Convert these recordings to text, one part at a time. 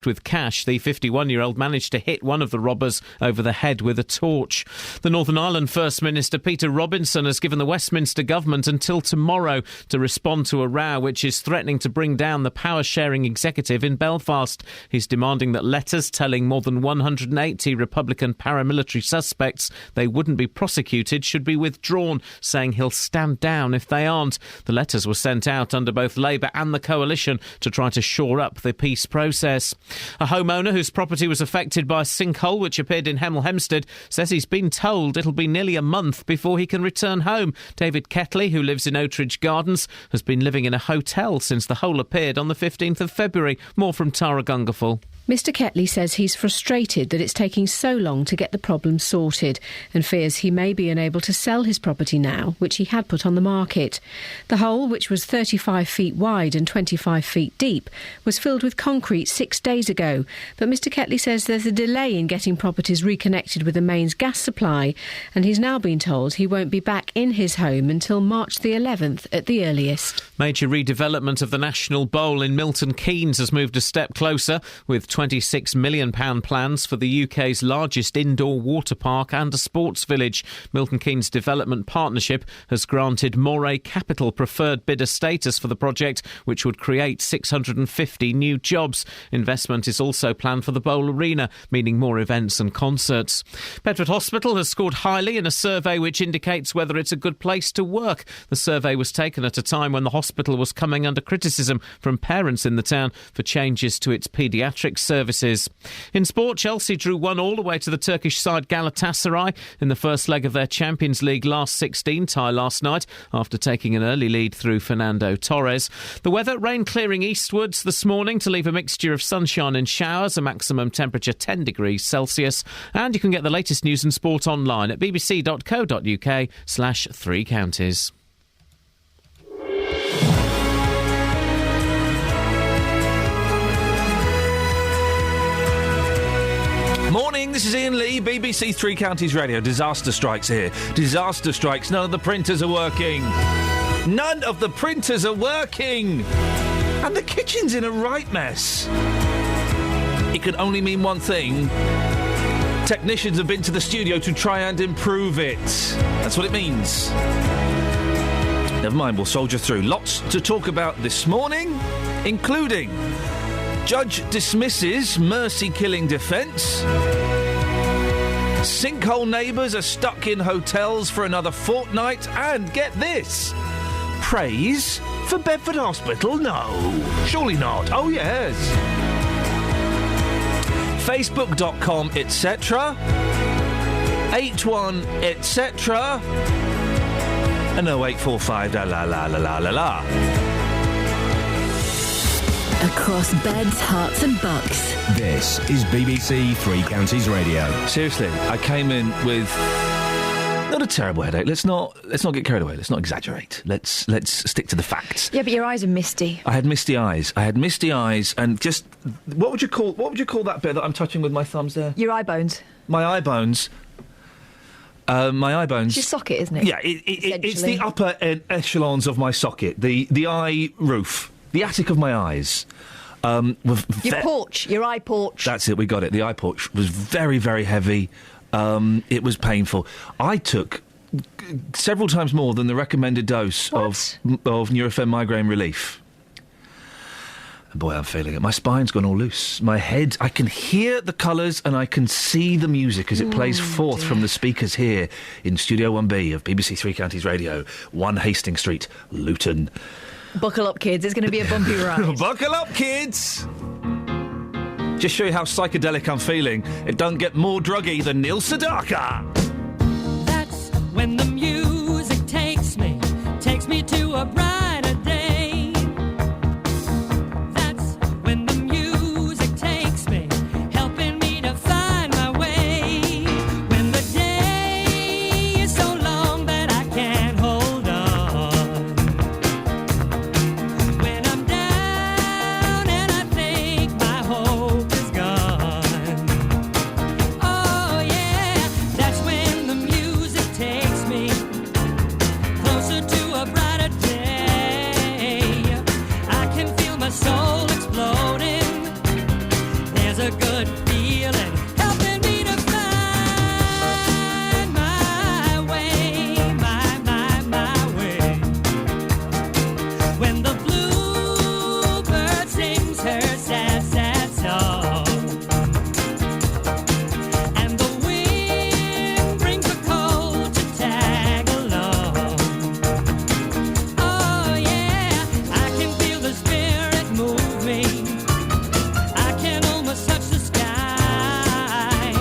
with cash. The 51-year-old managed to hit one of the robbers over the head with a torch. The Northern Ireland First Minister Peter Robinson has given the Westminster government until tomorrow to respond to a row which is threatening to bring down the power-sharing executive in Belfast. He's demanding that letters telling more than 180 Republican paramilitary suspects they wouldn't be prosecuted should be withdrawn, saying he'll stand down if they aren't. The letters were sent out under both Labour and the Coalition to try to shore up the peace process. A homeowner whose property was affected by a sinkhole which appeared in Hemel Hempstead says he's been told it'll be nearly a month before he can return home. David Ketley, who lives in Oatridge Gardens, has been living in a hotel since the hole appeared on the 15th of February. More from Tara Gungaful. Mr Ketley says he's frustrated that it's taking so long to get the problem sorted and fears he may be unable to sell his property now, which he had put on the market. The hole, which was 35 feet wide and 25 feet deep, was filled with concrete 6 days ago. But Mr Ketley says there's a delay in getting properties reconnected with the mains gas supply, and he's now been told he won't be back in his home until March the 11th at the earliest. Major redevelopment of the National Bowl in Milton Keynes has moved a step closer, with £26 million plans for the UK's largest indoor water park and a sports village. Milton Keynes Development Partnership has granted Moray Capital preferred bidder status for the project, which would create 650 new jobs. Investment is also planned for the Bowl Arena, meaning more events and concerts. Bedford Hospital has scored highly in a survey which indicates whether it's a good place to work. The survey was taken at a time when the hospital was coming under criticism from parents in the town for changes to its paediatric services. In sport, Chelsea drew 1-1 away to the Turkish side Galatasaray in the first leg of their Champions League last 16 tie last night after taking an early lead through Fernando Torres. The weather, rain clearing eastwards this morning to leave a mixture of sunshine and showers, a maximum temperature 10 degrees Celsius. And you can get the latest news and sport online at bbc.co.uk/3 counties. Morning, this is Iain Lee, BBC Three Counties Radio. Disaster strikes here. Disaster strikes. None of the printers are working. None of the printers are working. And the kitchen's in a right mess. It could only mean one thing. Technicians have been to the studio to try and improve it. That's what it means. Never mind, we'll soldier through. Lots to talk about this morning, including Judge dismisses mercy-killing defence. Sinkhole neighbours are stuck in hotels for another fortnight. And get this, praise for Bedford Hospital? No, surely not. Oh, yes. Facebook.com, etc. 81, etc. And 0845 la la la la la la la. Across beds, hearts and bucks. This is BBC Three Counties Radio. Seriously, I came in with not a terrible headache. Let's not get carried away. Let's not exaggerate. Let's stick to the facts. Yeah, but your eyes are misty. I had misty eyes, and just what would you call that bit that I'm touching with my thumbs there? Your eye bones. My eye bones. My eye bones. It's your socket, isn't it? Yeah, it's the upper echelons of my socket, the eye roof. The attic of my eyes. Your porch, your eye porch. That's it, we got it. The eye porch was very, very heavy. It was painful. I took several times more than the recommended dose of Nurofen migraine relief. And boy, I'm feeling it. My spine's gone all loose. My head, I can hear the colours and I can see the music as it plays forth from the speakers here in Studio 1B of BBC Three Counties Radio, 1 Hastings Street, Luton. Buckle up, kids. It's going to be a bumpy ride. Buckle up, kids! Just show you how psychedelic I'm feeling. It don't get more druggy than Neil Sedaka. That's when the music takes me to a brighter day. That's when the music takes me, helping me to find my way. When the day is so long that I can't hold on. When I'm down and I think my hope is gone. Oh yeah, that's when the music takes me closer to a brighter day. a good feeling helping me to find my way, my way. When the bluebird sings her sad, sad song, and the wind brings a cold to tag along. Oh yeah, I can feel the spirit move me. I can almost touch the sky,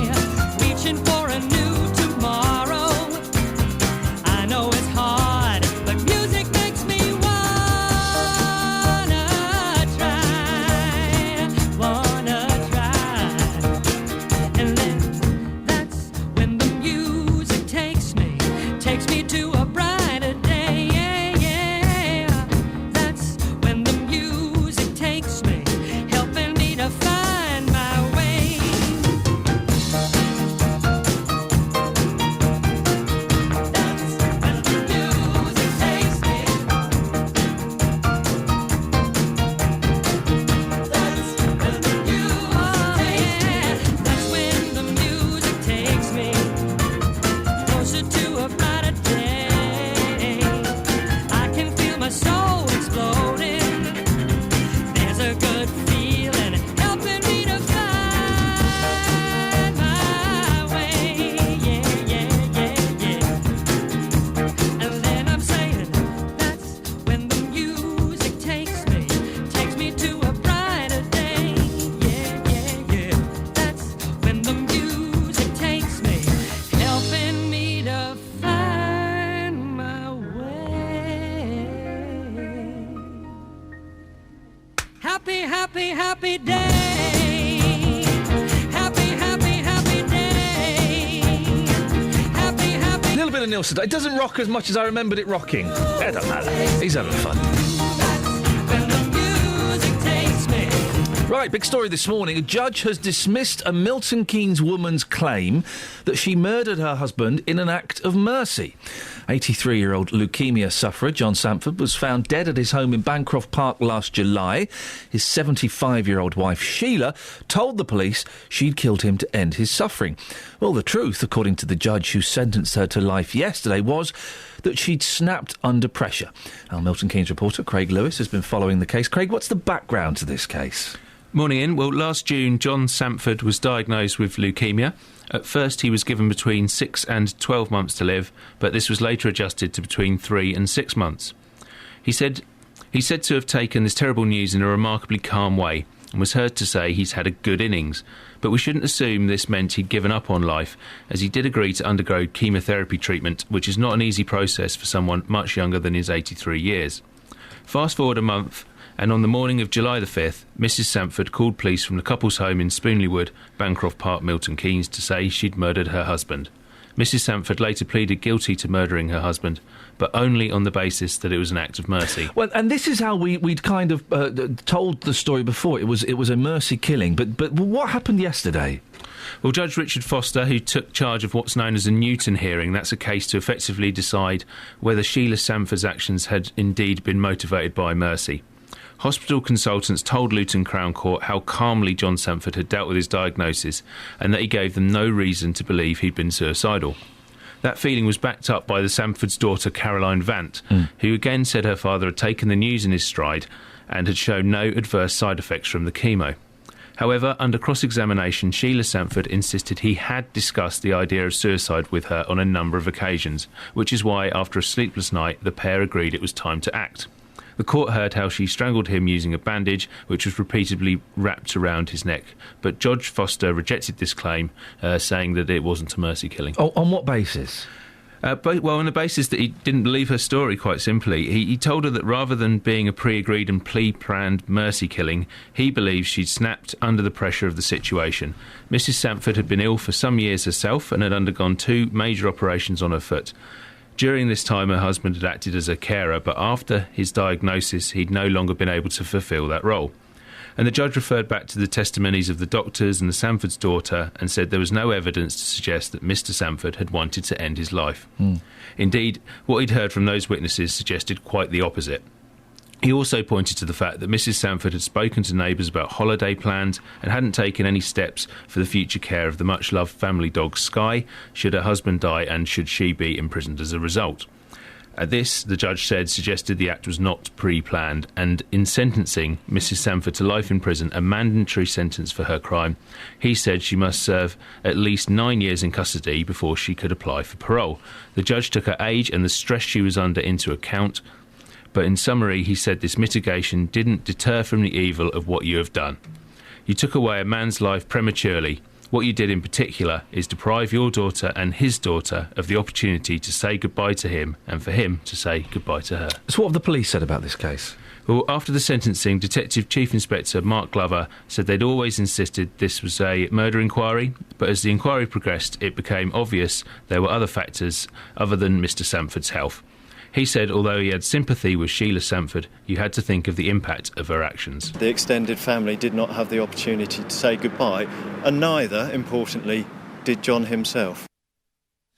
reaching for a new tomorrow. I know it's hard, but music makes me wanna try. And then that's when the music takes me to a brighter day. Yeah, yeah. That's when the music takes me, helping me to find my way. That's when the music takes me. That's when the music takes me closer to a brighter day. I can feel my soul exploding. There's a good feeling helping me to find my way. Yeah, yeah, yeah, yeah. And then I'm saying, that's when the music takes me to a brighter day. Yeah, yeah, yeah. That's when the music takes me, helping me to find my way. Happy, happy, happy day. Happy, happy, happy day. Happy, happy. A little bit of Neil Sedaka. It doesn't rock as much as I remembered it rocking. It doesn't matter. He's having fun. When the music takes me. Right, big story this morning. A judge has dismissed a Milton Keynes woman's claim that she murdered her husband in an act of mercy. 83-year-old leukemia sufferer John Samford was found dead at his home in Bancroft Park last July. His 75-year-old wife Sheila told the police she'd killed him to end his suffering. Well, the truth, according to the judge who sentenced her to life yesterday, was that she'd snapped under pressure. Our Milton Keynes reporter Craig Lewis has been following the case. Craig, what's the background to this case? Morning, Ian. Well, last June, John Samford was diagnosed with leukemia. At first, he was given between 6 and 12 months to live, but this was later adjusted to between 3 and 6 months. He's said to have taken this terrible news in a remarkably calm way and was heard to say he's had a good innings. But we shouldn't assume this meant he'd given up on life, as he did agree to undergo chemotherapy treatment, which is not an easy process for someone much younger than his 83 years. Fast forward a month, and on the morning of July the 5th, Mrs Samford called police from the couple's home in Spoonley Wood, Bancroft Park, Milton Keynes, to say she'd murdered her husband. Mrs Samford later pleaded guilty to murdering her husband, but only on the basis that it was an act of mercy. Well, and this is how we'd kind of told the story before. It was a mercy killing. But what happened yesterday? Well, Judge Richard Foster, who took charge of what's known as a Newton hearing, that's a case to effectively decide whether Sheila Samford's actions had indeed been motivated by mercy. Hospital consultants told Luton Crown Court how calmly John Samford had dealt with his diagnosis and that he gave them no reason to believe he'd been suicidal. That feeling was backed up by the Samford's daughter, Caroline Vant, who again said her father had taken the news in his stride and had shown no adverse side effects from the chemo. However, under cross-examination, Sheila Samford insisted he had discussed the idea of suicide with her on a number of occasions, which is why, after a sleepless night, the pair agreed it was time to act. The court heard how she strangled him using a bandage, which was repeatedly wrapped around his neck. But Judge Foster rejected this claim, saying that it wasn't a mercy killing. Oh, on what basis? On the basis that he didn't believe her story, quite simply. He told her that rather than being a pre-agreed and planned mercy killing, he believes she'd snapped under the pressure of the situation. Mrs Samford had been ill for some years herself and had undergone 2 major operations on her foot. During this time, her husband had acted as a carer, but after his diagnosis, he'd no longer been able to fulfil that role. And the judge referred back to the testimonies of the doctors and the Samford's daughter and said there was no evidence to suggest that Mr Samford had wanted to end his life. Indeed, what he'd heard from those witnesses suggested quite the opposite. He also pointed to the fact that Mrs Sanford had spoken to neighbours about holiday plans and hadn't taken any steps for the future care of the much-loved family dog Skye, should her husband die and should she be imprisoned as a result. This, the judge said, suggested the act was not pre-planned, and in sentencing Mrs Sanford to life in prison, a mandatory sentence for her crime, he said she must serve at least 9 years in custody before she could apply for parole. The judge took her age and the stress she was under into account, but in summary he said this mitigation didn't deter from the evil of what you have done. You took away a man's life prematurely. What you did in particular is deprive your daughter and his daughter of the opportunity to say goodbye to him and for him to say goodbye to her. So what have the police said about this case? Well, after the sentencing, Detective Chief Inspector Mark Glover said they'd always insisted this was a murder inquiry, but as the inquiry progressed, it became obvious there were other factors other than Mr Sanford's health. He said although he had sympathy with Sheila Sanford, you had to think of the impact of her actions. The extended family did not have the opportunity to say goodbye, and neither, importantly, did John himself.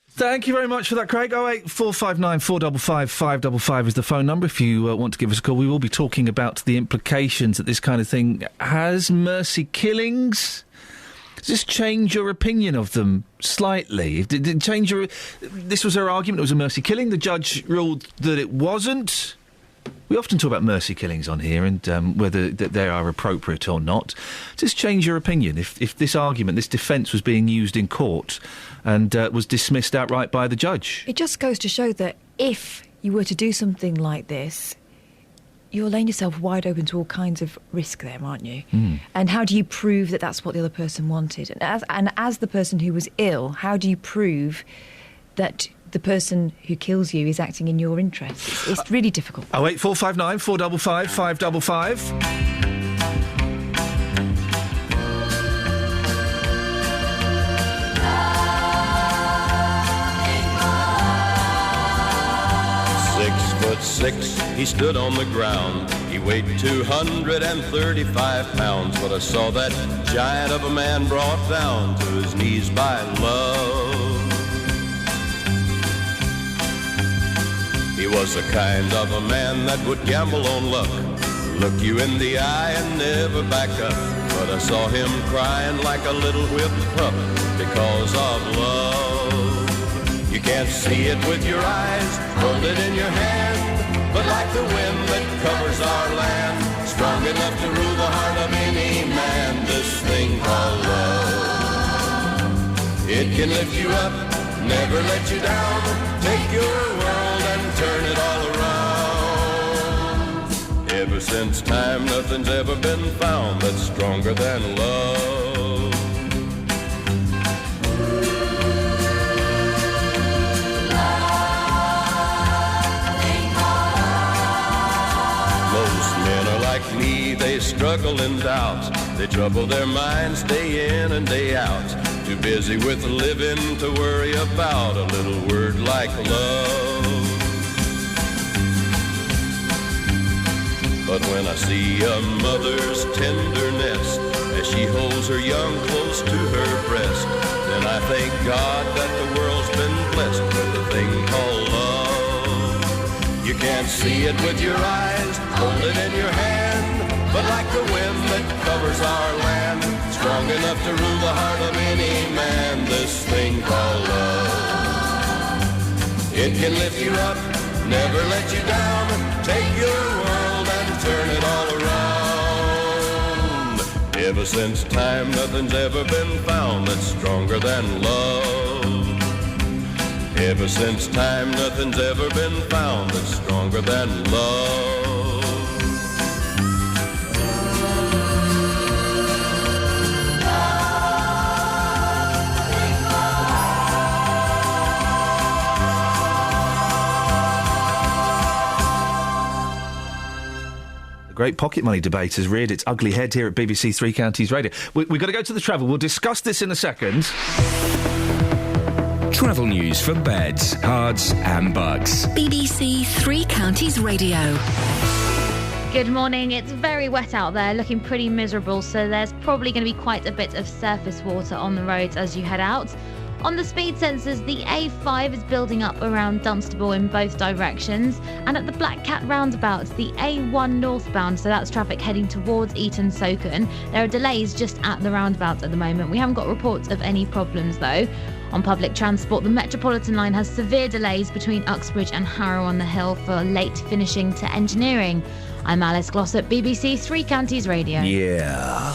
Thank you very much for that, Craig. 08459 455 555 is the phone number if you want to give us a call. We will be talking about the implications that this kind of thing has. Mercy killings. Does this change your opinion of them slightly? Did it change your... This was her argument, it was a mercy killing. The judge ruled that it wasn't. We often talk about mercy killings on here and whether they are appropriate or not. Does this change your opinion if this argument, this defence was being used in court and was dismissed outright by the judge? It just goes to show that if you were to do something like this, you're laying yourself wide open to all kinds of risk there, aren't you? And how do you prove that that's what the other person wanted? And as the person who was ill, how do you prove that the person who kills you is acting in your interests? It's really difficult. 08459 455 555. .6'6", he stood on the ground. He weighed 235 pounds, but I saw that giant of a man brought down to his knees by love. He was the kind of a man that would gamble on luck, look you in the eye and never back up. But I saw him crying like a little whipped pup because of love. You can't see it with your eyes, hold it in your hand, but like the wind that covers our land, strong enough to rule the heart of any man, this thing called love. It can lift you up, never let you down, take your world and turn it all around. Ever since time, nothing's ever been found that's stronger than love. They struggle in doubt, they trouble their minds day in and day out, too busy with living to worry about a little word like love. But when I see a mother's tenderness as she holds her young close to her breast, then I thank God that the world's been blessed with a thing called love. You can't see it with your eyes, hold it in your hand, but like the wind that covers our land, strong enough to rule the heart of any man, this thing called love. It can lift you up, never let you down, take your world and turn it all around. Ever since time, nothing's ever been found that's stronger than love. Ever since time, nothing's ever been found that's stronger than love. The great pocket money debate has reared its ugly head here at BBC Three Counties Radio. We've got to go to the travel. We'll discuss this in a second. Travel news for beds, cards and bugs. BBC Three Counties Radio. Good morning. It's very wet out there, looking pretty miserable, so there's probably going to be quite a bit of surface water on the roads as you head out. On the speed sensors, the A5 is building up around Dunstable in both directions, and at the Black Cat roundabout, the A1 northbound, so that's traffic heading towards Eton Soken. There are delays just at the roundabout at the moment. We haven't got reports of any problems though. On public transport, the Metropolitan line has severe delays between Uxbridge and Harrow on the Hill for late finishing to engineering. I'm Alice Glossop, BBC Three Counties Radio. Yeah.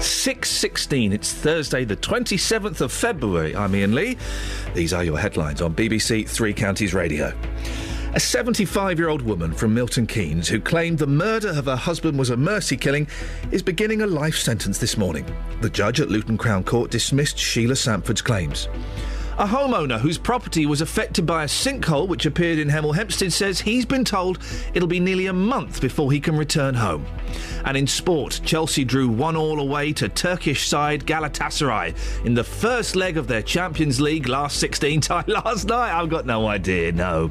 6:16. It's Thursday, the 27th of February. I'm Iain Lee. These are your headlines on BBC Three Counties Radio. A 75-year-old woman from Milton Keynes who claimed the murder of her husband was a mercy killing is beginning a life sentence this morning. The judge at Luton Crown Court dismissed Sheila Sanford's claims. A homeowner whose property was affected by a sinkhole which appeared in Hemel Hempstead says he's been told it'll be nearly a month before he can return home. And in sport, Chelsea drew 1-1 away to Turkish side Galatasaray in the first leg of their Champions League last 16 tie last night. I've got no idea, no.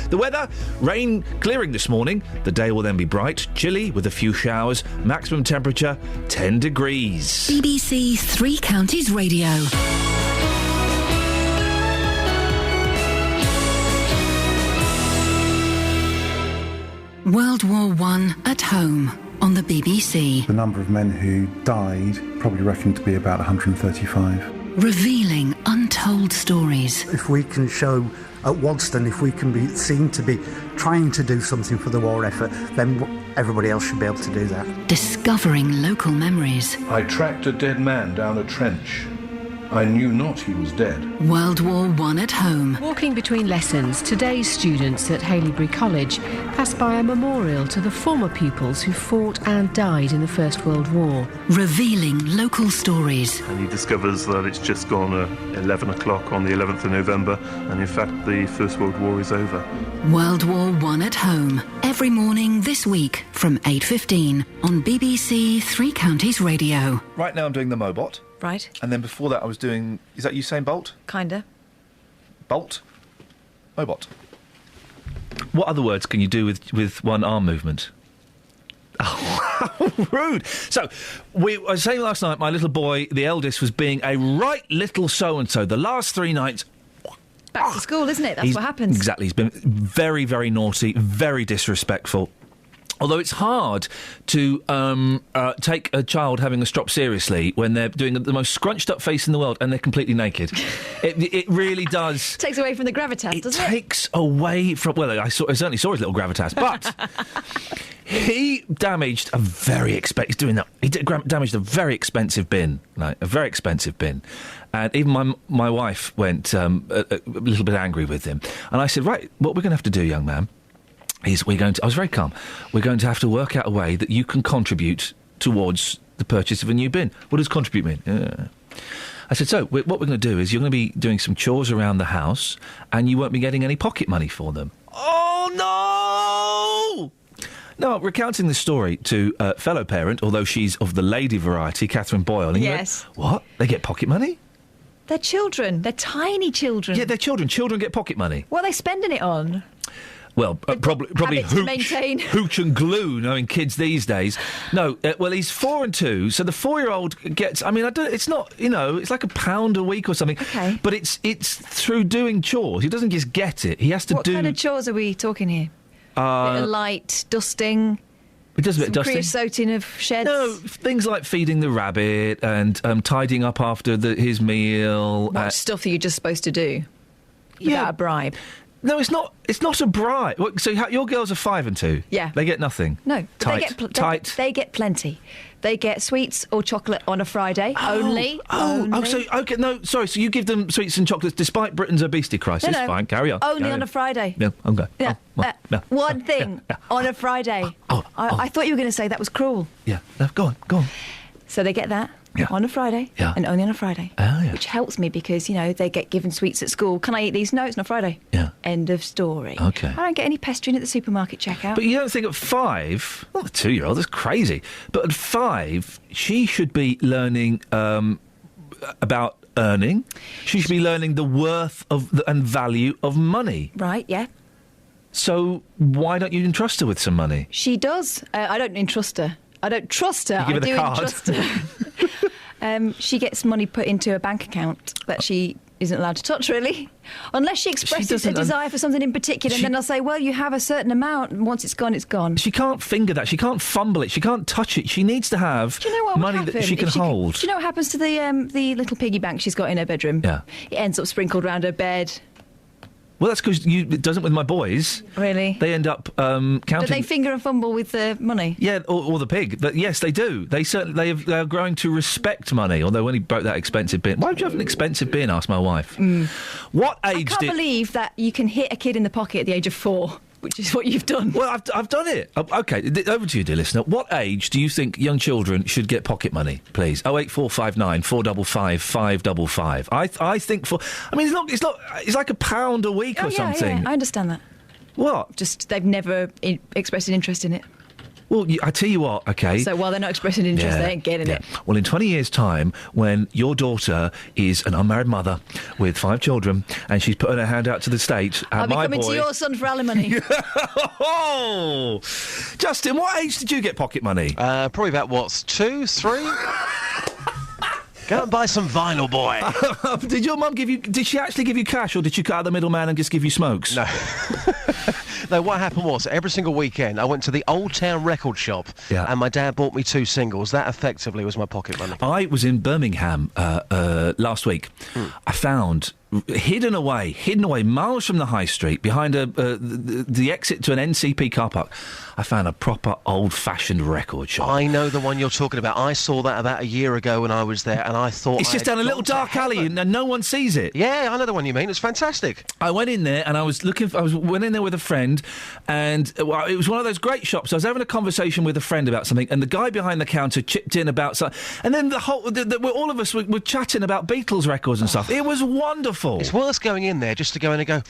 The weather, rain clearing this morning. The day will then be bright, chilly with a few showers. Maximum temperature 10 degrees. BBC Three Counties Radio. World War I at home on the BBC. The number of men who died probably reckoned to be about 135. Revealing untold stories. If we can show at Wadston, if we can be seen to be trying to do something for the war effort, then everybody else should be able to do that. Discovering local memories. I tracked a dead man down a trench. I knew not he was dead. World War I at home. Walking between lessons, today's students at Haileybury College pass by a memorial to the former pupils who fought and died in the First World War. Revealing local stories. And he discovers that it's just gone 11 o'clock on the 11th of November, and in fact the First World War is over. World War I at home. Every morning this week from 8:15 on BBC Three Counties Radio. Right now I'm doing the Mobot. Right. And then before that I was doing... Is that Usain Bolt? Kinda. Bolt? Mobot. What other words can you do with one arm movement? Oh, how rude. So, I was saying last night, my little boy, the eldest, was being a right little so-and-so. The last 3 nights... Back to school, isn't it? That's what happens. Exactly. He's been very, very naughty, very disrespectful. Although it's hard to take a child having a strop seriously when they're doing the most scrunched-up face in the world and they're completely naked. It really does. Takes away from the gravitas, doesn't it? It takes away from... Well, I certainly saw his little gravitas, but... He damaged a very expensive... Doing that, he damaged a very expensive bin, right? A very expensive bin. And even my wife went a little bit angry with him. And I said, right, what we're going to have to do, young man, is I was very calm. We're going to have to work out a way that you can contribute towards the purchase of a new bin. What does contribute mean? I said, so what we're going to do is you're going to be doing some chores around the house and you won't be getting any pocket money for them. Oh, no! Now, recounting the story to a fellow parent, although she's of the lady variety, Catherine Boyle. And yes. You went, what? They get pocket money? They're children. They're tiny children. Yeah, they're children. Children get pocket money. What are they spending it on? Well, probably hooch and glue, knowing kids these days. No, well, he's 4 and 2, so the 4-year-old gets... I mean, it's not, it's like £1 a week or something. Okay. But it's through doing chores. He doesn't just get it. He has to What kind of chores are we talking here? Bit of light, dusting... It does a bit of dusting. Creosoting of sheds? No, things like feeding the rabbit and tidying up after his meal. What stuff are you just supposed to do? Without a bribe? No, it's not. It's not a bribe. So your girls are 5 and 2. Yeah, they get nothing. No, tight. They get plenty. They get sweets or chocolate on a Friday only. So okay. No, sorry. So you give them sweets and chocolates despite Britain's obesity crisis. No. Fine, carry on. Only on a Friday. No, okay. Yeah. No. One thing on a Friday. I thought you were going to say that was cruel. Yeah. No, go on. So they get that. Yeah. On a Friday, and only on a Friday. Oh, yeah. Which helps me because, they get given sweets at school. Can I eat these? No, it's not Friday. Yeah. End of story. Okay. I don't get any pestering at the supermarket checkout. But you don't think at 5, well, the 2-year-old, that's crazy. But at 5, she should be learning about earning. She should be learning the worth and value of money. Right, yeah. So why don't you entrust her with some money? She does. I don't entrust her. I don't trust her. You give her the card. Entrust her. She gets money put into a bank account that she isn't allowed to touch, really, unless she expresses a desire for something in particular, and then they'll say, well, you have a certain amount, and once it's gone, it's gone. She can't finger that. She can't fumble it. She can't touch it. She needs to have money that she can hold. Do you know what happens to the little piggy bank she's got in her bedroom? Yeah. It ends up sprinkled around her bed. Well, that's because it doesn't with my boys. Really? They end up counting. Do they finger and fumble with the money? Yeah, or the pig. But yes, they do. They are growing to respect money. Although when he broke that expensive bin, why would you have an expensive bin? Asked my wife. What age? I can't believe that you can hit a kid in the pocket at the age of 4. Which is what you've done. Well, I've done it. OK, over to you, dear listener. What age do you think young children should get pocket money, please? 08459 455 555. I think it's like £1 a week or something. Yeah, I understand that. What? Just they've never expressed an interest in it. Well, I tell you what, OK. So while they're not expressing interest, they ain't getting it. Well, in 20 years' time, when your daughter is an unmarried mother with 5 children and she's putting her hand out to the state, I'll be coming to your son for alimony. Oh, Justin, what age did you get pocket money? Probably about 2, 3. Go and buy some vinyl, boy. Did your mum did she actually give you cash, or did she cut out the middleman and just give you smokes? No. No, what happened was, every single weekend, I went to the Old Town record shop, and my dad bought me 2 singles. That effectively was my pocket money. I was in Birmingham last week. I found, hidden away miles from the high street, behind the exit to an NCP car park, I found a proper old-fashioned record shop. I know the one you're talking about. I saw that about a year ago when I was there, and I thought... It's just down a little dark alley and no one sees it. Yeah, I know the one you mean. It's fantastic. I went in there and I went in there with a friend, and it was one of those great shops. I was having a conversation with a friend about something, and the guy behind the counter chipped in about something, and then all of us were chatting about Beatles records and stuff. It was wonderful. It's worth going in there just to go in and go...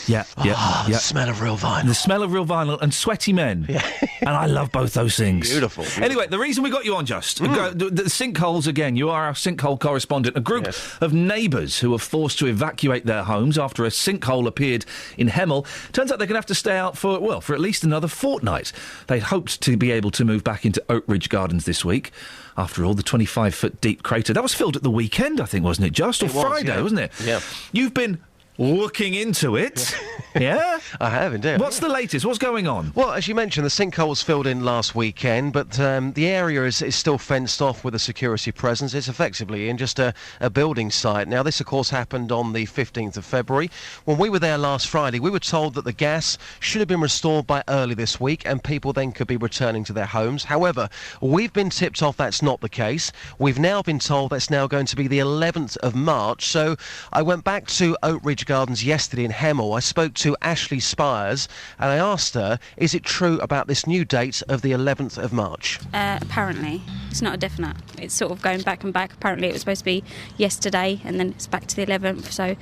Yeah. The smell of real vinyl. The smell of real vinyl and sweaty men. Yeah. And I love both those things. Beautiful. Anyway, the reason we got you on, the sinkholes again. You are our sinkhole correspondent. A group of neighbours who were forced to evacuate their homes after a sinkhole appeared in Hemel. Turns out they're going to have to stay out for at least another fortnight. They'd hoped to be able to move back into Oak Ridge Gardens this week. After all, the 25-foot deep crater. That was filled at the weekend, I think, wasn't it, Or Friday, wasn't it? Yeah. You've been... looking into it. Yeah? I have, indeed. What's the latest? What's going on? Well, as you mentioned, the sinkholes filled in last weekend, but the area is still fenced off with a security presence. It's effectively in just a building site. Now, this, of course, happened on the 15th of February. When we were there last Friday, we were told that the gas should have been restored by early this week, and people then could be returning to their homes. However, we've been tipped off that's not the case. We've now been told that's now going to be the 11th of March. So I went back to Oak Ridge Gardens yesterday in Hemel. I spoke to Ashley Spires and I asked her, is it true about this new date of the 11th of March? Apparently. It's not a definite. It's sort of going back and back. Apparently it was supposed to be yesterday and then it's back to the 11th, so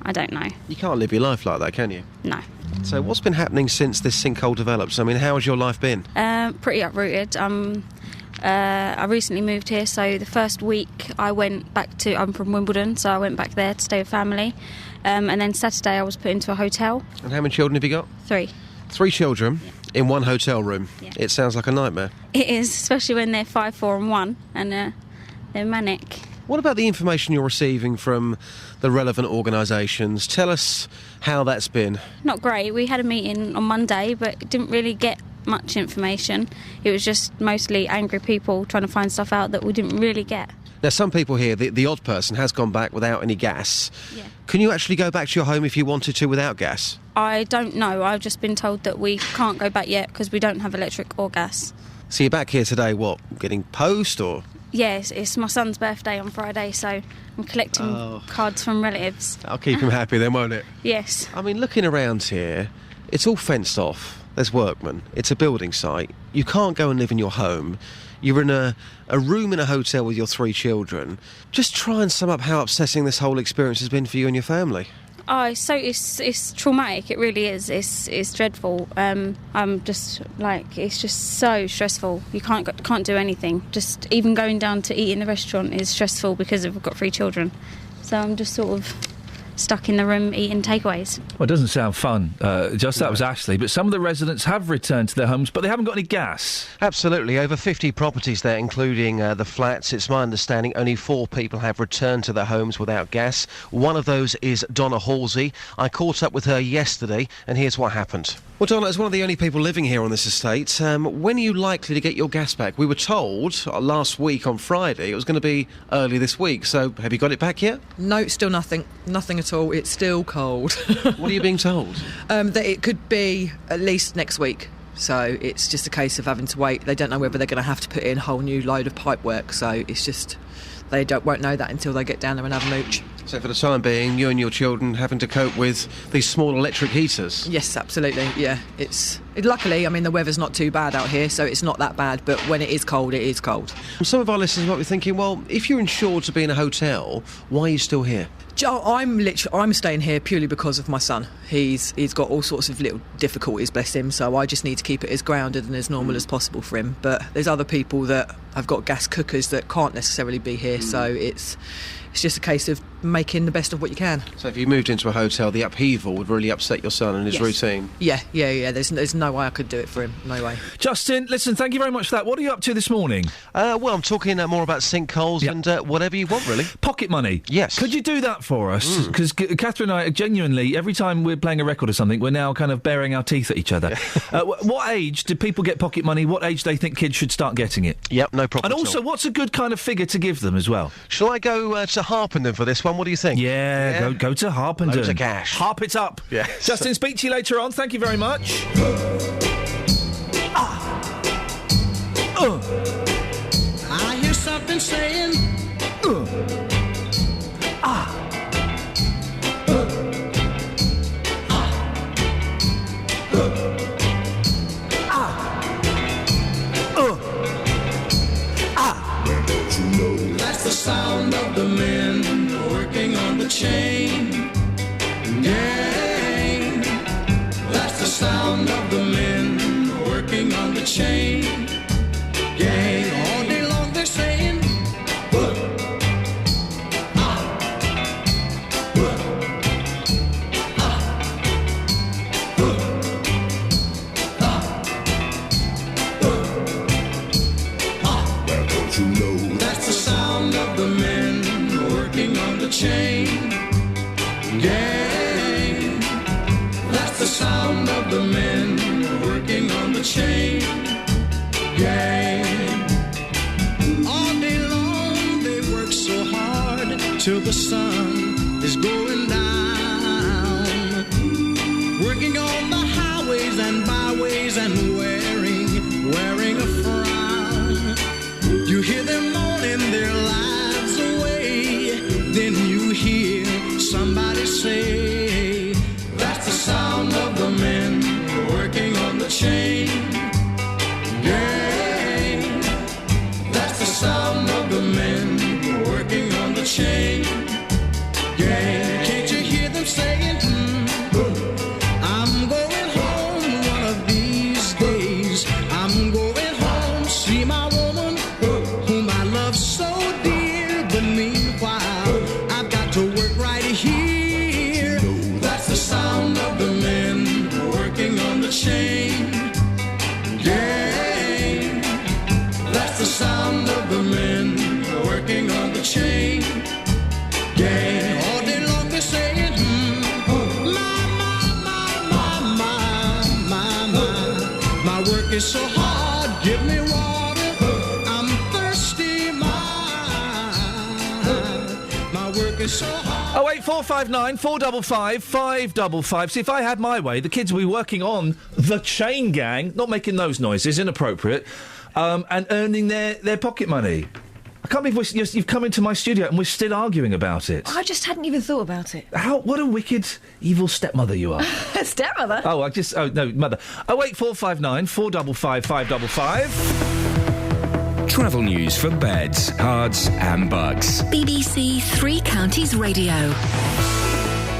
I don't know. You can't live your life like that, can you? No. So what's been happening since this sinkhole developed? I mean, how has your life been? Pretty uprooted. I recently moved here, so the first week I'm from Wimbledon, so I went back there to stay with family. And then Saturday I was put into a hotel. And how many children have you got? 3. 3 children in one hotel room? Yeah. It sounds like a nightmare. It is, especially when they're 5, 4 and 1 and they're manic. What about the information you're receiving from the relevant organisations? Tell us how that's been. Not great. We had a meeting on Monday but didn't really get much information. It was just mostly angry people trying to find stuff out that we didn't really get. Now, some people here, the odd person has gone back without any gas. Yeah. Can you actually go back to your home if you wanted to without gas? I don't know. I've just been told that we can't go back yet because we don't have electric or gas. So you're back here today, what, getting post or...? Yes, it's my son's birthday on Friday, so I'm collecting cards from relatives. That'll keep him happy then, won't it? Yes. I mean, looking around here, it's all fenced off. There's workmen. It's a building site. You can't go and live in your home. You're in a room in a hotel with your 3 children. Just try and sum up how upsetting this whole experience has been for you and your family. Oh, it's traumatic. It really is. It's dreadful. I'm just it's just so stressful. You can't do anything. Just even going down to eat in the restaurant is stressful because we've got 3 children. So I'm just sort of stuck in the room eating takeaways. Well, it doesn't sound fun. That was Ashley. But some of the residents have returned to their homes, but they haven't got any gas. Absolutely. Over 50 properties there, including the flats. It's my understanding only 4 people have returned to their homes without gas. One of those is Donna Halsey. I caught up with her yesterday, and here's what happened. Well, Donna, as one of the only people living here on this estate, when are you likely to get your gas back? We were told last week on Friday it was going to be early this week, so have you got it back yet? No, still nothing. Nothing at all. It's still cold. What are you being told? That it could be at least next week. So it's just a case of having to wait. They don't know whether they're going to have to put in a whole new load of pipe work, so it's just they won't know that until they get down there and have a mooch. So for the time being, you and your children having to cope with these small electric heaters? Yes, absolutely, yeah. Luckily, I mean, the weather's not too bad out here, so it's not that bad, but when it is cold, it is cold. Some of our listeners might be thinking, well, if you're insured to be in a hotel, why are you still here? I'm staying here purely because of my son. He's got all sorts of little difficulties, bless him, so I just need to keep it as grounded and as normal as possible for him. But there's other people that have got gas cookers that can't necessarily be here, so it's just a case of making the best of what you can. So if you moved into a hotel, the upheaval would really upset your son and his routine? Yeah. There's no way I could do it for him. No way. Justin, listen, thank you very much for that. What are you up to this morning? Well, I'm talking more about sinkholes and whatever you want, really. Pocket money? Yes. Could you do that for us? Because Catherine and I, genuinely, every time we're playing a record or something, we're now kind of baring our teeth at each other. What age do people get pocket money? What age do they think kids should start getting it? Yep, no problem. And also, what's a good kind of figure to give them as well? Shall I go to Harpenden for this one? What do you think? Yeah. Go to Harpenden. Loads of cash. Harp it up. Yeah. Justin, speak to you later on. Thank you very much. I hear something saying, that's the sound of the men working on the chain gang. That's the sound of the men working on the chain gang. All day long they're saying, that's the sound of the men working on the chain gang. That's the sound of the men working on the chain gang. All day long they work so hard till the sun is going down, working on the highways and byways and wearing a frown. You hear them moaning their lives away, then you hear somebody say, that's the sound of the men working on the chain gang. That's the sound of the men working on the chain gang. Can't you hear them saying, I'm going home one of these days. I'm going home, see my woman whom I love so dear. But meanwhile, I've got to work right here. That's the sound of the men working on the chain gang. That's the sound of the men working on the chain gang. All day long they're saying, my work is so hard, give me water, I'm thirsty, my work is so hard. 08459 455 555. See, if I had my way, the kids would be working on the chain gang, not making those noises, inappropriate, and earning their pocket money. I can't believe you've come into my studio and we're still arguing about it. I just hadn't even thought about it. What a wicked, evil stepmother you are. Stepmother? Oh, no, mother. 08459 455 555. Travel news for beds, cards and bugs. BBC Three Counties Radio.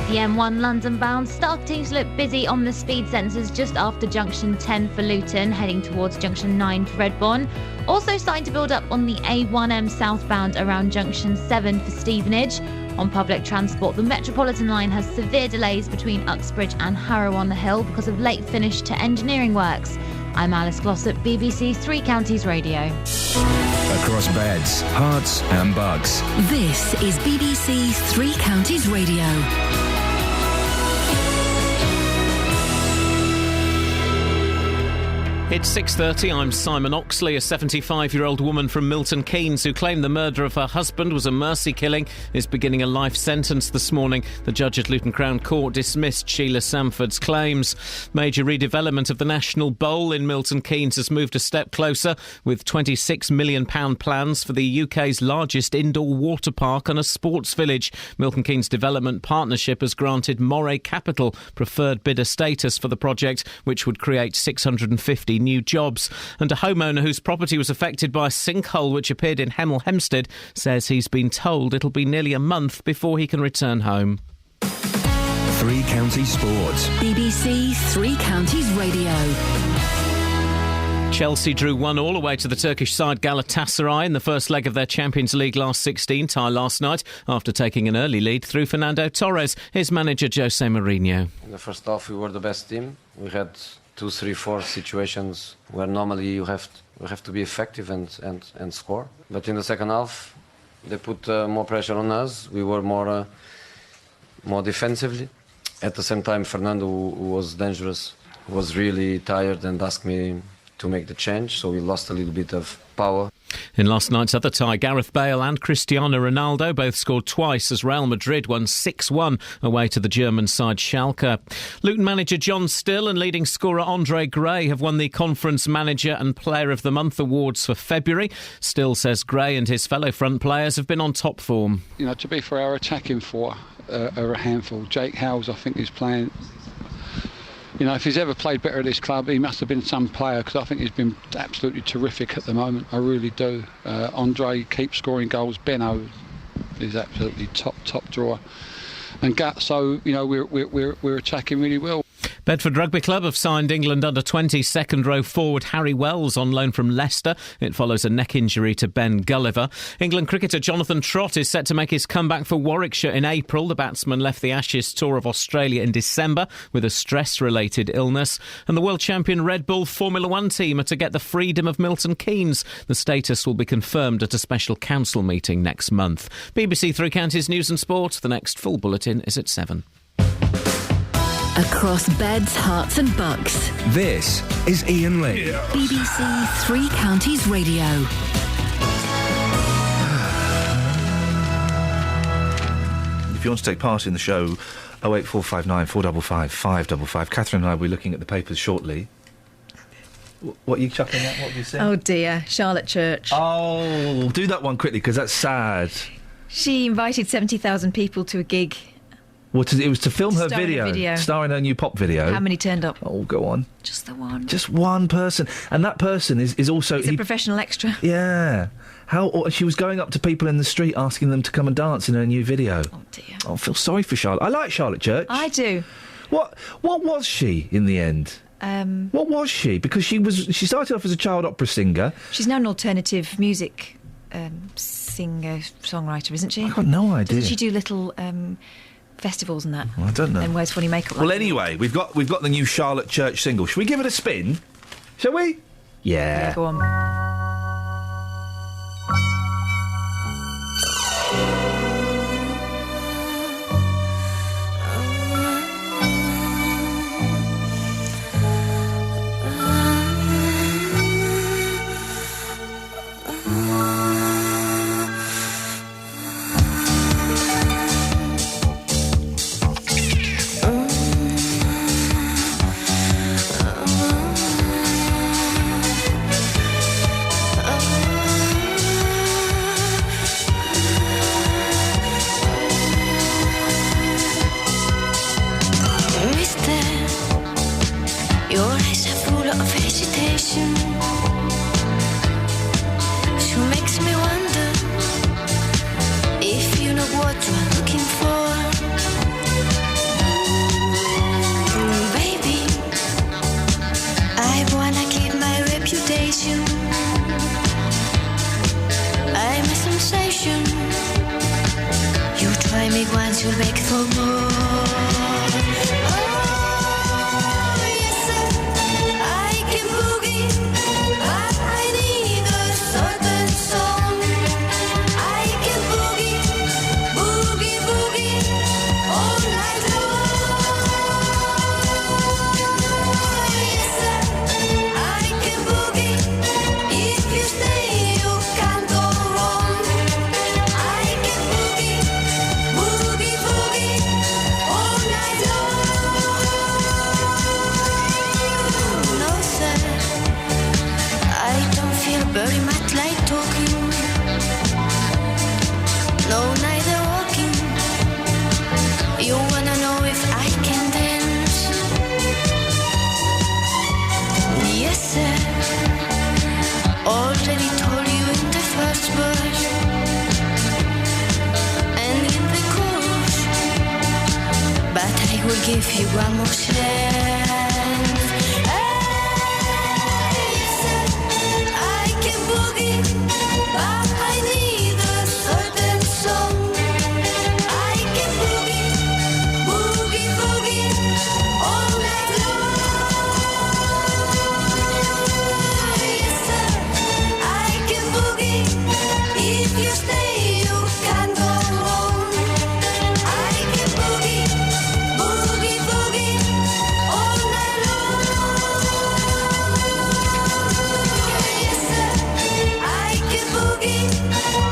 The M1 London bound starting to look busy on the speed sensors just after junction 10 for Luton, heading towards junction 9 for Redbourne. Also starting to build up on the A1M southbound around junction 7 for Stevenage. On public transport, the Metropolitan line has severe delays between Uxbridge and Harrow-on-the-Hill because of late finish to engineering works. I'm Alice Glossop, BBC Three Counties Radio. Across beds, hearts and bugs. This is BBC Three Counties Radio. It's 6:30. I'm Simon Oxley. A 75-year-old woman from Milton Keynes who claimed the murder of her husband was a mercy killing is beginning a life sentence this morning. The judge at Luton Crown Court dismissed Sheila Samford's claims. Major redevelopment of the National Bowl in Milton Keynes has moved a step closer, with £26 million plans for the UK's largest indoor water park and a sports village. Milton Keynes Development Partnership has granted Moray Capital preferred bidder status for the project, which would create 650 new jobs. And a homeowner whose property was affected by a sinkhole which appeared in Hemel Hempstead says he's been told it'll be nearly a month before he can return home. Three Counties Sports. BBC Three Counties Radio. Chelsea drew 1-1 away to the Turkish side Galatasaray in the first leg of their Champions League last 16 tie last night after taking an early lead through Fernando Torres. His manager Jose Mourinho. In the first half we were the best team. We had 2, 3, 4 situations where normally you have to be effective and score. But in the second half, they put more pressure on us. We were more defensively. At the same time, Fernando, who was dangerous, was really tired and asked me to make the change. So we lost a little bit of power. In last night's other tie, Gareth Bale and Cristiano Ronaldo both scored twice as Real Madrid won 6-1 away to the German side Schalke. Luton manager John Still and leading scorer Andre Gray have won the Conference Manager and Player of the Month awards for February. Still says Gray and his fellow front players have been on top form. You know, to be fair, our attacking four are a handful. Jake Howells, I think, is playing... You know, if he's ever played better at this club, he must have been some player, because I think he's been absolutely terrific at the moment. I really do. Andre keeps scoring goals. Benno is absolutely top drawer. And so, you know, we're attacking really well. Bedford Rugby Club have signed England under-20 second-row forward Harry Wells on loan from Leicester. It follows a neck injury to Ben Gulliver. England cricketer Jonathan Trott is set to make his comeback for Warwickshire in April. The batsman left the Ashes tour of Australia in December with a stress-related illness. And the world champion Red Bull Formula One team are to get the freedom of Milton Keynes. The status will be confirmed at a special council meeting next month. BBC Three Counties News and Sport. The next full bulletin is at 7. Across beds, hearts and bucks. This is Iain Lee. BBC Three Counties Radio. If you want to take part in the show, 08459 455 555. Catherine and I will be looking at the papers shortly. What are you chuckling at? What have you said? Oh dear, Charlotte Church. Oh, do that one quickly, because that's sad. She invited 70,000 people to a gig. Well, it was to film her Starring video, starring her new pop video. How many turned up? Oh, go on. Just the one. Just one person. And that person is also... He's a professional extra. Yeah. She was going up to people in the street asking them to come and dance in her new video. Oh, dear. I feel sorry for Charlotte. I like Charlotte Church. I do. What was she in the end? What was she? Because she started off as a child opera singer. She's now an alternative music singer-songwriter, isn't she? I've got no idea. Doesn't she do little... festivals and that? I don't know. And wears funny makeup. Well, anyway, we've got the new Charlotte Church single. Shall we give it a spin? Shall we? Yeah. Go on. and she'll beg for more. Oh, yes, sir, I can boogie, but I need a certain song. I can boogie, boogie, boogie, all night long. Yes, sir, I can boogie, if you stay, you can't go wrong. I can boogie, boogie, boogie, all night long. No, sir, I don't feel very much like talking. No, neither walking. You wanna know if I can dance? Yes, sir. Already told you in the first verse and in the chorus, but I will give you one more chance. Yes, sir, I can boogie, but I need a certain song. I can boogie, boogie, boogie, all night long. Yes, sir, I can boogie, if you stay, you can't go wrong. I can boogie, boogie, boogie, all night long. Yes, sir, I can boogie,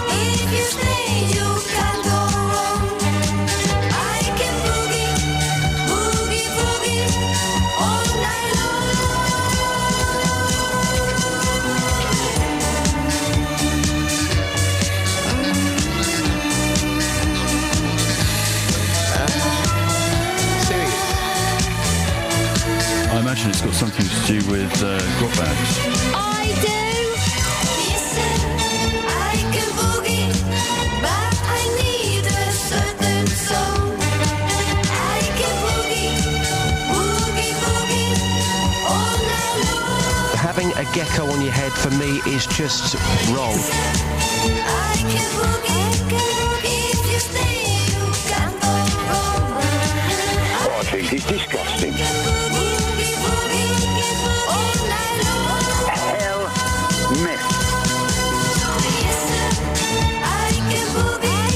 if you stay, you can't go wrong. I can boogie, boogie, boogie, all night I imagine it's got something to do with grot bags. I do. Yes, sir, I can boogie, but I need a certain song. I can boogie, boogie, boogie, all night long. Having a gecko on your head for me is just wrong. I can boogie, if you stay, you can't go wrong. Oh, I think it's disgusting. Boogie, boogie, all night long. Hell, mess. Yes, sir, I can boogie,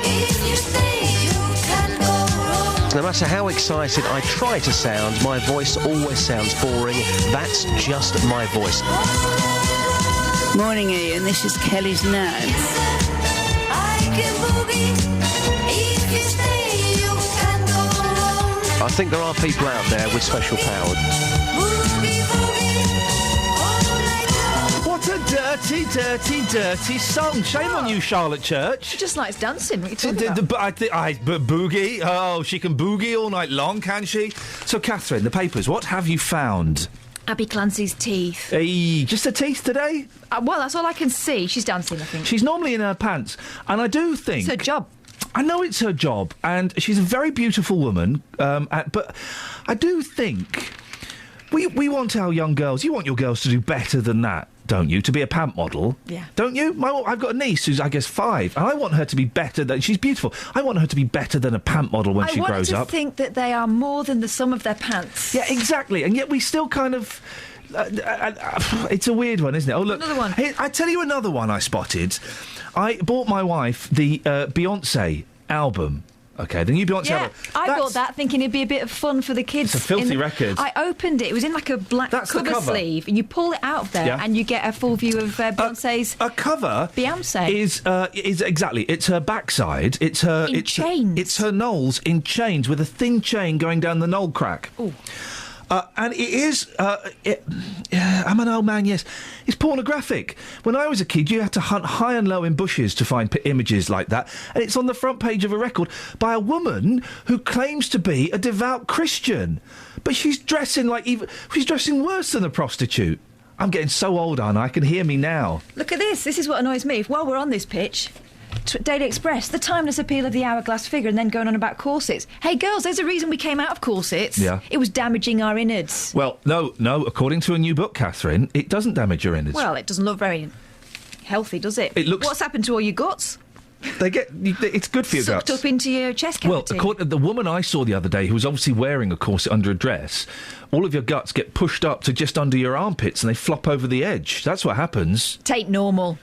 if you stay, you can't go wrong. No matter how excited I try to sound, my voice always sounds boring. That's just my voice. Morning, Ian. This is Kelly's Nan. I can boogie, if you stay, you can't go wrong. I think there are people out there with special powers. What a dirty, dirty, dirty song. Shame on you, Charlotte Church. She just likes dancing. What are you talking about? But boogie. Oh, she can boogie all night long, can she? So, Catherine, the papers, what have you found? Abby Clancy's teeth. Hey, just her teeth today? Well, that's all I can see. She's dancing, I think. She's normally in her pants. And I do think... It's her job. I know it's her job, and she's a very beautiful woman, but I do think we want our young girls... You want your girls to do better than that, don't you? To be a pant model. Yeah. Don't you? I've got a niece who's, I guess, 5, and I want her to be better than... She's beautiful. I want her to be better than a pant model when she grows up. I want to think that they are more than the sum of their pants. Yeah, exactly. And yet we still kind of... it's a weird one, isn't it? Oh, look. Another one. Here, I tell you another one I spotted. I bought my wife the Beyonce album. Okay, the new Beyonce album. I bought that thinking it'd be a bit of fun for the kids. It's a filthy record. I opened it. It was in like a black cover sleeve, and you pull it out of there, and you get a full view of Beyonce's. A cover. Beyonce is exactly. It's her backside. It's her chains. It's her knolls in chains with a thin chain going down the knoll crack. Ooh. And it is... I'm an old man, yes. It's pornographic. When I was a kid, you had to hunt high and low in bushes to find images like that. And it's on the front page of a record by a woman who claims to be a devout Christian. But she's dressing she's dressing worse than a prostitute. I'm getting so old, Anna, I can hear me now. Look at this. This is what annoys me. While we're on this pitch... Daily Express, the timeless appeal of the hourglass figure, and then going on about corsets. Hey, girls, there's a reason we came out of corsets. Yeah. It was damaging our innards. Well, no, according to a new book, Catherine, it doesn't damage your innards. Well, it doesn't look very healthy, does it? It looks... What's happened to all your guts? It's good for your Sucked guts. up into your chest Well, cavity. according to the woman I saw the other day, who was obviously wearing a corset under a dress, all of your guts get pushed up to just under your armpits and they flop over the edge. That's what happens. Take normal.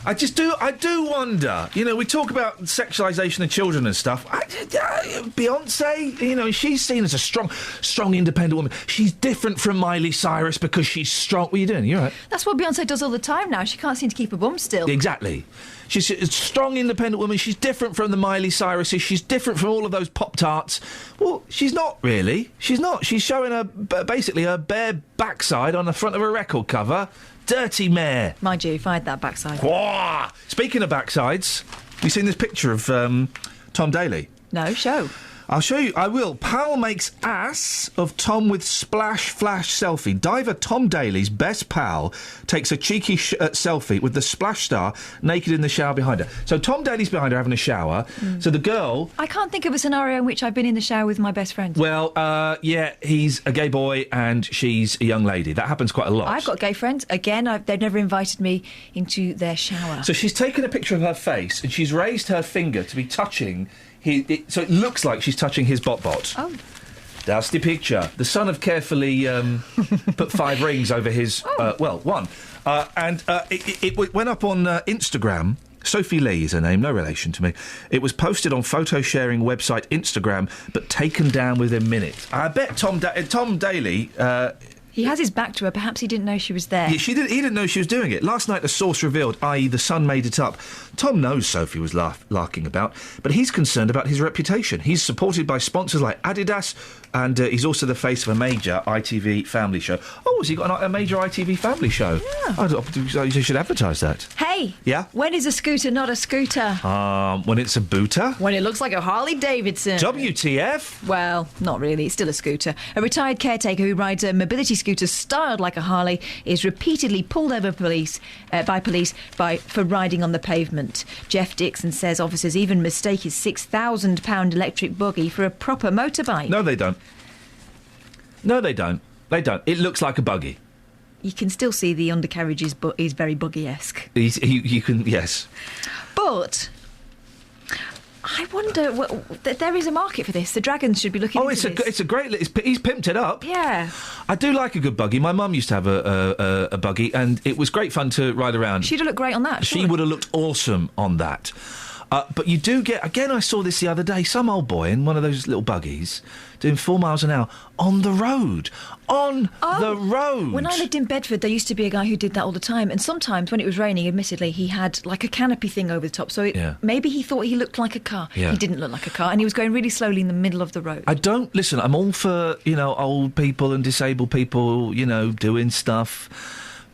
I do wonder. You know, we talk about sexualisation of children and stuff. Beyonce, you know, she's seen as a strong, independent woman. She's different from Miley Cyrus because she's strong. What are you doing? You're right. That's what Beyonce does all the time now. She can't seem to keep her bum still. Exactly. She's a strong, independent woman. She's different from the Miley Cyruses. She's different from all of those Pop-Tarts. Well, she's not really. She's not. She's showing basically her bare backside on the front of a record cover. Dirty mare. Mind you, if I had that backside. Wah! Speaking of backsides, you seen this picture of Tom Daley? No, show. I'll show you. I will. Pal makes ass of Tom with splash flash selfie. Diver Tom Daley's best pal takes a cheeky selfie with the splash star naked in the shower behind her. So Tom Daley's behind her having a shower. So the girl... I can't think of a scenario in which I've been in the shower with my best friend. Well, yeah, he's a gay boy and she's a young lady. That happens quite a lot. I've got gay friends. Again, they've never invited me into their shower. So she's taken a picture of her face and she's raised her finger to be touching... so it looks like she's touching his bot-bot. Oh. That's the picture. The son have carefully put 5 rings over his... one. It went up on Instagram. Sophie Lee is her name, no relation to me. It was posted on photo-sharing website Instagram, but taken down within minutes. I bet Tom Daley... He has his back to her. Perhaps he didn't know she was there. Yeah, he didn't know she was doing it. Last night, a source revealed, i.e. the Sun made it up. Tom knows Sophie was larking about, but he's concerned about his reputation. He's supported by sponsors like Adidas, and he's also the face of a major ITV family show. Oh, has he got a major ITV family show? Yeah. You should advertise that. Hey! Yeah? When is a scooter not a scooter? When it's a booter? When it looks like a Harley Davidson. WTF? Well, not really. It's still a scooter. A retired caretaker who rides a mobility scooter styled like a Harley is repeatedly pulled over by police for riding on the pavement. Jeff Dixon says officers even mistake his £6,000 electric buggy for a proper motorbike. No, they don't. They don't. It looks like a buggy. You can still see the undercarriage is very buggy-esque. You can, yes. But... I wonder, there is a market for this. The Dragons should be looking into this. It's a great... He's pimped it up. Yeah. I do like a good buggy. My mum used to have a buggy, and it was great fun to ride around. She'd have looked great on that, She would have looked awesome on that. But you do get... Again, I saw this the other day. Some old boy in one of those little buggies doing 4 miles an hour on the road. On the road! When I lived in Bedford, there used to be a guy who did that all the time. And sometimes, when it was raining, admittedly, he had like a canopy thing over the top. So maybe he thought he looked like a car. Yeah. He didn't look like a car. And he was going really slowly in the middle of the road. Listen, I'm all for, old people and disabled people, doing stuff.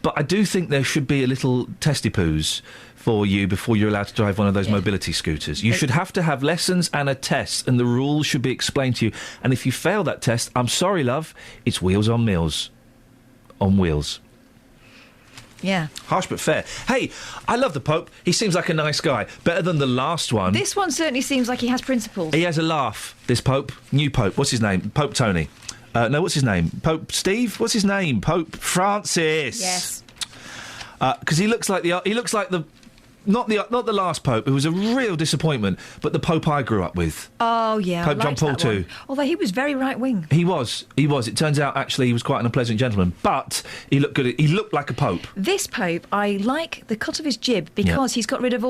But I do think there should be a little testy-poos for you before you're allowed to drive one of those mobility scooters. You should have to have lessons and a test, and the rules should be explained to you. And if you fail that test, I'm sorry, love, it's wheels on meals. On wheels. Yeah. Harsh but fair. Hey, I love the Pope. He seems like a nice guy. Better than the last one. This one certainly seems like he has principles. He has a laugh, this Pope. New Pope. What's his name? Pope Tony. No, what's his name? Pope Steve? What's his name? Pope Francis. Yes. Because he looks like the not the last Pope, who was a real disappointment, but the Pope I grew up with. Oh, yeah. Pope John Paul II. Although he was very right-wing. He was. It turns out, actually, he was quite an unpleasant gentleman, but he looked good. He looked like a Pope. This Pope, I like the cut of his jib because he's got rid of a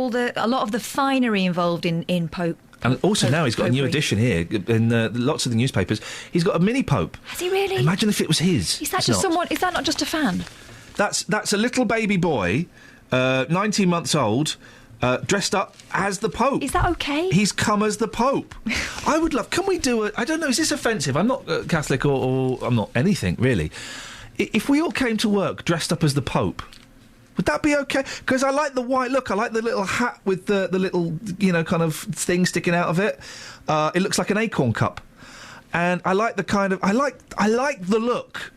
lot of the finery involved in Pope. And also now he's got a new edition here in lots of the newspapers. He's got a mini Pope. Has he really? Imagine if it was his. Is that just someone? Is that not just a fan? That's a little baby boy, 19 months old, dressed up as the Pope. Is that okay? He's come as the Pope. I would love... Can we do I don't know, is this offensive? I'm not Catholic or I'm not anything, really. If we all came to work dressed up as the Pope, would that be okay? Because I like the white look. I like the little hat with the little, kind of thing sticking out of it. It looks like an acorn cup. And I like the kind of... I like the look.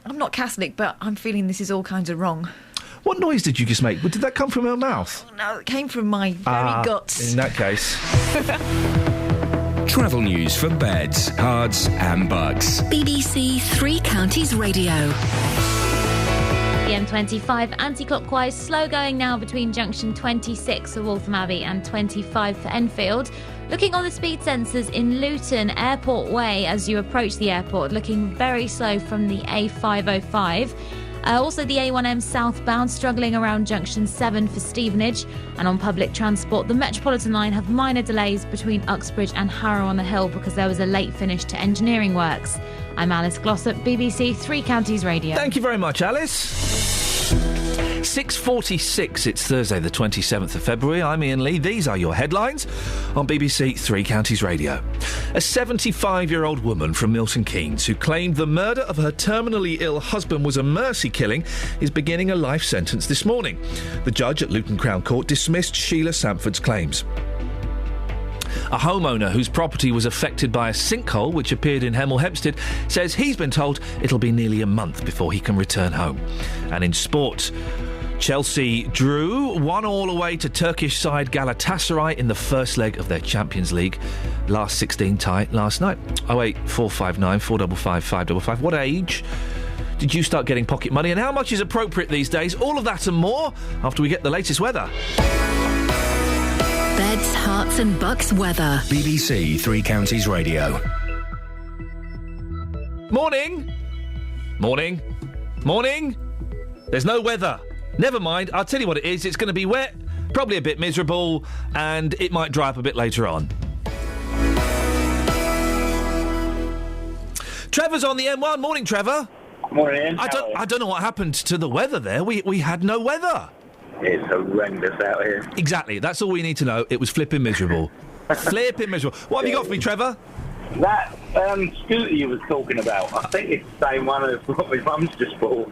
I'm not Catholic, but I'm feeling this is all kinds of wrong. What noise did you just make? Did that come from her mouth? Oh, no, it came from my very guts. In that case. Travel news for beds, cards and bugs. BBC Three Counties Radio. The M25 anti-clockwise, slow going now between junction 26 for Waltham Abbey and 25 for Enfield. Looking on the speed sensors in Luton Airport Way as you approach the airport, looking very slow from the A505. Also the A1M southbound, struggling around junction 7 for Stevenage. And on public transport, the Metropolitan line have minor delays between Uxbridge and Harrow on the Hill because there was a late finish to engineering works. I'm Alice Glossop, BBC Three Counties Radio. Thank you very much, Alice. 6:46, it's Thursday the 27th of February. I'm Iain Lee. These are your headlines on BBC Three Counties Radio. A 75-year-old woman from Milton Keynes who claimed the murder of her terminally ill husband was a mercy killing is beginning a life sentence this morning. The judge at Luton Crown Court dismissed Sheila Sanford's claims. A homeowner whose property was affected by a sinkhole which appeared in Hemel Hempstead says he's been told it'll be nearly a month before he can return home. And in sport, Chelsea drew 1-1 away to Turkish side Galatasaray in the first leg of their Champions League last 16 tie last night. 08459 455 555. What age did you start getting pocket money and how much is appropriate these days? All of that and more after we get the latest weather. Beds, Herts and Bucks weather. BBC Three Counties Radio. Morning. Morning. Morning. There's no weather. Never mind. I'll tell you what it is. It's going to be wet, probably a bit miserable, and it might dry up a bit later on. Trevor's on the M1. Morning, Trevor. Morning, Ian. I don't know what happened to the weather there. We had no weather. It's horrendous out here. Exactly. That's all we need to know. It was flipping miserable. Flipping miserable. What have you got for me, Trevor? That scooter you was talking about, I think it's the same one as what my mum's just bought.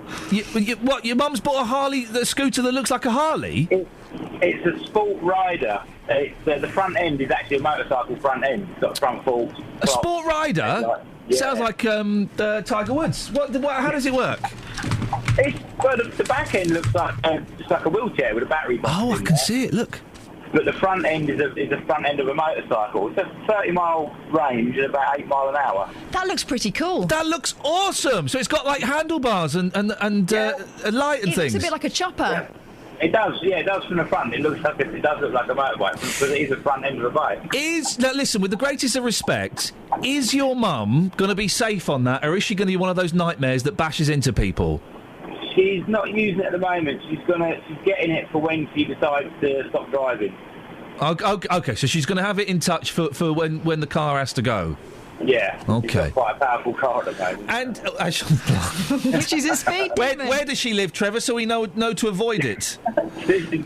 What, your mum's bought a scooter that looks like a Harley? It's a Sport Rider. It's, the front end is actually a motorcycle front end. It's got front forks. A Sport Rider? Yeah. Sounds like Tiger Woods. How does it work? Well, the back end looks like just like a wheelchair with a battery box. Oh, I can see it. Look. But the front end is the front end of a motorcycle. It's a 30-mile range at about 8 miles an hour. That looks pretty cool. That looks awesome. So it's got like handlebars and a light and It things. looks a bit like a chopper. It does, it does from the front. It does look like a motorbike because it is the front end of a bike. Now listen, with the greatest of respect, is your mum going to be safe on that, or is she going to be one of those nightmares that bashes into people? She's not using it at the moment. She's getting it for when she decides to stop driving. Okay, so she's going to have it in touch for when the car has to go. Yeah. Okay. She's got quite a powerful car at the moment. And Which is a speed demon. where does she live, Trevor? So we know to avoid it.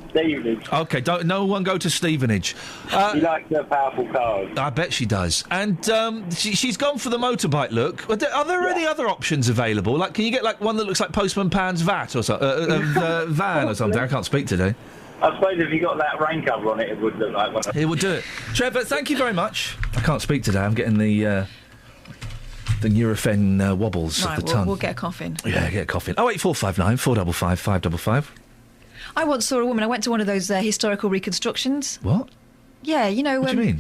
Stevenage. Okay, no one go to Stevenage. She likes her powerful cars. I bet she does. And she's gone for the motorbike look. Are there any other options available? Like, can you get like one that looks like Postman Pan's van or something? I can't speak today. I suppose if you got that rain cover on it, it would look like one. It would do it. Trevor, thank you very much. I can't speak today. I'm getting the Nurofen wobbles Right, of the tongue. we'll get a coffin. Yeah, get a coffin. 08459 455 555. I once saw a woman. I went to one of those historical reconstructions. What? Yeah, you know. What do you mean?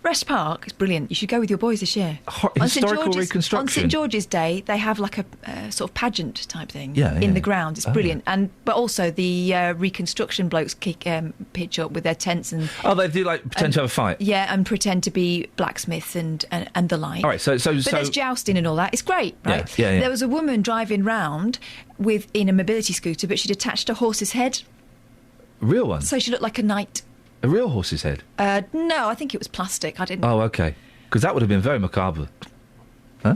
Rest Park is brilliant. You should go with your boys this year. Historical reconstruction? On St George's Day, they have like a sort of pageant type thing in the ground. It's brilliant. But also the reconstruction blokes pitch up with their tents and... Oh, they do pretend to have a fight? Yeah, and pretend to be blacksmiths and the like. All right, so But there's jousting and all that. It's great, right? Yeah. There was a woman driving round in a mobility scooter, but she'd attached a horse's head. A real one? So she looked like a knight. A real horse's head? No, I think it was plastic. I didn't... Oh, OK. Because that would have been very macabre. Huh?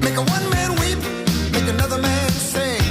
Make a one man weep, make another man sing.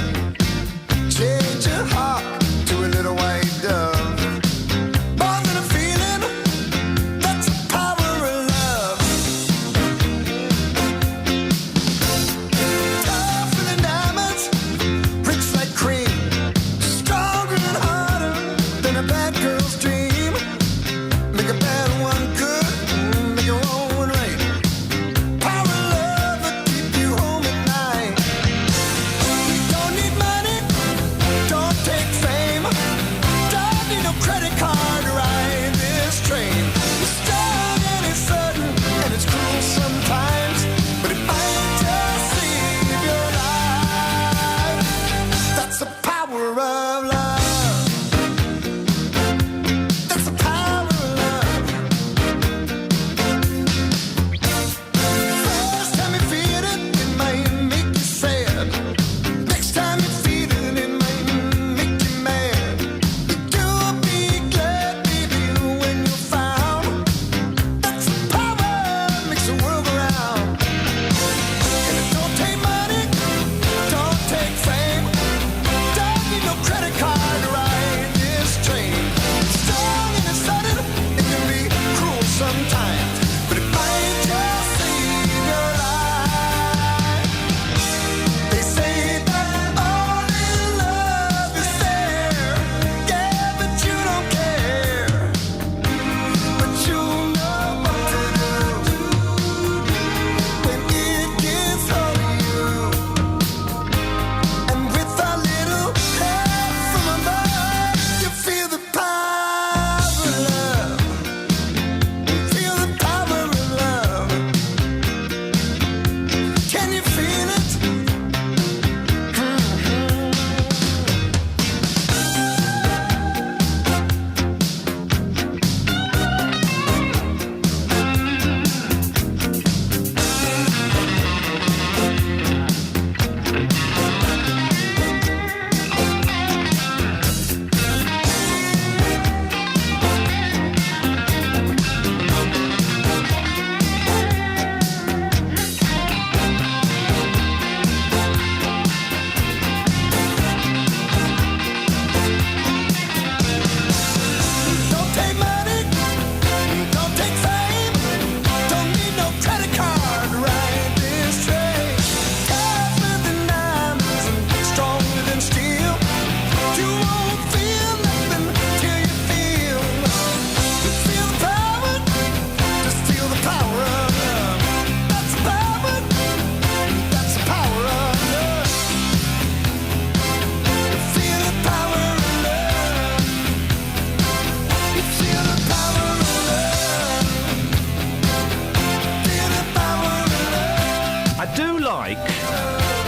like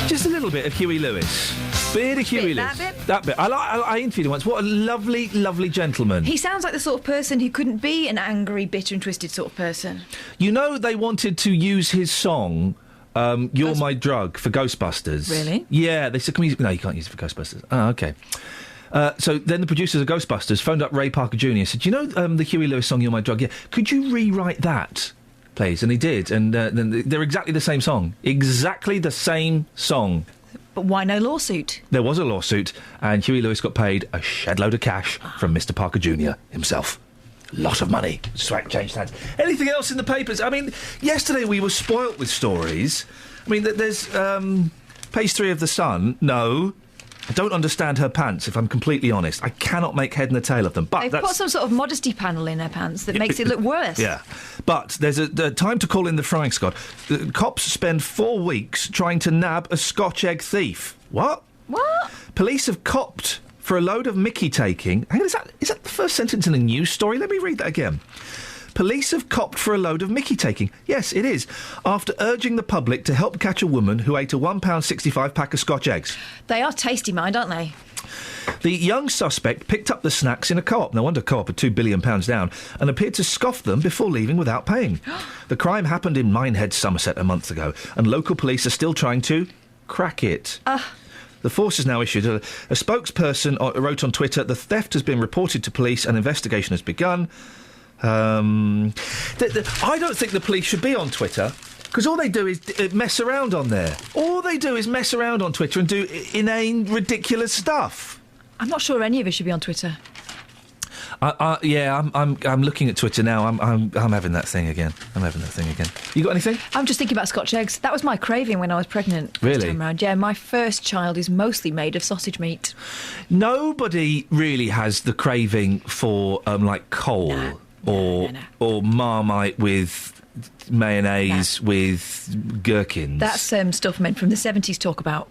just a little bit of Huey Lewis? Bit of Huey Lewis. That bit. I interviewed him once. What a lovely, lovely gentleman. He sounds like the sort of person who couldn't be an angry, bitter and twisted sort of person. You know, they wanted to use his song, You're My Drug, for Ghostbusters. Really? Yeah, they said, no, you can't use it for Ghostbusters. Oh, OK. So then the producers of Ghostbusters phoned up Ray Parker Jr. and said, do you know the Huey Lewis song, You're My Drug? Yeah. Could you rewrite that, please? And he did. And then they're exactly the same song. Exactly the same song. But why no lawsuit? There was a lawsuit, and Huey Lewis got paid a shed load of cash from Mr. Parker Jr. himself. Lot of money. Changed hands. Anything else in the papers? I mean, yesterday we were spoilt with stories. I mean, there's page 3 of The Sun. No, I don't understand her pants, if I'm completely honest. I cannot make head and tail of them. But They've put some sort of modesty panel in her pants that makes it look worse. Yeah. But there's a time to call in the frying squad. The cops spend 4 weeks trying to nab a Scotch egg thief. What? What? Police have copped for a load of Mickey taking. Hang on, is that the first sentence in a news story? Let me read that again. Police have copped for a load of Mickey taking. Yes, it is. After urging the public to help catch a woman who ate a £1.65 pack of Scotch eggs. They are tasty, mind, aren't they? The young suspect picked up the snacks in a co-op. No wonder Co-op are £2 billion down, and appeared to scoff them before leaving without paying. The crime happened in Minehead, Somerset, a month ago, and local police are still trying to crack it. The force has now issued a spokesperson wrote on Twitter, the theft has been reported to police and investigation has begun. I don't think the police should be on Twitter, because all they do is mess around on there. All they do is mess around on Twitter and do inane, ridiculous stuff. I'm not sure any of us should be on Twitter. I'm looking at Twitter now. I'm having that thing again. You got anything? I'm just thinking about Scotch eggs. That was my craving when I was pregnant. Really? This time round. Yeah, my first child is mostly made of sausage meat. Nobody really has the craving for like coal or Marmite with mayonnaise with gherkins. That's stuff men from the 70s talk about.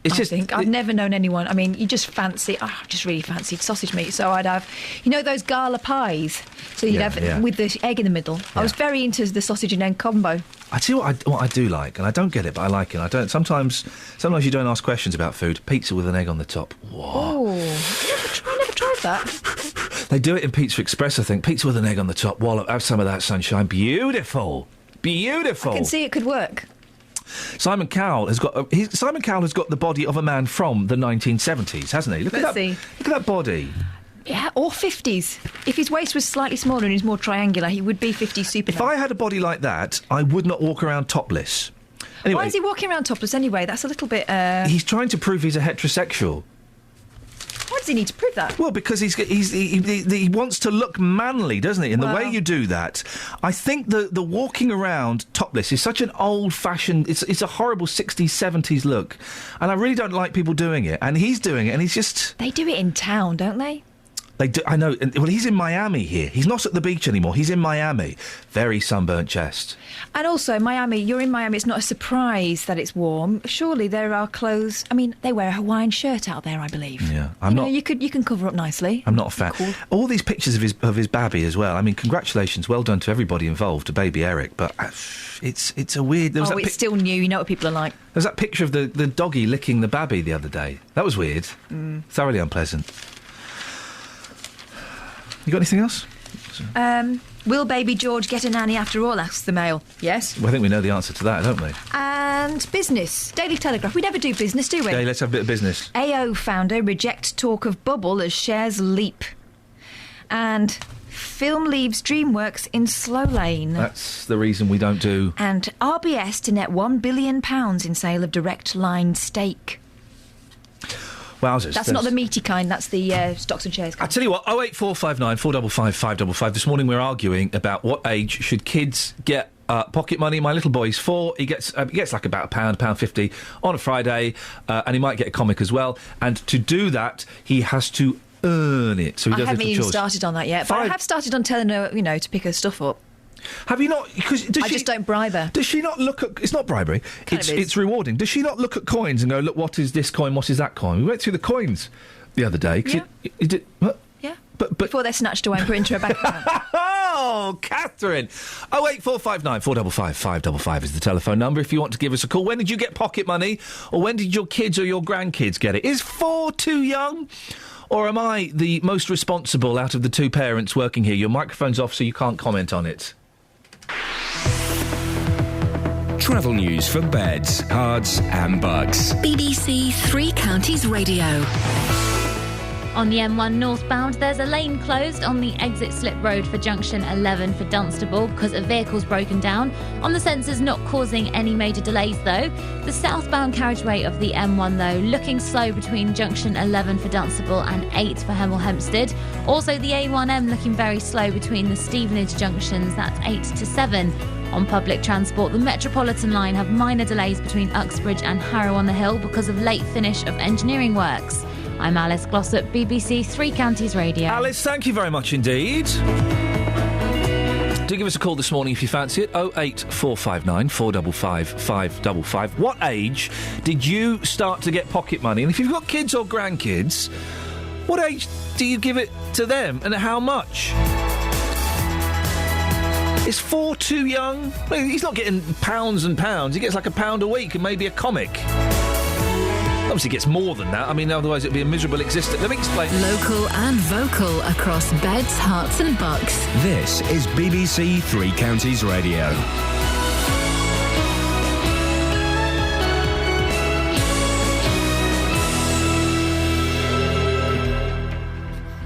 I've never known anyone. I mean, you just fancy. I just really fancied sausage meat, so I'd have, those gala pies. So you'd have with the egg in the middle. Yeah. I was very into the sausage and egg combo. I tell you what I do like, and I don't get it, but I like it. I don't. Sometimes you don't ask questions about food. Pizza with an egg on the top. What? Oh, I never tried that. They do it in Pizza Express, I think. Pizza with an egg on the top. Wallop. Have some of that sunshine. Beautiful. I can see it could work. Simon Cowell has got the body of a man from the 1970s, hasn't he? Look at that body. Yeah, or 50s. If his waist was slightly smaller and he's more triangular, he would be 50s Superman. If I had a body like that, I would not walk around topless. Anyway, why is he walking around topless anyway? That's a little bit... He's trying to prove he's a heterosexual. Why does he need to prove that? Well, because he wants to look manly, doesn't he? And the way you do that, I think the walking around topless is such an old-fashioned... It's a horrible 60s, 70s look. And I really don't like people doing it. And he's doing it, and he's just... They do it in town, don't they? They do, I know. Well, he's in Miami here. He's not at the beach anymore. He's in Miami. Very sunburnt chest. And also, Miami, you're in Miami, it's not a surprise that it's warm. Surely there are clothes... I mean, they wear a Hawaiian shirt out there, I believe. Yeah. You can cover up nicely. I'm not a fan. Cool. All these pictures of his babby as well. I mean, congratulations. Well done to everybody involved, to baby Eric. But it's a weird... It's still new. You know what people are like. There's that picture of the doggy licking the babby the other day. That was weird. Thoroughly unpleasant. You got anything else? Will baby George get a nanny after all, asks the Mail. Yes. Well, I think we know the answer to that, don't we? And business. Daily Telegraph. We never do business, do we? Yeah, let's have a bit of business. AO founder rejects talk of bubble as shares leap. And film leaves DreamWorks in slow lane. That's the reason we don't do... And RBS to net £1 billion in sale of Direct Line stake. Wowzers. That's not the meaty kind, that's the stocks and shares kind. I tell you what, 08459 455 555. This morning we're arguing about what age should kids get pocket money. My little boy's 4. He gets like about £1.50 on a Friday, and he might get a comic as well. And to do that, he has to earn it. So he does I haven't little even chores. started on that yet, but I have started on telling her, to pick her stuff up. Have you not? Because I just don't bribe her. Does she not look at... It's not bribery. It's rewarding. Does she not look at coins and go, look, what is this coin, what is that coin? We went through the coins the other day. Yeah. What? Yeah. before they're snatched away and put into a bank account. Oh, Catherine. 08459 455 555 is the telephone number if you want to give us a call. When did you get pocket money? Or when did your kids or your grandkids get it? Is 4 too young? Or am I the most responsible out of the two parents working here? Your microphone's off, so you can't comment on it. Travel news for beds, cards and bugs. BBC Three Counties Radio. On the M1 northbound, there's a lane closed on the exit slip road for junction 11 for Dunstable because a vehicle's broken down. On the sensors, not causing any major delays though. The southbound carriageway of the M1 though, looking slow between junction 11 for Dunstable and 8 for Hemel Hempstead. Also the A1M looking very slow between the Stevenage junctions, that's 8 to 7. On public transport, the Metropolitan line have minor delays between Uxbridge and Harrow on the Hill because of late finish of engineering works. I'm Alice Glossop, BBC Three Counties Radio. Alice, thank you very much indeed. Do give us a call this morning if you fancy it. 08459 455 555. What age did you start to get pocket money? And if you've got kids or grandkids, what age do you give it to them and how much? Is 4 too young? I mean, he's not getting pounds and pounds. He gets like £1 a week and maybe a comic. Obviously gets more than that. I mean, otherwise it'd be a miserable existence. Let me explain. Local and vocal across beds, hearts and bucks. This is BBC Three Counties Radio.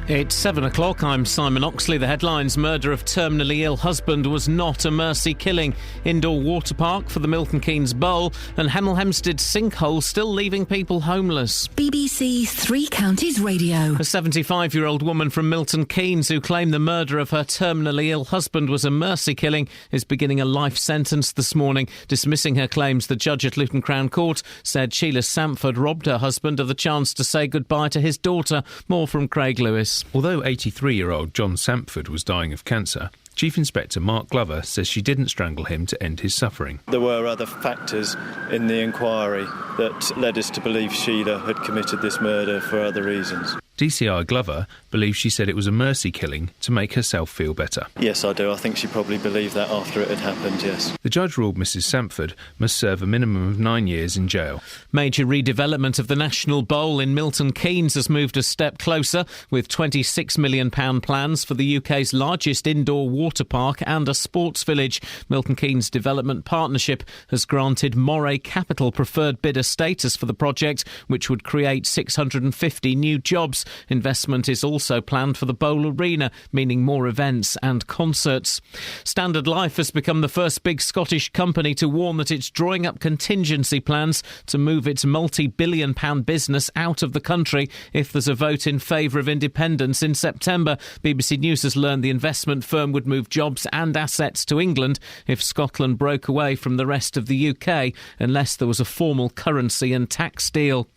It's 7 o'clock. I'm Simon Oxley. The headlines: murder of terminally ill husband was not a mercy killing. Indoor water park for the Milton Keynes Bowl, and Hemel Hempstead sinkhole still leaving people homeless. BBC Three Counties Radio. A 75-year-old woman from Milton Keynes who claimed the murder of her terminally ill husband was a mercy killing is beginning a life sentence this morning. Dismissing her claims, the judge at Luton Crown Court said Sheila Sampford robbed her husband of the chance to say goodbye to his daughter. More from Craig Lewis. Although 83-year-old John Sampford was dying of cancer, Chief Inspector Mark Glover says she didn't strangle him to end his suffering. There were other factors in the inquiry that led us to believe Sheila had committed this murder for other reasons. DCI Glover believes she said it was a mercy killing to make herself feel better. Yes, I do. I think she probably believed that after it had happened, yes. The judge ruled Mrs Sampford must serve a minimum of 9 years in jail. Major redevelopment of the National Bowl in Milton Keynes has moved a step closer, with £26 million plans for the UK's largest indoor water park and a sports village. Milton Keynes Development Partnership has granted Moray Capital preferred bidder status for the project, which would create 650 new jobs. Investment is also planned for the Bowl Arena, meaning more events and concerts. Standard Life has become the first big Scottish company to warn that it's drawing up contingency plans to move its multi-billion-pound business out of the country if there's a vote in favour of independence in September. BBC News has learned the investment firm would move jobs and assets to England if Scotland broke away from the rest of the UK, unless there was a formal currency and tax deal.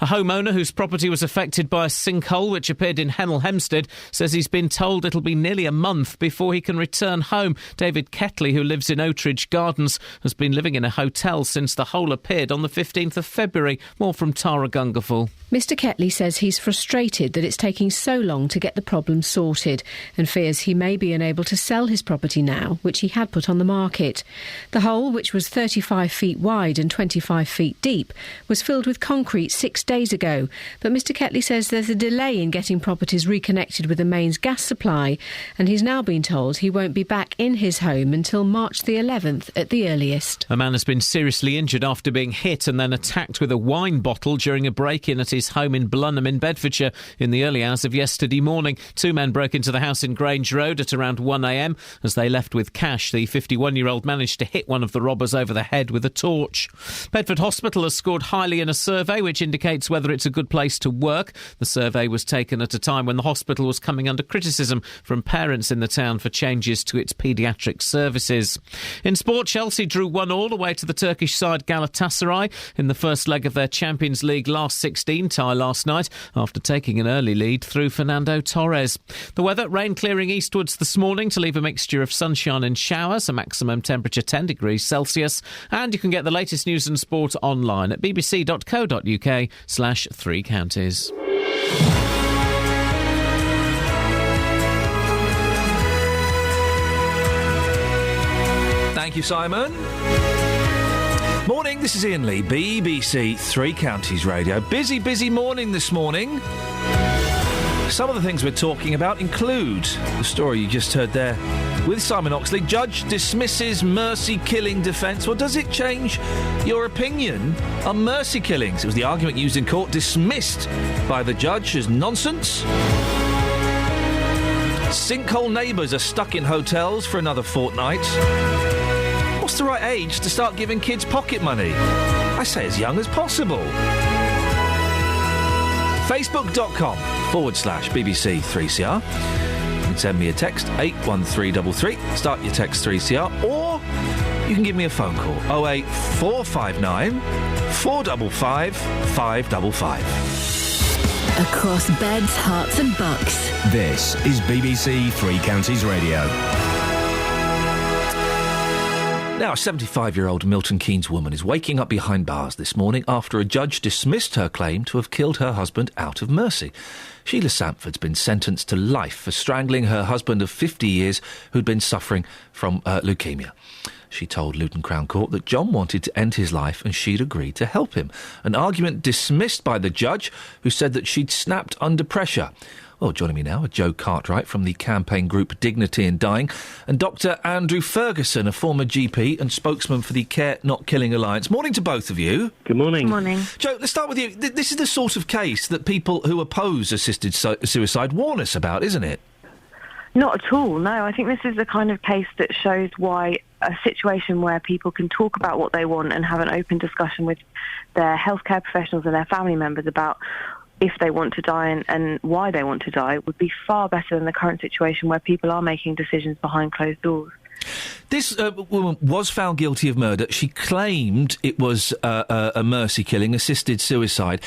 A homeowner whose property was affected by a sinkhole which appeared in Hemel Hempstead says he's been told it'll be nearly a month before he can return home. David Ketley, who lives in Oatridge Gardens, has been living in a hotel since the hole appeared on the 15th of February. More from Tara Gungerful. Mr Ketley says he's frustrated that it's taking so long to get the problem sorted and fears he may be unable to sell his property now, which he had put on the market. The hole, which was 35 feet wide and 25 feet deep, was filled with concrete 6 days ago, but Mr Ketley says there's a delay in getting properties reconnected with the mains gas supply, and he's now been told he won't be back in his home until March the 11th at the earliest. A man has been seriously injured after being hit and then attacked with a wine bottle during a break-in at his home in Blunham in Bedfordshire in the early hours of yesterday morning. Two men broke into the house in Grange Road at around 1 a.m. As they left with cash, the 51-year-old managed to hit one of the robbers over the head with a torch. Bedford Hospital has scored highly in a survey which indicates whether it's a good place to work. The survey was taken at a time when the hospital was coming under criticism from parents in the town for changes to its paediatric services. In sport, Chelsea drew 1-1 away to the Turkish side Galatasaray in the first leg of their Champions League last 16 tie last night after taking an early lead through Fernando Torres. The weather: rain clearing eastwards this morning to leave a mixture of sunshine and showers, a maximum temperature 10 degrees Celsius, and you can get the latest news and sport online at bbc.co.uk/3counties. Thank you, Simon. Morning, this is Iain Lee, BBC Three Counties Radio. Busy morning this morning. Some of the things we're talking about include the story you just heard there with Simon Oxley. Judge dismisses mercy killing defence. Well, does it change your opinion on mercy killings? It was the argument used in court, dismissed by the judge as nonsense. Sinkhole neighbours are stuck in hotels for another fortnight. What's the right age to start giving kids pocket money? I say as young as possible. Facebook.com/BBC3CR. You can send me a text, 81333. Start your text 3CR. Or you can give me a phone call, 08459 455 555. Across beds, hearts and bucks. This is BBC Three Counties Radio. Now, a 75-year-old Milton Keynes woman is waking up behind bars this morning after a judge dismissed her claim to have killed her husband out of mercy. Sheila Sanford's been sentenced to life for strangling her husband of 50 years who'd been suffering from leukaemia. She told Luton Crown Court that John wanted to end his life and she'd agreed to help him. An argument dismissed by the judge, who said that she'd snapped under pressure. Well, joining me now are Joe Cartwright from the campaign group Dignity in Dying and Dr Andrew Ferguson, a former GP and spokesman for the Care Not Killing Alliance. Morning to both of you. Good morning. Good morning. Joe, let's start with you. This is the sort of case that people who oppose assisted suicide warn us about, isn't it? Not at all, no. I think this is the kind of case that shows why a situation where people can talk about what they want and have an open discussion with their healthcare professionals and their family members about if they want to die and why they want to die would be far better than the current situation where people are making decisions behind closed doors. This woman was found guilty of murder. She claimed it was a mercy killing, assisted suicide.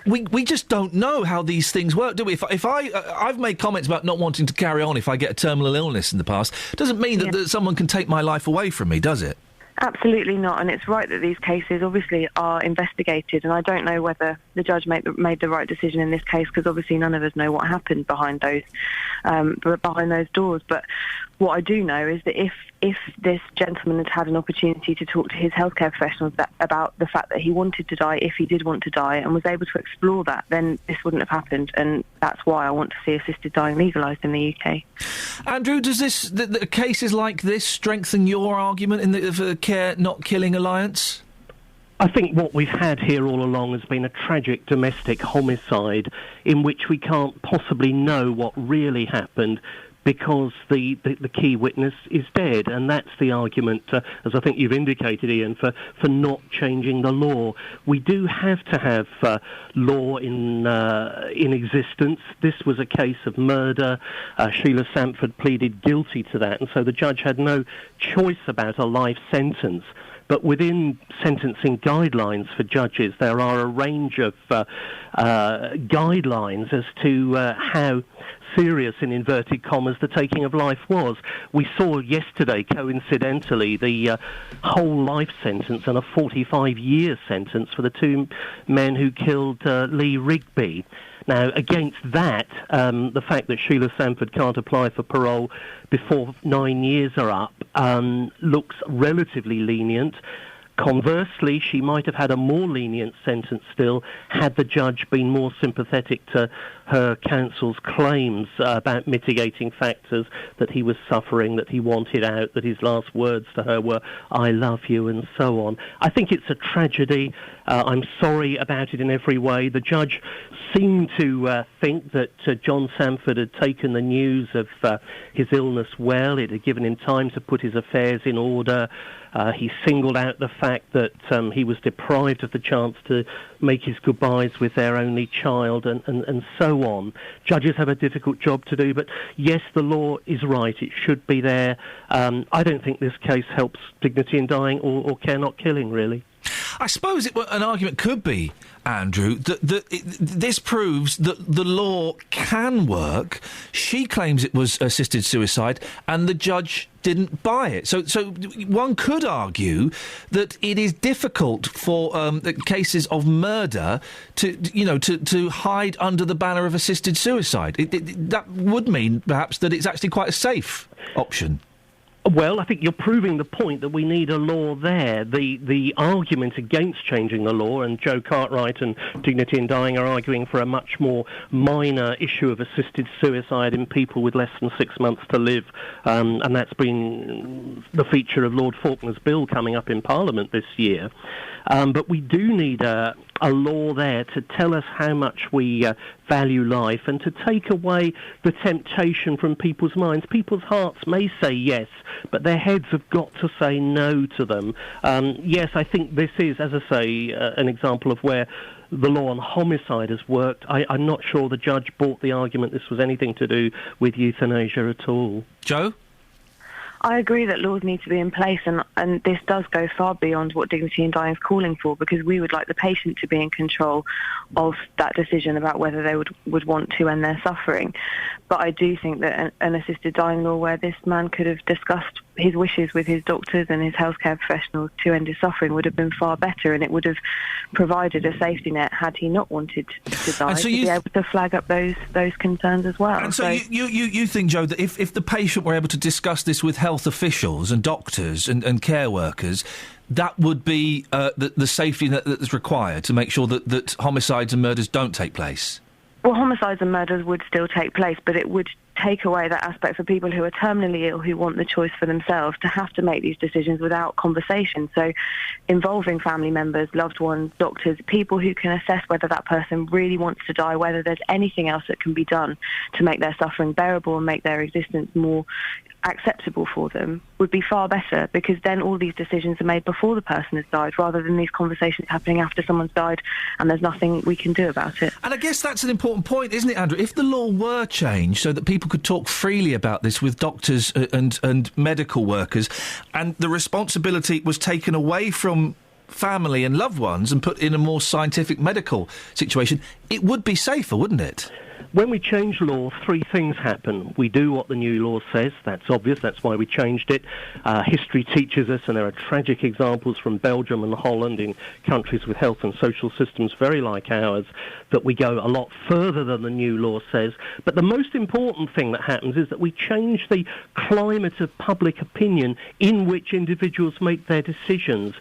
We just don't know how these things work, do we? If I've made comments about not wanting to carry on if I get a terminal illness in the past, doesn't mean that someone can take my life away from me, does it? Absolutely not, and it's right that these cases obviously are investigated, and I don't know whether the judge made the right decision in this case, because obviously none of us know what happened behind those doors. But what I do know is that if this gentleman had had an opportunity to talk to his healthcare professionals about the fact that he wanted to die, if he did want to die, and was able to explore that, then this wouldn't have happened, and that's why I want to see assisted dying legalised in the UK. Andrew, does the cases like this strengthen your argument in the Care Not Killing Alliance? I think what we've had here all along has been a tragic domestic homicide in which we can't possibly know what really happened because the key witness is dead, and that's the argument, as I think you've indicated, Iain, for not changing the law. We do have to have law in existence. This was a case of murder. Sheila Sanford pleaded guilty to that, and so the judge had no choice about a life sentence. But within sentencing guidelines for judges, there are a range of guidelines as to how serious, in inverted commas, the taking of life was. We saw yesterday, coincidentally, the whole life sentence and a 45-year sentence for the two men who killed Lee Rigby. Now, against that, the fact that Sheila Sanford can't apply for parole before 9 years are up looks relatively lenient. Conversely, she might have had a more lenient sentence still had the judge been more sympathetic to her counsel's claims about mitigating factors, that he was suffering, that he wanted out, that his last words to her were, "I love you," and so on. I think it's a tragedy. I'm sorry about it in every way. The judge seemed to think that John Sanford had taken the news of his illness well. It had given him time to put his affairs in order. He singled out the fact that he was deprived of the chance to make his goodbyes with their only child, and so on. Judges have a difficult job to do, but yes, the law is right. It should be there. I don't think this case helps Dignity in Dying or Care Not Killing, really. I suppose an argument could be, Andrew, that this proves that the law can work. She claims it was assisted suicide, and the judge didn't buy it. So one could argue that it is difficult for cases of murder to hide under the banner of assisted suicide. That would mean, perhaps, that it's actually quite a safe option. Well, I think you're proving the point that we need a law there. The argument against changing the law, and Joe Cartwright and Dignity in Dying are arguing for a much more minor issue of assisted suicide in people with less than 6 months to live, and that's been the feature of Lord Faulkner's bill coming up in Parliament this year. But we do need a law there to tell us how much we value life and to take away the temptation from people's minds. People's hearts may say yes, but their heads have got to say no to them. Yes, I think this is, as I say, an example of where the law on homicide has worked. I'm not sure the judge bought the argument this was anything to do with euthanasia at all. Joe? I agree that laws need to be in place, and this does go far beyond what Dignity in Dying is calling for, because we would like the patient to be in control of that decision about whether they would want to end their suffering. But I do think that an assisted dying law where this man could have discussed his wishes with his doctors and his healthcare professionals to end his suffering would have been far better, and it would have provided a safety net had he not wanted to die, so to be able to flag up those concerns as well. And so you think, Joe, that if the patient were able to discuss this with health officials and doctors and care workers, that would be the safety net that's required to make sure that homicides and murders don't take place? Well, homicides and murders would still take place, but it would take away that aspect for people who are terminally ill, who want the choice for themselves, to have to make these decisions without conversation. So involving family members, loved ones, doctors, people who can assess whether that person really wants to die, whether there's anything else that can be done to make their suffering bearable and make their existence more acceptable for them, would be far better, because then all these decisions are made before the person has died, rather than these conversations happening after someone's died and there's nothing we can do about it. And I guess that's an important point, isn't it, Andrew? If the law were changed so that people could talk freely about this with doctors and medical workers, and the responsibility was taken away from family and loved ones and put in a more scientific medical situation, it would be safer, wouldn't it? When we change law, three things happen. We do what the new law says. That's obvious. That's why we changed it. History teaches us, and there are tragic examples from Belgium and Holland in countries with health and social systems very like ours, that we go a lot further than the new law says. But the most important thing that happens is that we change the climate of public opinion in which individuals make their decisions.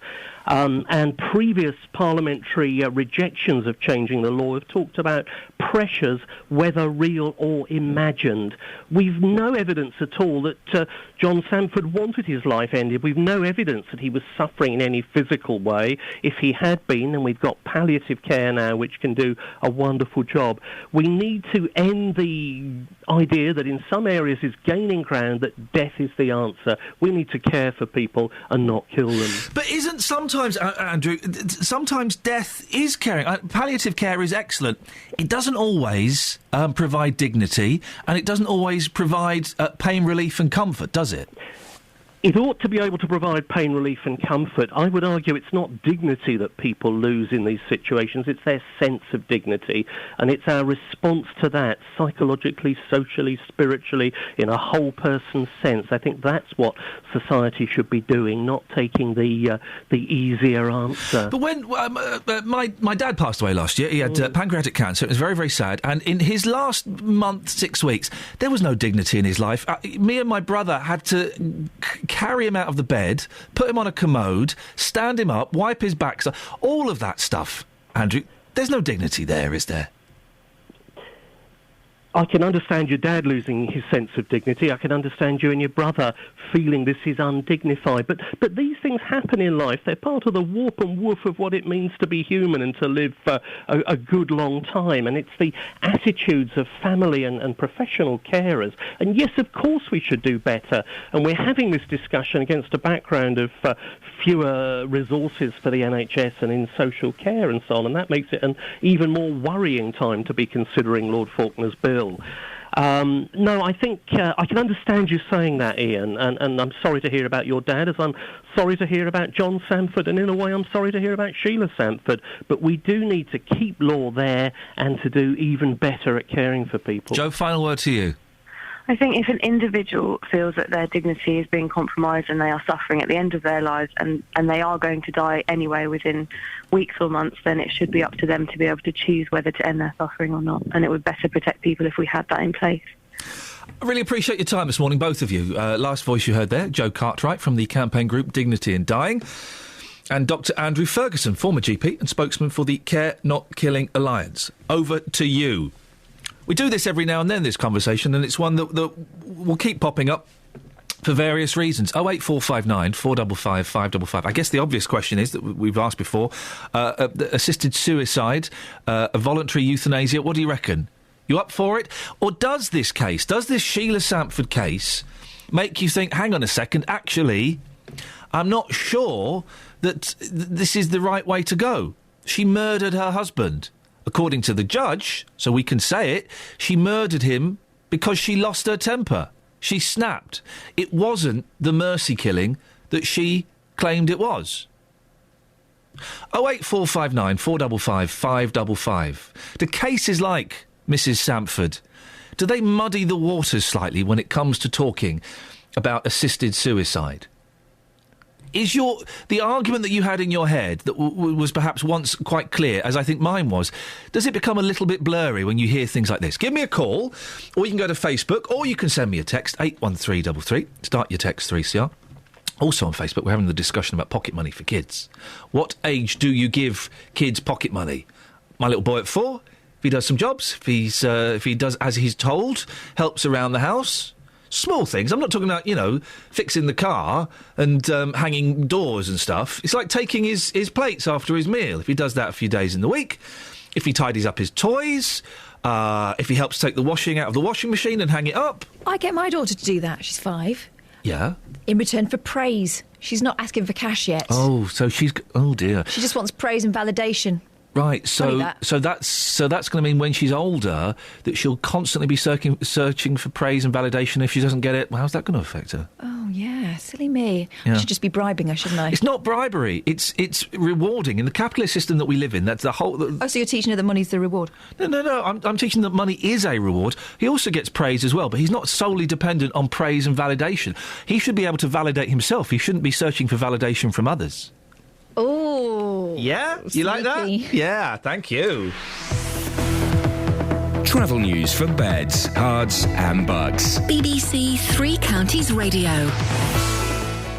And previous parliamentary rejections of changing the law have talked about pressures, whether real or imagined. We've no evidence at all that John Sanford wanted his life ended. We've no evidence that he was suffering in any physical way. If he had been, and we've got palliative care now, which can do a wonderful job, we need to end the idea that in some areas is gaining ground, that death is the answer. We need to care for people and not kill them. But isn't sometimes, Andrew, sometimes death is caring. Palliative care is excellent. It doesn't always provide dignity, and it doesn't always provide pain relief and comfort, does it? It ought to be able to provide pain relief and comfort. I would argue it's not dignity that people lose in these situations, it's their sense of dignity, and it's our response to that, psychologically, socially, spiritually, in a whole person sense. I think that's what society should be doing, not taking the easier answer. But when my dad passed away last year, he had pancreatic cancer. It was very, very sad, and in his last month, 6 weeks, there was no dignity in his life. Me and my brother had to carry him out of the bed, put him on a commode, stand him up, wipe his back, all of that stuff. Andrew, there's no dignity there, is there? I can understand your dad losing his sense of dignity. I can understand you and your brother feeling this is undignified. But these things happen in life. They're part of the warp and woof of what it means to be human and to live a good long time. And it's the attitudes of family and professional carers. And yes, of course we should do better. And we're having this discussion against a background of fewer resources for the NHS and in social care and so on. And that makes it an even more worrying time to be considering Lord Faulkner's bill. No, I think I can understand you saying that, Iain, and I'm sorry to hear about your dad, as I'm sorry to hear about John Sanford, and in a way I'm sorry to hear about Sheila Sanford, but we do need to keep law there and to do even better at caring for people. Joe, final word to you. I think if an individual feels that their dignity is being compromised and they are suffering at the end of their lives and they are going to die anyway within weeks or months, then it should be up to them to be able to choose whether to end their suffering or not. And it would better protect people if we had that in place. I really appreciate your time this morning, both of you. Last voice you heard there, Joe Cartwright from the campaign group Dignity in Dying, and Dr Andrew Ferguson, former GP and spokesman for the Care Not Killing Alliance. Over to you. We do this every now and then, this conversation, and it's one that will keep popping up for various reasons. 08459 455 555. I guess the obvious question is that we've asked before, assisted suicide, a voluntary euthanasia, what do you reckon? You up for it? Or does this Sheila Sampford case make you think, hang on a second, actually, I'm not sure that this is the right way to go? She murdered her husband. According to the judge, so we can say it, she murdered him because she lost her temper. She snapped. It wasn't the mercy killing that she claimed it was. 08459 455 555. Do cases like Mrs. Sampford, do they muddy the waters slightly when it comes to talking about assisted suicide? Is the argument that you had in your head that was perhaps once quite clear, as I think mine was, does it become a little bit blurry when you hear things like this? Give me a call, or you can go to Facebook, or you can send me a text, 81333. Start your text 3CR. Also on Facebook, we're having the discussion about pocket money for kids. What age do you give kids pocket money? My little boy at 4, if he does some jobs, if he does as he's told, helps around the house. Small things. I'm not talking about, fixing the car and hanging doors and stuff. It's like taking his plates after his meal. If he does that a few days in the week, if he tidies up his toys, if he helps take the washing out of the washing machine and hang it up. I get my daughter to do that. She's 5. Yeah. In return for praise. She's not asking for cash yet. Oh, so oh dear. She just wants praise and validation. Right, so that's going to mean when she's older that she'll constantly be searching for praise and validation. If she doesn't get it, well, how's that going to affect her? Oh yeah, silly me. Yeah. I should just be bribing her, shouldn't I? It's not bribery. It's rewarding in the capitalist system that we live in. That's the whole. Oh, so you're teaching her that money's the reward? No. I'm teaching that money is a reward. He also gets praise as well, but he's not solely dependent on praise and validation. He should be able to validate himself. He shouldn't be searching for validation from others. Oh. Yeah? You like that? Yeah, thank you. Travel news for beds, cards and bugs. BBC Three Counties Radio.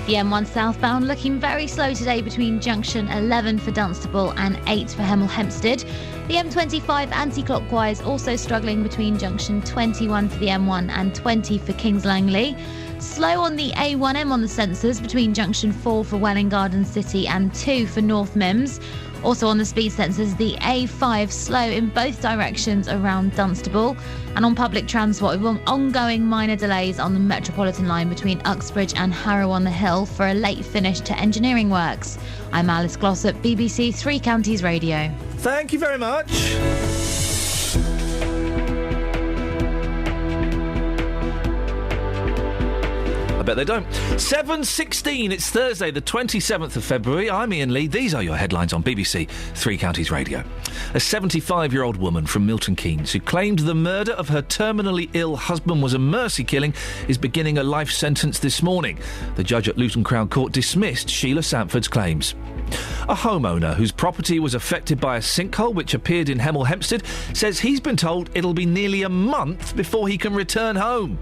The M1 southbound looking very slow today between junction 11 for Dunstable and 8 for Hemel Hempstead. The M25 anti-clockwise also struggling between junction 21 for the M1 and 20 for Kings Langley. Slow on the A1M on the sensors between junction 4 for Welwyn Garden City and 2 for North Mims. Also on the speed sensors, the A5 slow in both directions around Dunstable. And on public transport, we've got ongoing minor delays on the Metropolitan line between Uxbridge and Harrow on the Hill for a late finish to engineering works. I'm Alice Glossop, BBC Three Counties Radio. Thank you very much. I bet they don't. 7:16, it's Thursday, the 27th of February. I'm Iain Lee. These are your headlines on BBC Three Counties Radio. A 75-year-old woman from Milton Keynes who claimed the murder of her terminally ill husband was a mercy killing is beginning a life sentence this morning. The judge at Luton Crown Court dismissed Sheila Sampford's claims. A homeowner whose property was affected by a sinkhole which appeared in Hemel Hempstead says he's been told it'll be nearly a month before he can return home.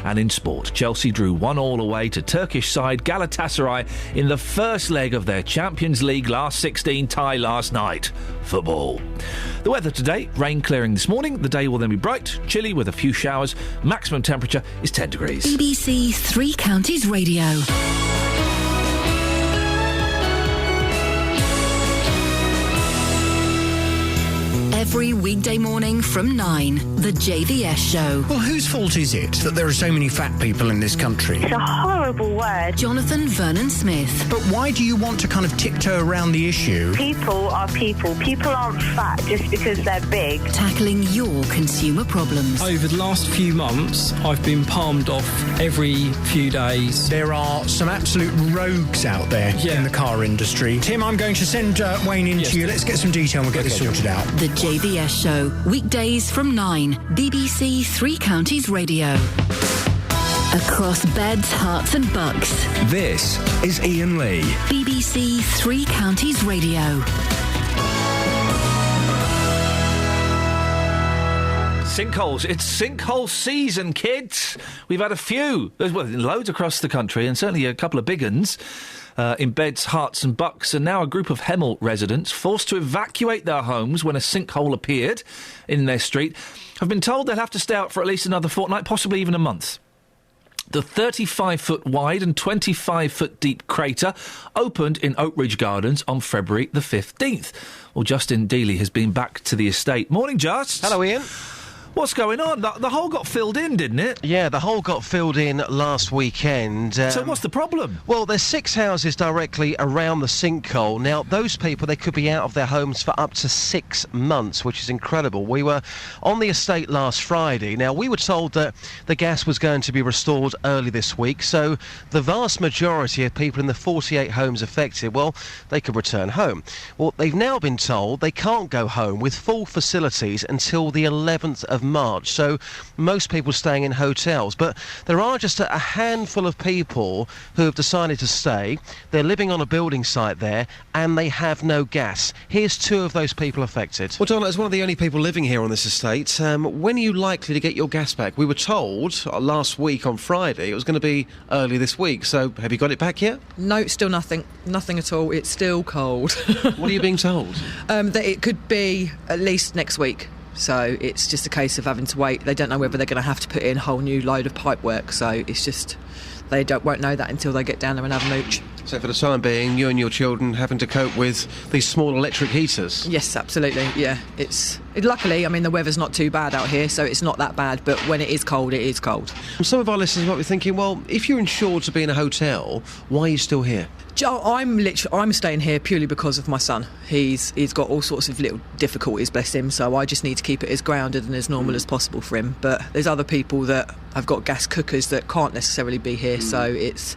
And in sport, Chelsea drew 1-1 away to Turkish side Galatasaray in the first leg of their Champions League last 16 tie last night. Football. The weather today, rain clearing this morning. The day will then be bright, chilly with a few showers. Maximum temperature is 10 degrees. BBC Three Counties Radio. Every weekday morning from 9, the JVS Show. Well, whose fault is it that there are so many fat people in this country? It's a horrible word. Jonathan Vernon Smith. But why do you want to kind of tiptoe around the issue? People are people. People aren't fat just because they're big. Tackling your consumer problems. Over the last few months, I've been palmed off every few days. There are some absolute rogues out there in the car industry. Tim, I'm going to send Wayne in to you. Let's get some detail and we'll get this sorted out. The JVS Show, weekdays from 9, BBC Three Counties Radio. Across beds, hearts and bucks. This is Iain Lee. BBC Three Counties Radio. sinkholes. It's sinkhole season, kids. We've had a few. There's loads across the country, and certainly a couple of big uns. In Beds, Herts and Bucks, and now a group of Hemel residents forced to evacuate their homes when a sinkhole appeared in their street have been told they'll have to stay out for at least another fortnight, possibly even a month. The 35-foot wide and 25-foot deep crater opened in Oak Ridge Gardens on February the 15th. Well, Justin Dealey has been back to the estate. Morning, Just. Hello, Ian. What's going on? The hole got filled in, didn't it? Yeah, the hole got filled in last weekend. So what's the problem? Well, there's 6 houses directly around the sinkhole. Now, those people, they could be out of their homes for up to 6 months, which is incredible. We were on the estate last Friday. Now, we were told that the gas was going to be restored early this week, so the vast majority of people in the 48 homes affected, well, they could return home. Well, they've now been told they can't go home with full facilities until the 11th of March, so most people staying in hotels, but there are just a handful of people who have decided to stay. They're living on a building site there and they have no gas. Here's 2 of those people affected. Well, Donna, as one of the only people living here on this estate, when are you likely to get your gas back? We were told last week on Friday it was going to be early this week, so have you got it back yet? No, still nothing at all. It's still cold. What are you being told? That it could be at least next week. So it's just a case of having to wait. They don't know whether they're going to have to put in a whole new load of pipe work. So it's just won't know that until they get down there and have a mooch. So for the time being, you and your children having to cope with these small electric heaters? Yes, absolutely. Yeah, luckily, I mean, the weather's not too bad out here, so it's not that bad. But when it is cold, it is cold. Some of our listeners might be thinking, well, if you're insured to be in a hotel, why are you still here? I'm staying here purely because of my son. He's got all sorts of little difficulties, bless him, so I just need to keep it as grounded and as normal as possible for him. But there's other people that have got gas cookers that can't necessarily be here, so it's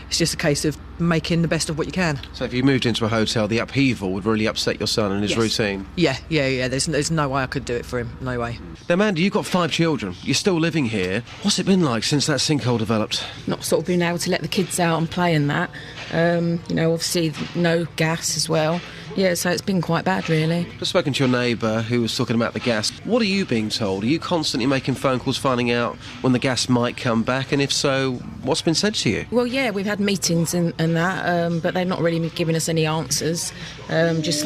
just a case of making the best of what you can. So if you moved into a hotel, the upheaval would really upset your son and his routine? Yeah. There's no way I could do it for him. No way. Now, Mandy, you've got 5 children. You're still living here. What's it been like since that sinkhole developed? Not sort of being able to let the kids out and play and that. Obviously no gas as well. Yeah, so it's been quite bad, really. Just spoken to your neighbour who was talking about the gas. What are you being told? Are you constantly making phone calls, finding out when the gas might come back? And if so, what's been said to you? Well, yeah, we've had meetings and that, but they've not really been giving us any answers. Just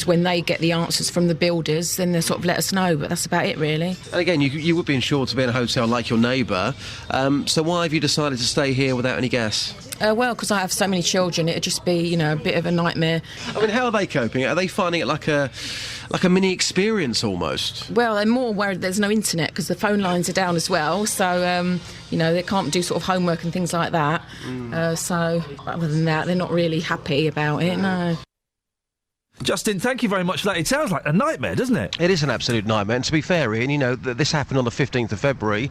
when they get the answers from the builders, then they sort of let us know, but that's about it, really. And again, you would be insured to be in a hotel like your neighbour, so why have you decided to stay here without any gas? Well, because I have so many children, it'd just be, a bit of a nightmare. I mean, how are they coping? Are they finding it like a mini experience almost? Well, they're more worried there's no internet because the phone lines are down as well. So, they can't do sort of homework and things like that. So, other than that, they're not really happy about it, no. Justin, thank you very much for that. It sounds like a nightmare, doesn't it? It is an absolute nightmare. And to be fair, Ian, this happened on the 15th of February.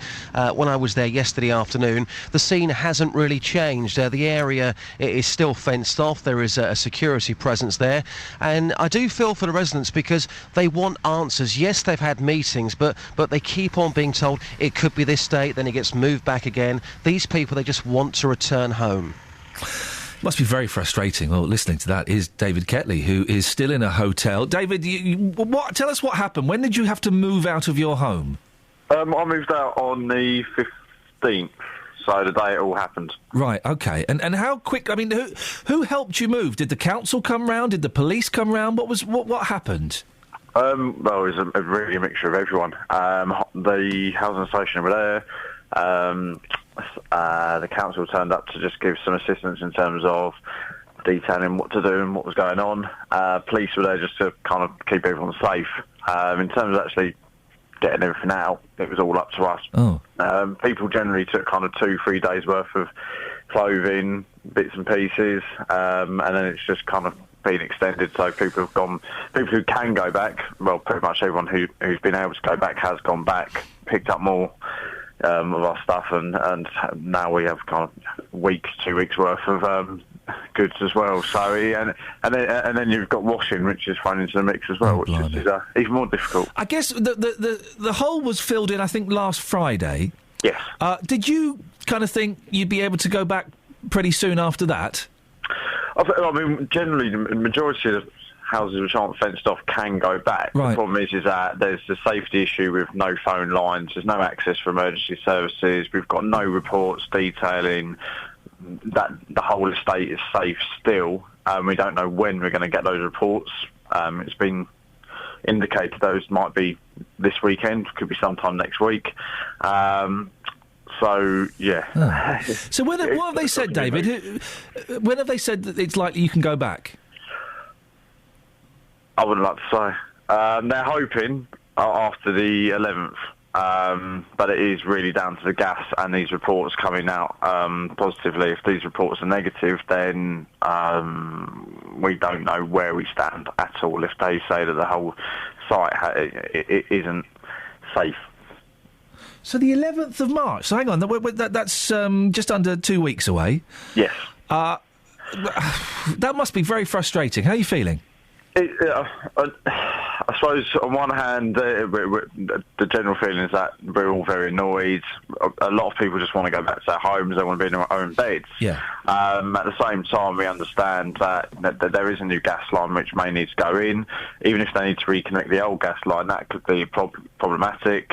When I was there yesterday afternoon, the scene hasn't really changed. The area is still fenced off. There is a security presence there. And I do feel for the residents because they want answers. Yes, they've had meetings, but they keep on being told it could be this date, then it gets moved back again. These people, they just want to return home. Must be very frustrating. Well, listening to that is David Ketley, who is still in a hotel. David, tell us what happened. When did you have to move out of your home? I moved out on the 15th, so the day it all happened. Right, OK. And how quick... I mean, who helped you move? Did the council come round? Did the police come round? What happened? Well, it was really a mixture of everyone. The housing association were there. The council turned up to just give some assistance in terms of detailing what to do and what was going on. Police were there just to kind of keep everyone safe. In terms of actually getting everything out, it was all up to us. Oh. People generally took kind of 2-3 days worth of clothing, bits and pieces, and then it's just kind of been extended. So people who can go back, well, pretty much everyone who's been able to go back has gone back, picked up more of our stuff, and now we have kind of 2 weeks worth of goods as well. So and then you've got washing, which is thrown into the mix as well, which is even more difficult. I guess the hole was filled in, I think, last Friday. Yes. Did you kind of think you'd be able to go back pretty soon after that? I mean, generally, the majority of houses which aren't fenced off can go back. Right. The problem is that there's a safety issue with no phone lines, there's no access for emergency services, we've got no reports detailing that the whole estate is safe still. We don't know when we're going to get those reports. It's been indicated those might be this weekend, could be sometime next week. So, yeah. So what have they said, David? When have they said that it's likely you can go back? I wouldn't like to say. They're hoping after the 11th, but it is really down to the gas and these reports coming out positively. If these reports are negative, then we don't know where we stand at all. If they say that the whole site it isn't safe. So the 11th of March. So hang on, that's just under 2 weeks away. Yes. That must be very frustrating. How are you feeling? I suppose on one hand, the general feeling is that we're all very annoyed. A lot of people just want to go back to their homes. They want to be in their own beds. Yeah. At the same time, we understand that there is a new gas line which may need to go in. Even if they need to reconnect the old gas line, that could be problematic.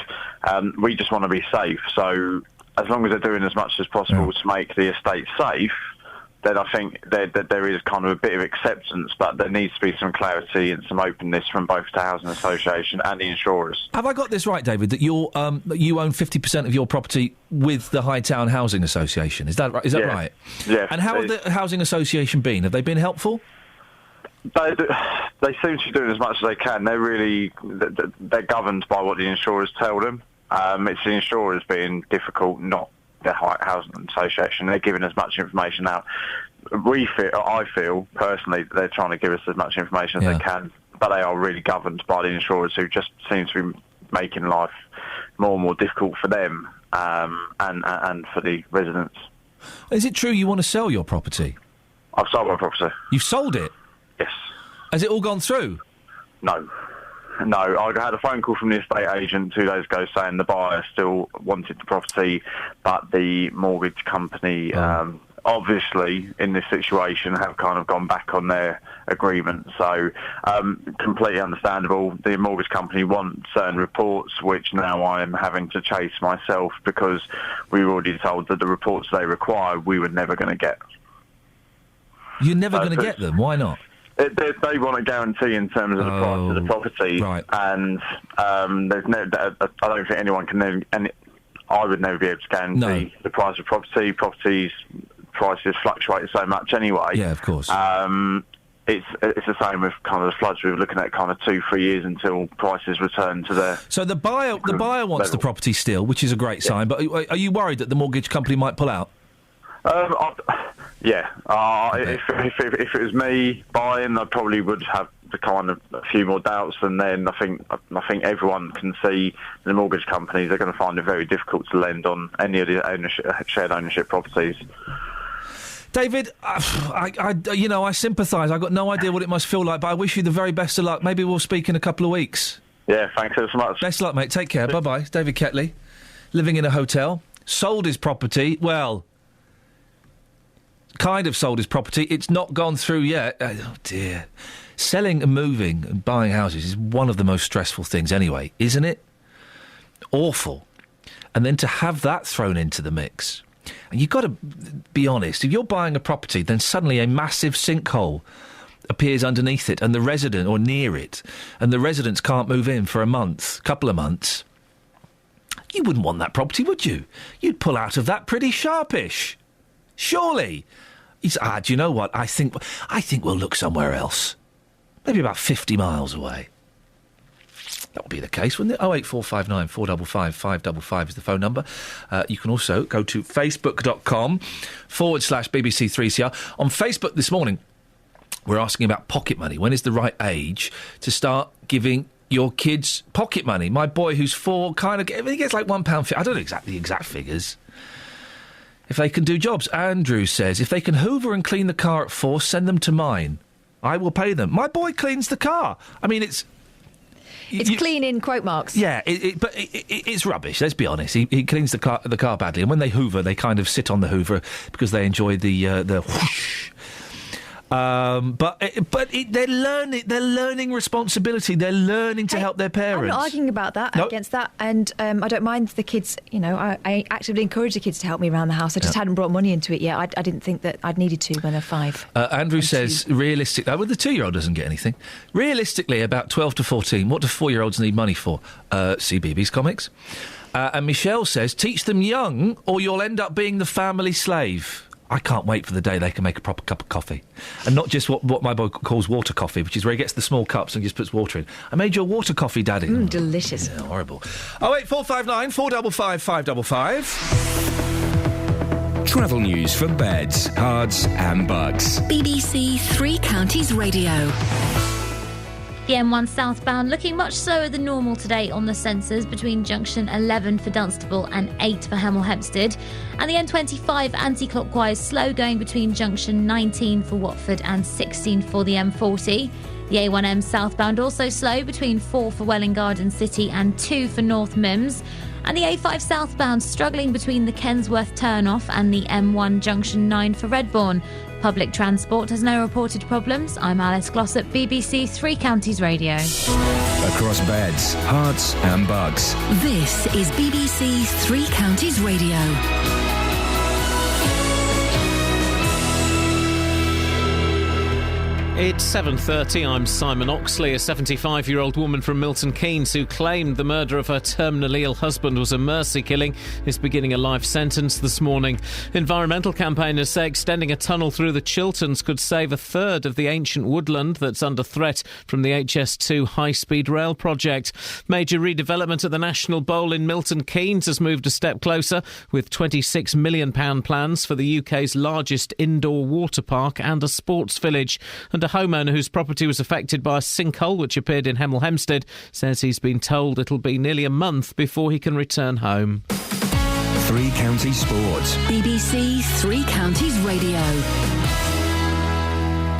We just want to be safe. So as long as they're doing as much as possible to make the estate safe, then I think that there is kind of a bit of acceptance, but there needs to be some clarity and some openness from both the Housing Association and the insurers. Have I got this right, David, that you own 50% of your property with the Hightown Housing Association? Is that right? Right? Yeah. And how have the Housing Association been? Have they been helpful? They seem to be doing as much as they can. They're governed by what the insurers tell them. It's the insurers being difficult, not the Housing Association. They're giving as much information out. I feel personally that they're trying to give us as much information as they can, but they are really governed by the insurers, who just seem to be making life more and more difficult for them and for the residents. Is it true you want to sell your property? I've sold my property. You've sold it? Yes. Has it all gone through? No, I had a phone call from the estate agent 2 days ago saying the buyer still wanted the property, but the mortgage company, obviously, in this situation, have kind of gone back on their agreement. So, completely understandable. The mortgage company want certain reports, which now I am having to chase myself, because we were already told that the reports they require we were never going to get. You're never going to get them? Why not? They want a guarantee in terms of the price of the property, right. And there's I don't think anyone can. I would never be able to guarantee the price of property. Properties prices fluctuate so much anyway. Yeah, of course. It's the same with kind of the floods. We were looking at kind of 2-3 years until prices return to their. So the buyer wants the property still, which is a great sign. But are you worried that the mortgage company might pull out? Yeah. If it was me buying, I probably would have the kind of a few more doubts, and then I think everyone can see the mortgage companies are going to find it very difficult to lend on any of the shared ownership properties. David, I sympathise. I've got no idea what it must feel like, but I wish you the very best of luck. Maybe we'll speak in a couple of weeks. Yeah, thanks so much. Best of luck, mate. Take care. Bye-bye. David Ketley, living in a hotel, sold his property. Well, kind of sold his property. It's not gone through yet. Oh, dear. Selling and moving and buying houses is one of the most stressful things anyway, isn't it? Awful. And then to have that thrown into the mix. And you've got to be honest. If you're buying a property, then suddenly a massive sinkhole appears underneath it and the resident, or near it, and the residents can't move in for couple of months. You wouldn't want that property, would you? You'd pull out of that pretty sharpish. Surely. Do you know what? I think we'll look somewhere else. Maybe about 50 miles away. That would be the case, wouldn't it? 08459 455 555 is the phone number. You can also go to facebook.com/BBC3CR. On Facebook this morning, we're asking about pocket money. When is the right age to start giving your kids pocket money? My boy, who's 4, he gets like £1.50. I don't know the exact figures. If they can do jobs, Andrew says, if they can hoover and clean the car at 4, send them to mine. I will pay them. My boy cleans the car. I mean, it's clean in quote marks. Yeah, but it's rubbish. Let's be honest. He cleans the car badly, and when they hoover, they kind of sit on the hoover because they enjoy the whoosh. They're learning responsibility. They're learning to help their parents. I'm not arguing about that, No. against that, and I don't mind the kids. I actively encourage the kids to help me around the house. I just hadn't brought money into it yet. I didn't think that I'd needed to when they're 5. Andrew says, realistically, well, the 2-year-old doesn't get anything. Realistically, about 12 to 14, what do 4-year-olds need money for? CBeebies comics. And Michelle says, teach them young or you'll end up being the family slave. I can't wait for the day they can make a proper cup of coffee. And not just what my boy calls water coffee, which is where he gets the small cups and just puts water in. I made your water coffee, Daddy. Delicious. Yeah, horrible. 08459 455 555. Travel news for beds, cards and bugs. BBC Three Counties Radio. The M1 southbound looking much slower than normal today on the sensors between junction 11 for Dunstable and 8 for Hemel Hempstead. And the M25 anti-clockwise slow going between junction 19 for Watford and 16 for the M40. The A1M southbound also slow between 4 for Welwyn Garden City and 2 for North Mims. And the A5 southbound struggling between the Kensworth turnoff and the M1 junction 9 for Redbourne. Public transport has no reported problems. I'm Alice Glossop, BBC Three Counties Radio. Across beds, hearts and bugs. This is BBC Three Counties Radio. It's 7:30. I'm Simon Oxley. A 75-year-old woman from Milton Keynes who claimed the murder of her terminally ill husband was a mercy killing is beginning a life sentence this morning. Environmental campaigners say extending a tunnel through the Chilterns could save a third of the ancient woodland that's under threat from the HS2 high-speed rail project. Major redevelopment at the National Bowl in Milton Keynes has moved a step closer, with £26 million plans for the UK's largest indoor water park and a sports village. And a homeowner whose property was affected by a sinkhole which appeared in Hemel Hempstead says he's been told it'll be nearly a month before he can return home. Three Counties Sports. BBC Three Counties Radio.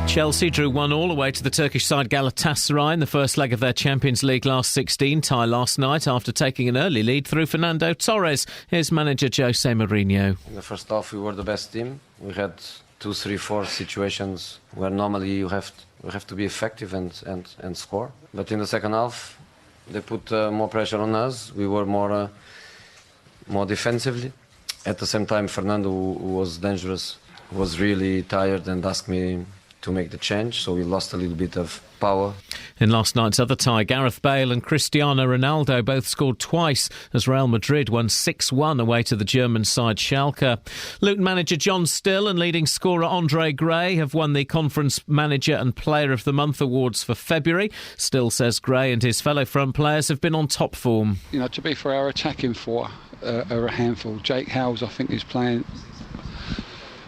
Chelsea drew 1-1 away to the Turkish side Galatasaray in the first leg of their Champions League last 16 tie last night after taking an early lead through Fernando Torres. Here's manager Jose Mourinho. In the first half we were the best team. We had 2, 3, 4 situations where normally you have to be effective and score. But in the second half, they put more pressure on us. We were more defensively. At the same time, Fernando, who was dangerous, was really tired and asked me to make the change, so we lost a little bit of power. In last night's other tie, Gareth Bale and Cristiano Ronaldo both scored twice as Real Madrid won 6-1 away to the German side Schalke. Luton manager John Still and leading scorer Andre Gray have won the Conference Manager and Player of the Month awards for February. Still says Gray and his fellow front players have been on top form. To be fair, our attacking four are a handful. Jake Howells, I think, is playing...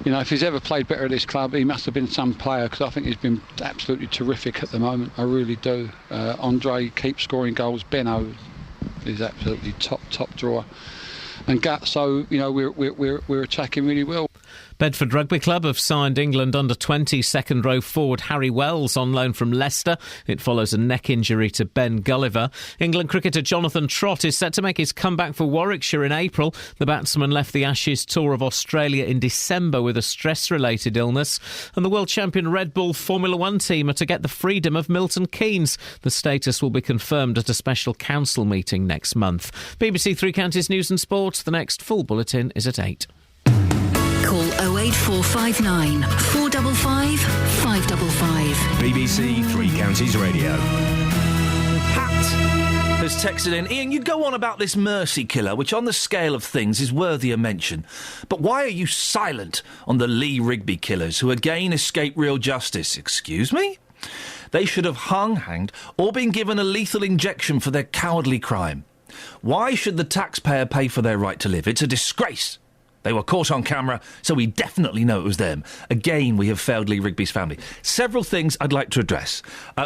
if he's ever played better at this club, he must have been some player, because I think he's been absolutely terrific at the moment. I really do. Andre keeps scoring goals. Benno is absolutely top drawer. And so we're attacking really well. Bedford Rugby Club have signed England under-20 second-row forward Harry Wells on loan from Leicester. It follows a neck injury to Ben Gulliver. England cricketer Jonathan Trott is set to make his comeback for Warwickshire in April. The batsman left the Ashes tour of Australia in December with a stress-related illness. And the world champion Red Bull Formula One team are to get the freedom of Milton Keynes. The status will be confirmed at a special council meeting next month. BBC Three Counties News and Sport. The next full bulletin is at 8. Call 08459 455 555. BBC Three Counties Radio. Pat has texted in, Iain, you go on about this mercy killer, which on the scale of things is worthy of mention. But why are you silent on the Lee Rigby killers who again escape real justice? Excuse me? They should have hanged, or been given a lethal injection for their cowardly crime. Why should the taxpayer pay for their right to live? It's a disgrace. They were caught on camera, so we definitely know it was them. Again, we have failed Lee Rigby's family. Several things I'd like to address.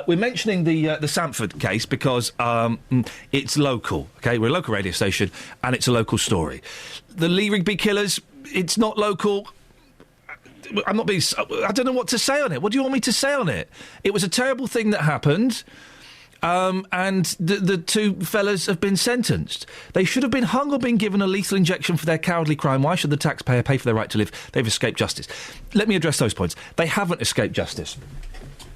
We're mentioning the Sandford case because it's local, OK? We're a local radio station, and it's a local story. The Lee Rigby killers, it's not local. I don't know what to say on it. What do you want me to say on it? It was a terrible thing that happened. And the two fellas have been sentenced. They should have been hung or been given a lethal injection for their cowardly crime. Why should the taxpayer pay for their right to live? They've escaped justice. Let me address those points. They haven't escaped justice.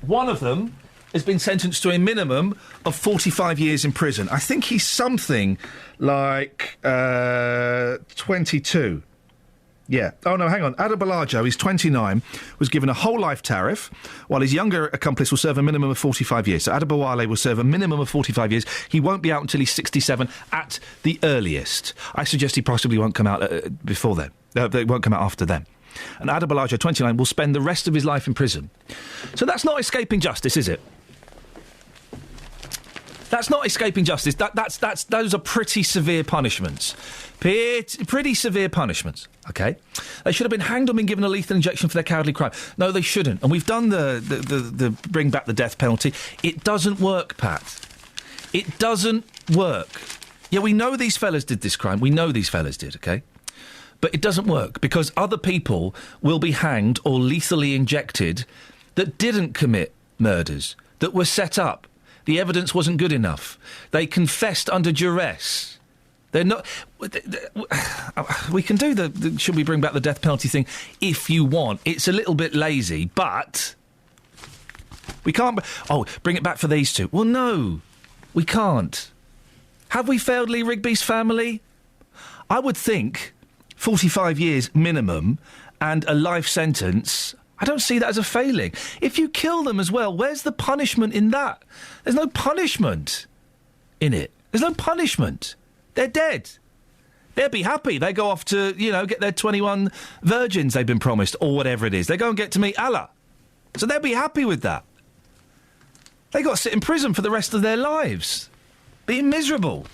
One of them has been sentenced to a minimum of 45 years in prison. I think he's something like 22. Yeah. Oh, no, hang on. Adebolajo, he's 29, was given a whole life tariff, while his younger accomplice will serve a minimum of 45 years. So Adebowale will serve a minimum of 45 years. He won't be out until he's 67 at the earliest. I suggest he possibly won't come out before then. They won't come out after then. And Adebolajo, 29, will spend the rest of his life in prison. So that's not escaping justice, is it? That's not escaping justice. Those are pretty severe punishments. Pretty severe punishments, OK? They should have been hanged or been given a lethal injection for their cowardly crime. No, they shouldn't. And we've done the bring back the death penalty. It doesn't work, Pat. It doesn't work. Yeah, we know these fellas did this crime. We know these fellas did, OK? But it doesn't work because other people will be hanged or lethally injected that didn't commit murders, that were set up. The evidence wasn't good enough. They confessed under duress. They're not... We can do the should we bring back the death penalty thing if you want. It's a little bit lazy, but... We can't... bring it back for these two. Well, no, we can't. Have we failed Lee Rigby's family? I would think 45 years minimum and a life sentence... I don't see that as a failing. If you kill them as well, where's the punishment in that? There's no punishment in it. There's no punishment. They're dead. They'll be happy. They go off to, get their 21 virgins they've been promised, or whatever it is. They go and get to meet Allah. So they'll be happy with that. They got to sit in prison for the rest of their lives, being miserable.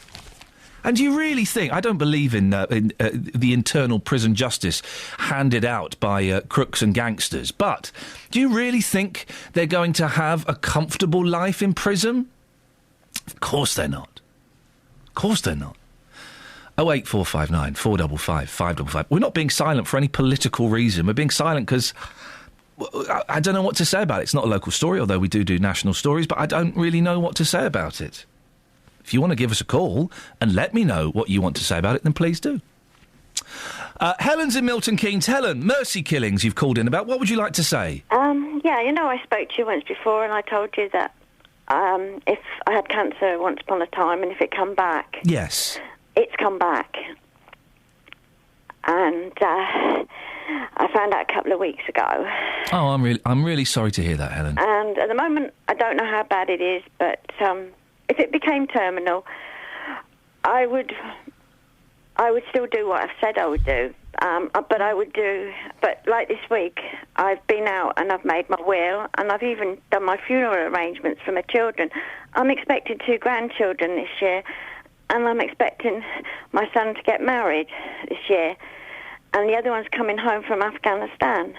And do you really think... I don't believe in the internal prison justice handed out by crooks and gangsters, but do you really think they're going to have a comfortable life in prison? Of course they're not. Of course they're not. 08459 455 555. We're not being silent for any political reason. We're being silent because... I don't know what to say about it. It's not a local story, although we do national stories, but I don't really know what to say about it. If you want to give us a call and let me know what you want to say about it, then please do. Helen's in Milton Keynes. Helen, mercy killings you've called in about. What would you like to say? I spoke to you once before and I told you that if I had cancer once upon a time and if it come back... Yes. It's come back. And I found out a couple of weeks ago. Oh, I'm really sorry to hear that, Helen. And at the moment, I don't know how bad it is, but... if it became terminal, I would still do what I've said I would do. But like this week, I've been out and I've made my will and I've even done my funeral arrangements for my children. I'm expecting 2 grandchildren this year and I'm expecting my son to get married this year and the other one's coming home from Afghanistan.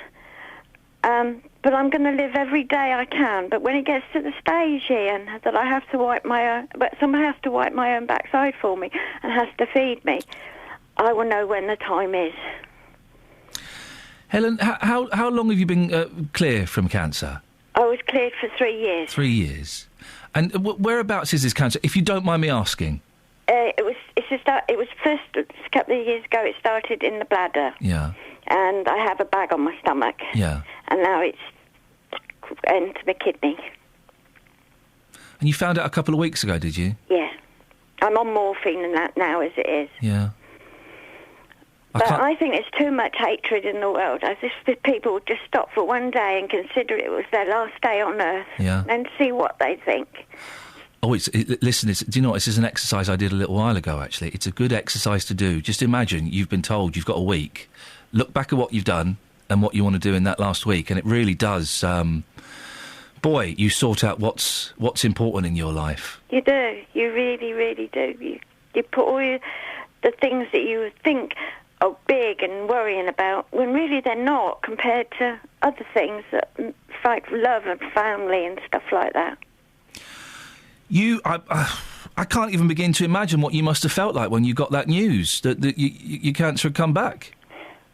But I'm going to live every day I can. But when it gets to the stage, Iain, that I have to wipe but someone has to wipe my own backside for me and has to feed me, I will know when the time is. Helen, how long have you been clear from cancer? I was cleared for 3 years. 3 years. And whereabouts is this cancer, if you don't mind me asking? It was first a couple of years ago. It started in the bladder. Yeah. And I have a bag on my stomach. Yeah. And now it's into my kidney. And you found out a couple of weeks ago, did you? Yeah. I'm on morphine and that now as it is. Yeah. But I think there's too much hatred in the world. As if people would just stop for one day and consider it was their last day on Earth. Yeah. And see what they think. Oh, listen, do you know what? This is an exercise I did a little while ago, actually. It's a good exercise to do. Just imagine you've been told you've got a week. Look back at what you've done and what you want to do in that last week, and it really does... boy, you sort out what's important in your life. You do. You really, really do. You put all the things that you think are big and worrying about, when really they're not, compared to other things that like love and family and stuff like that. I can't even begin to imagine what you must have felt like when you got that news that your cancer had come back.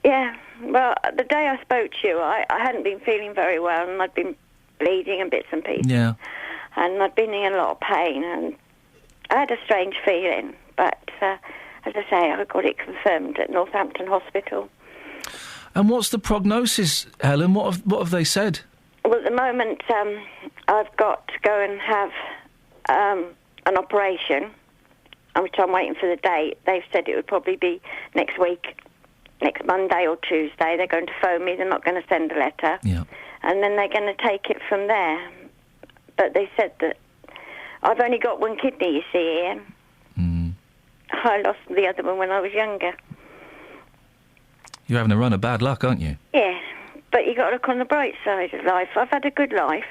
Yeah, well, the day I spoke to you, I hadn't been feeling very well and I'd been bleeding and bits and pieces. Yeah. and I'd been in a lot of pain, and I had a strange feeling, but as I say, I got it confirmed at Northampton Hospital. And what's the prognosis, Helen? What have they said? Well, at the moment, I've got to go and have an operation, which I'm waiting for the date. They've said it would probably be next week, next Monday or Tuesday. They're going to phone me. They're not going to send a letter. Yeah. And then they're going to take it from there. But they said that I've only got one kidney, you see, Ian. I lost the other one when I was younger. You're having a run of bad luck, aren't you? Yeah, but you got to look on the bright side of life. I've had a good life,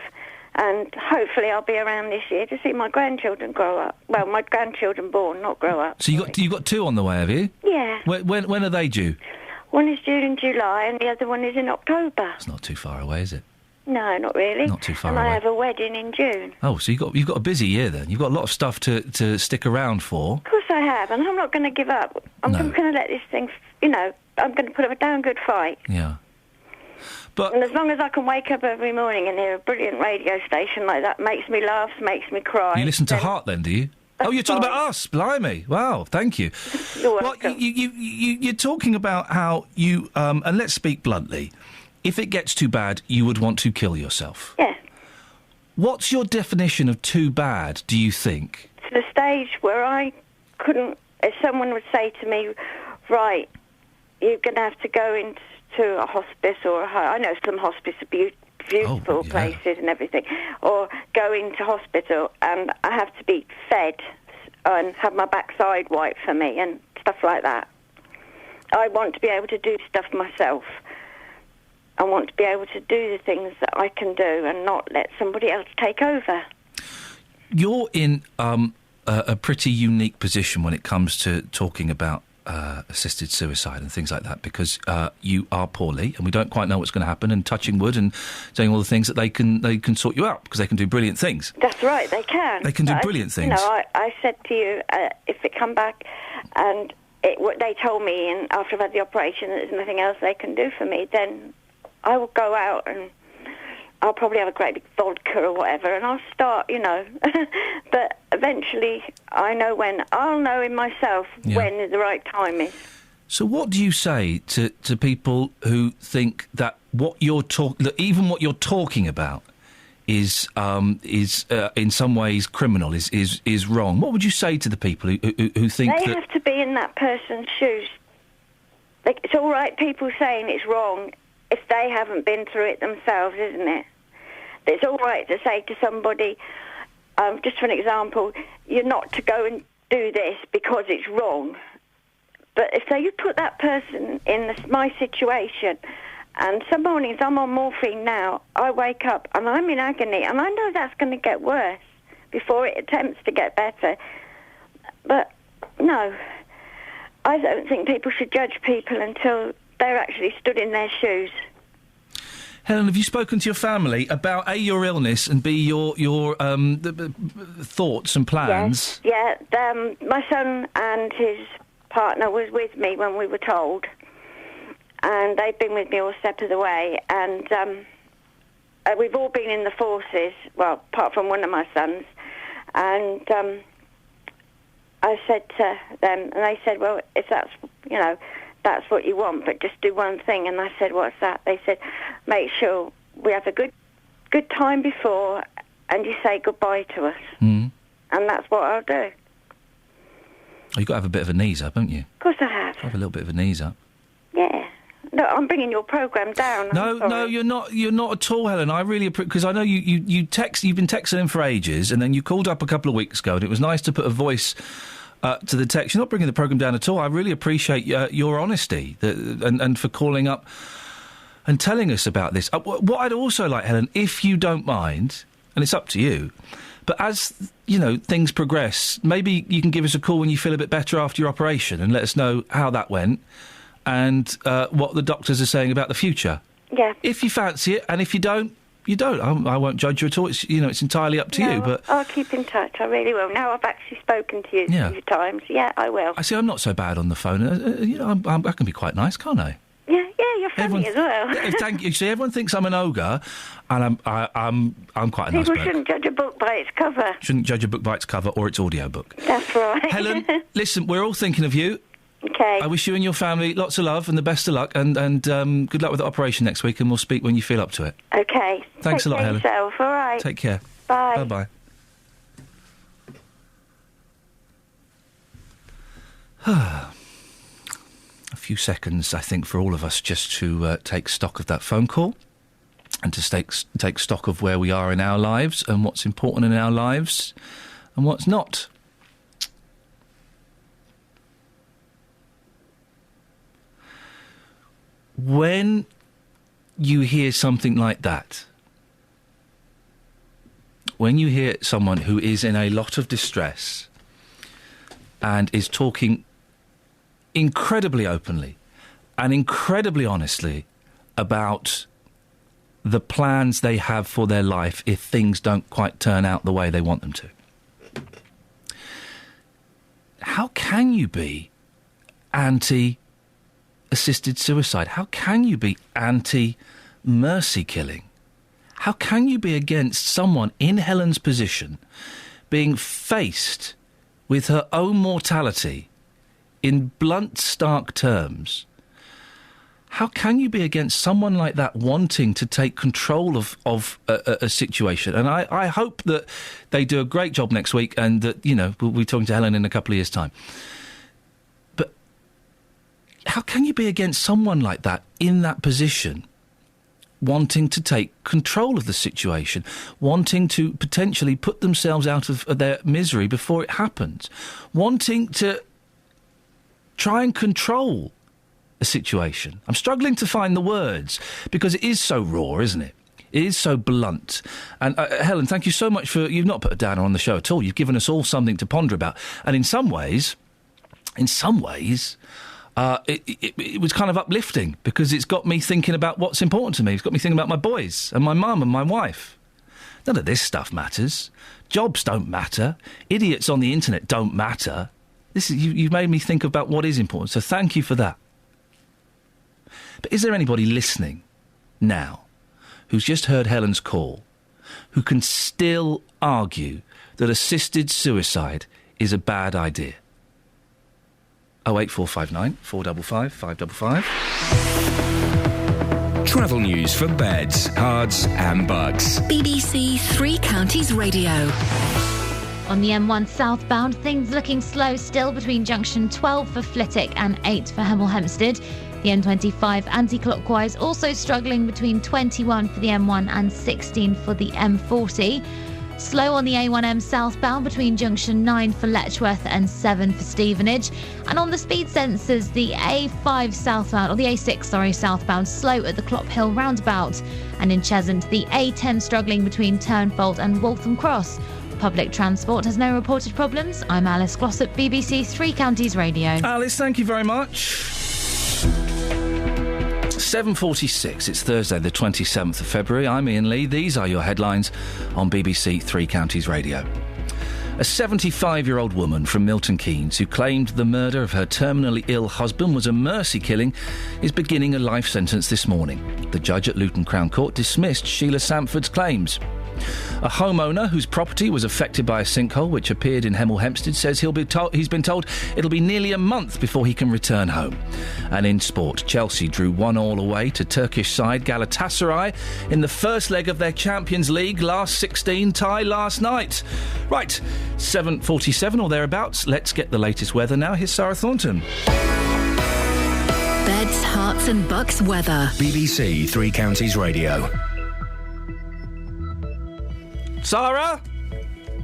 and hopefully I'll be around this year to see my grandchildren grow up. Well, my grandchildren born, not grow up. So you got two on the way, have you? Yeah. When are they due? One is due in July, and the other one is in October. It's not too far away, is it? No, not really. Not too far and away. I have a wedding in June. Oh, so you've got a busy year then. You've got a lot of stuff to stick around for. Of course I have, and I'm not going to give up. I'm going to let this thing, I'm going to put up a damn good fight. Yeah. And as long as I can wake up every morning and hear a brilliant radio station like that, makes me laugh, makes me cry. You listen to Heart then, do you? Oh, you're talking about us, blimey! Wow, thank you. You're welcome. Well, you're talking about how you and let's speak bluntly. If it gets too bad, you would want to kill yourself. Yeah. What's your definition of too bad, do you think? To the stage where I couldn't... If someone would say to me, right, you're going to have to go into a hospice or I know some hospice are beautiful places and everything, or go into hospital and I have to be fed and have my backside wiped for me and stuff like that. I want to be able to do stuff myself. I want to be able to do the things that I can do and not let somebody else take over. You're in a pretty unique position when it comes to talking about assisted suicide and things like that, because you are poorly and we don't quite know what's going to happen, and touching wood and saying all the things that they can sort you out, because they can do brilliant things. That's right, they can. They can do brilliant things. I said to you, if it come back and what they told me, and after I've had the operation, that there's nothing else they can do for me, then I will go out and I'll probably have a great big vodka or whatever, and I'll start, But eventually, I'll know in myself when the right time is. So what do you say to people who think that even what you're talking about is in some ways criminal, is wrong? What would you say to the people who think they have to be in that person's shoes? Like, it's all right people saying it's wrong if they haven't been through it themselves, isn't it? It's all right to say to somebody, just for an example, you're not to go and do this because it's wrong. But if you put that person in my situation, and some mornings I'm on morphine now, I wake up and I'm in agony, and I know that's going to get worse before it attempts to get better. But no, I don't think people should judge people until they're actually stood in their shoes. Helen, have you spoken to your family about A, your illness, and B, your thoughts and plans? Yes. Yeah, my son and his partner was with me when we were told, and they've been with me all step of the way, and we've all been in the forces, well, apart from one of my sons, and I said to them, and they said, well, if that's, that's what you want, but just do one thing. And I said, what's that? They said, make sure we have a good time before and you say goodbye to us. And that's what I'll do. Oh, you've got to have a bit of a knees up, haven't you? Of course I have. Have a little bit of a knees up. Yeah. No, I'm bringing your programme down. No, you're not at all, Helen. I really appreciate, because I know you've been texting in for ages, and then you called up a couple of weeks ago, and it was nice to put a voice to the text. You're not bringing the programme down at all. I really appreciate your honesty and for calling up and telling us about this. What I'd also like, Helen, if you don't mind, and it's up to you, but as, things progress, maybe you can give us a call when you feel a bit better after your operation and let us know how that went and what the doctors are saying about the future. Yeah. If you fancy it, and if you don't, you don't. I won't judge you at all. It's it's entirely up to you. But I'll keep in touch. I really will. Now I've actually spoken to you a few times. Yeah, I will. I see. I'm not so bad on the phone. I can be quite nice, can't I? Yeah, you're funny as well. Yeah, thank you. See, everyone thinks I'm an ogre, and I'm quite a nice People bloke. shouldn't judge a book by its cover. Shouldn't judge a book by its cover or its audiobook. That's right. Helen, listen, we're all thinking of you. Okay. I wish you and your family lots of love and the best of luck, and good luck with the operation next week, and we'll speak when you feel up to it. Okay. Thanks a lot, Helen. Take care of yourself, all right. Take care. Bye. Bye-bye. A few seconds, I think, for all of us just to take stock of that phone call and to take stock of where we are in our lives and what's important in our lives and what's not. When you hear something like that, when you hear someone who is in a lot of distress and is talking incredibly openly and incredibly honestly about the plans they have for their life if things don't quite turn out the way they want them to, how can you be anti-assisted suicide? How can you be anti-mercy killing? How can you be against someone in Helen's position being faced with her own mortality in blunt, stark terms? How can you be against someone like that wanting to take control of a situation? And I hope that they do a great job next week and that, we'll be talking to Helen in a couple of years' time. But how can you be against someone like that in that position, wanting to take control of the situation, wanting to potentially put themselves out of their misery before it happens, wanting to try and control a situation? I'm struggling to find the words because it is so raw, isn't it? It is so blunt. And Helen, thank you so much for... You've not put a downer on the show at all. You've given us all something to ponder about. And in some ways... It was kind of uplifting because it's got me thinking about what's important to me. It's got me thinking about my boys and my mum and my wife. None of this stuff matters. Jobs don't matter. Idiots on the internet don't matter. You've made me think about what is important, so thank you for that. But is there anybody listening now who's just heard Helen's call who can still argue that assisted suicide is a bad idea? 08459 455 555. Travel news for beds, cards and bugs. BBC Three Counties Radio. On the M1 southbound, things looking slow still between junction 12 for Flitwick and 8 for Hemel Hempstead. The M25 anti-clockwise also struggling between 21 for the M1 and 16 for the M40. Slow on the A1M southbound between junction 9 for Letchworth and 7 for Stevenage. And on the speed sensors, the A5 southbound, or the A6, southbound, slow at the Clop Hill roundabout. And in Cheshunt, the A10 struggling between Turnfold and Waltham Cross. Public transport has no reported problems. I'm Alice Glossop, BBC Three Counties Radio. Alice, thank you very much. 7:46. It's Thursday, the 27th of February. I'm Iain Lee. These are your headlines on BBC Three Counties Radio. A 75-year-old woman from Milton Keynes who claimed the murder of her terminally ill husband was a mercy killing is beginning a life sentence this morning. The judge at Luton Crown Court dismissed Sheila Samford's claims. A homeowner whose property was affected by a sinkhole which appeared in Hemel Hempstead says he's been told it'll be nearly a month before he can return home. And in sport, Chelsea drew 1-1 away to Turkish side Galatasaray in the first leg of their Champions League last 16 tie last night. Right, 7:47 or thereabouts. Let's get the latest weather now. Here's Sarah Thornton. Beds, Herts and Bucks weather. BBC Three Counties Radio. Sarah?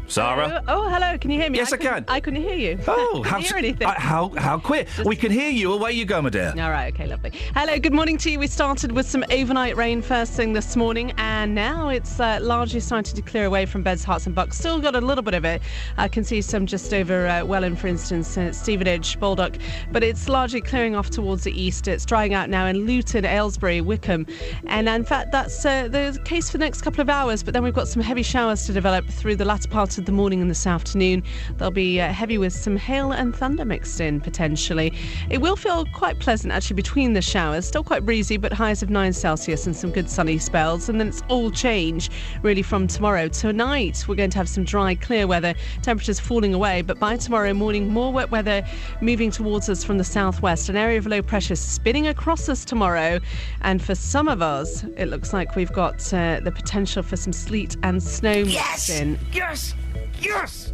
Sarah? Oh, hello. Can you hear me? Yes, I can. I couldn't hear you. Oh, couldn't hear anything. How quick? We can hear you. Away you go, my dear. All right, okay, lovely. Hello, good morning to you. We started with some overnight rain first thing this morning, and now it's largely starting to clear away from Beds, Herts and Bucks. Still got a little bit of it. I can see some just over Welland, for instance, Stevenage, Baldock, but it's largely clearing off towards the east. It's drying out now in Luton, Aylesbury, Wickham, and in fact, that's the case for the next couple of hours, but then we've got some heavy showers to develop through the latter part of of the morning and this afternoon. They'll be heavy with some hail and thunder mixed in, potentially. It will feel quite pleasant, actually, between the showers. Still quite breezy, but highs of 9 Celsius and some good sunny spells. And then it's all change, really, from tomorrow. Tonight, we're going to have some dry, clear weather. Temperatures falling away, but by tomorrow morning, more wet weather moving towards us from the southwest. An area of low pressure spinning across us tomorrow. And for some of us, it looks like we've got the potential for some sleet and snow mixed in. Yes! Yes!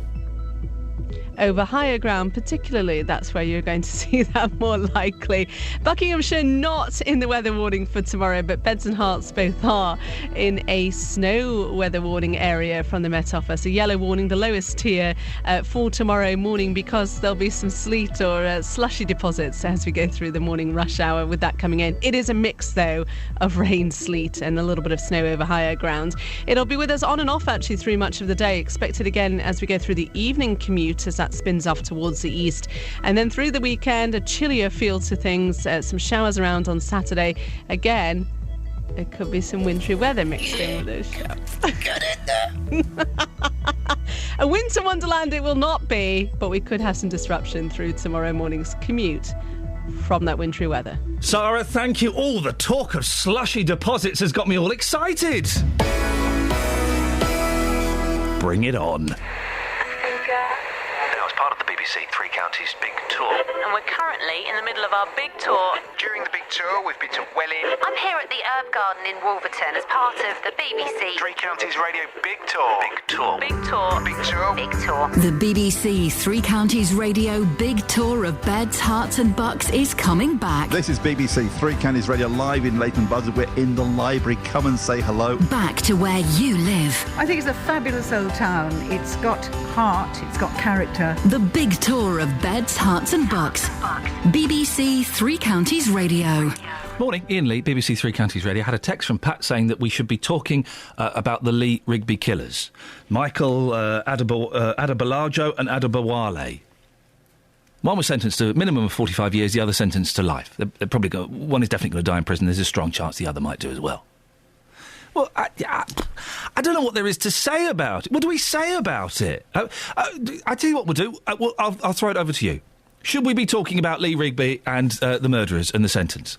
Over higher ground, particularly, that's where you're going to see that more likely. Buckinghamshire not in the weather warning for tomorrow, but Beds and Herts both are in a snow weather warning area from the Met Office. A yellow warning, the lowest tier for tomorrow morning, because there'll be some sleet or slushy deposits as we go through the morning rush hour with that coming in. It is a mix, though, of rain, sleet and a little bit of snow over higher ground. It'll be with us on and off, actually, through much of the day. Expected again as we go through the evening commute as that spins off towards the east. And then through the weekend, a chillier feel to things. Some showers around on Saturday. Again, it could be some wintry weather mixed in with those showers. Get in there. A winter wonderland it will not be, but we could have some disruption through tomorrow morning's commute from that wintry weather. Sarah, thank you. Oh, the talk of slushy deposits has got me all excited. Bring it on. Now, as part of the BBC Three Counties Big Tour. And we're currently in the middle of our big tour. During the big tour, we've been to Welling. I'm here at the Herb Garden in Wolverton as part of the BBC Three Counties Radio Big Tour. Big Tour. Big Tour. Big Tour. Big Tour. The BBC Three Counties Radio Big Tour of Beds, Herts and Bucks is coming back. This is BBC Three Counties Radio live in Leighton Buzzard. We're in the library. Come and say hello. Back to where you live. I think it's a fabulous old town. It's got heart, it's got character. The big tour of Beds, Herts and Bucks. BBC Three Counties Radio. Morning, Iain Lee, BBC Three Counties Radio. I had a text from Pat saying that we should be talking about the Lee Rigby killers. Michael Adebolajo and Adebowale. One was sentenced to a minimum of 45 years, the other sentenced to life. They're probably one is definitely going to die in prison. There's a strong chance the other might do as well. Well, I don't know what there is to say about it. What do we say about it? I tell you what we'll do. I'll throw it over to you. Should we be talking about Lee Rigby and the murderers and the sentence?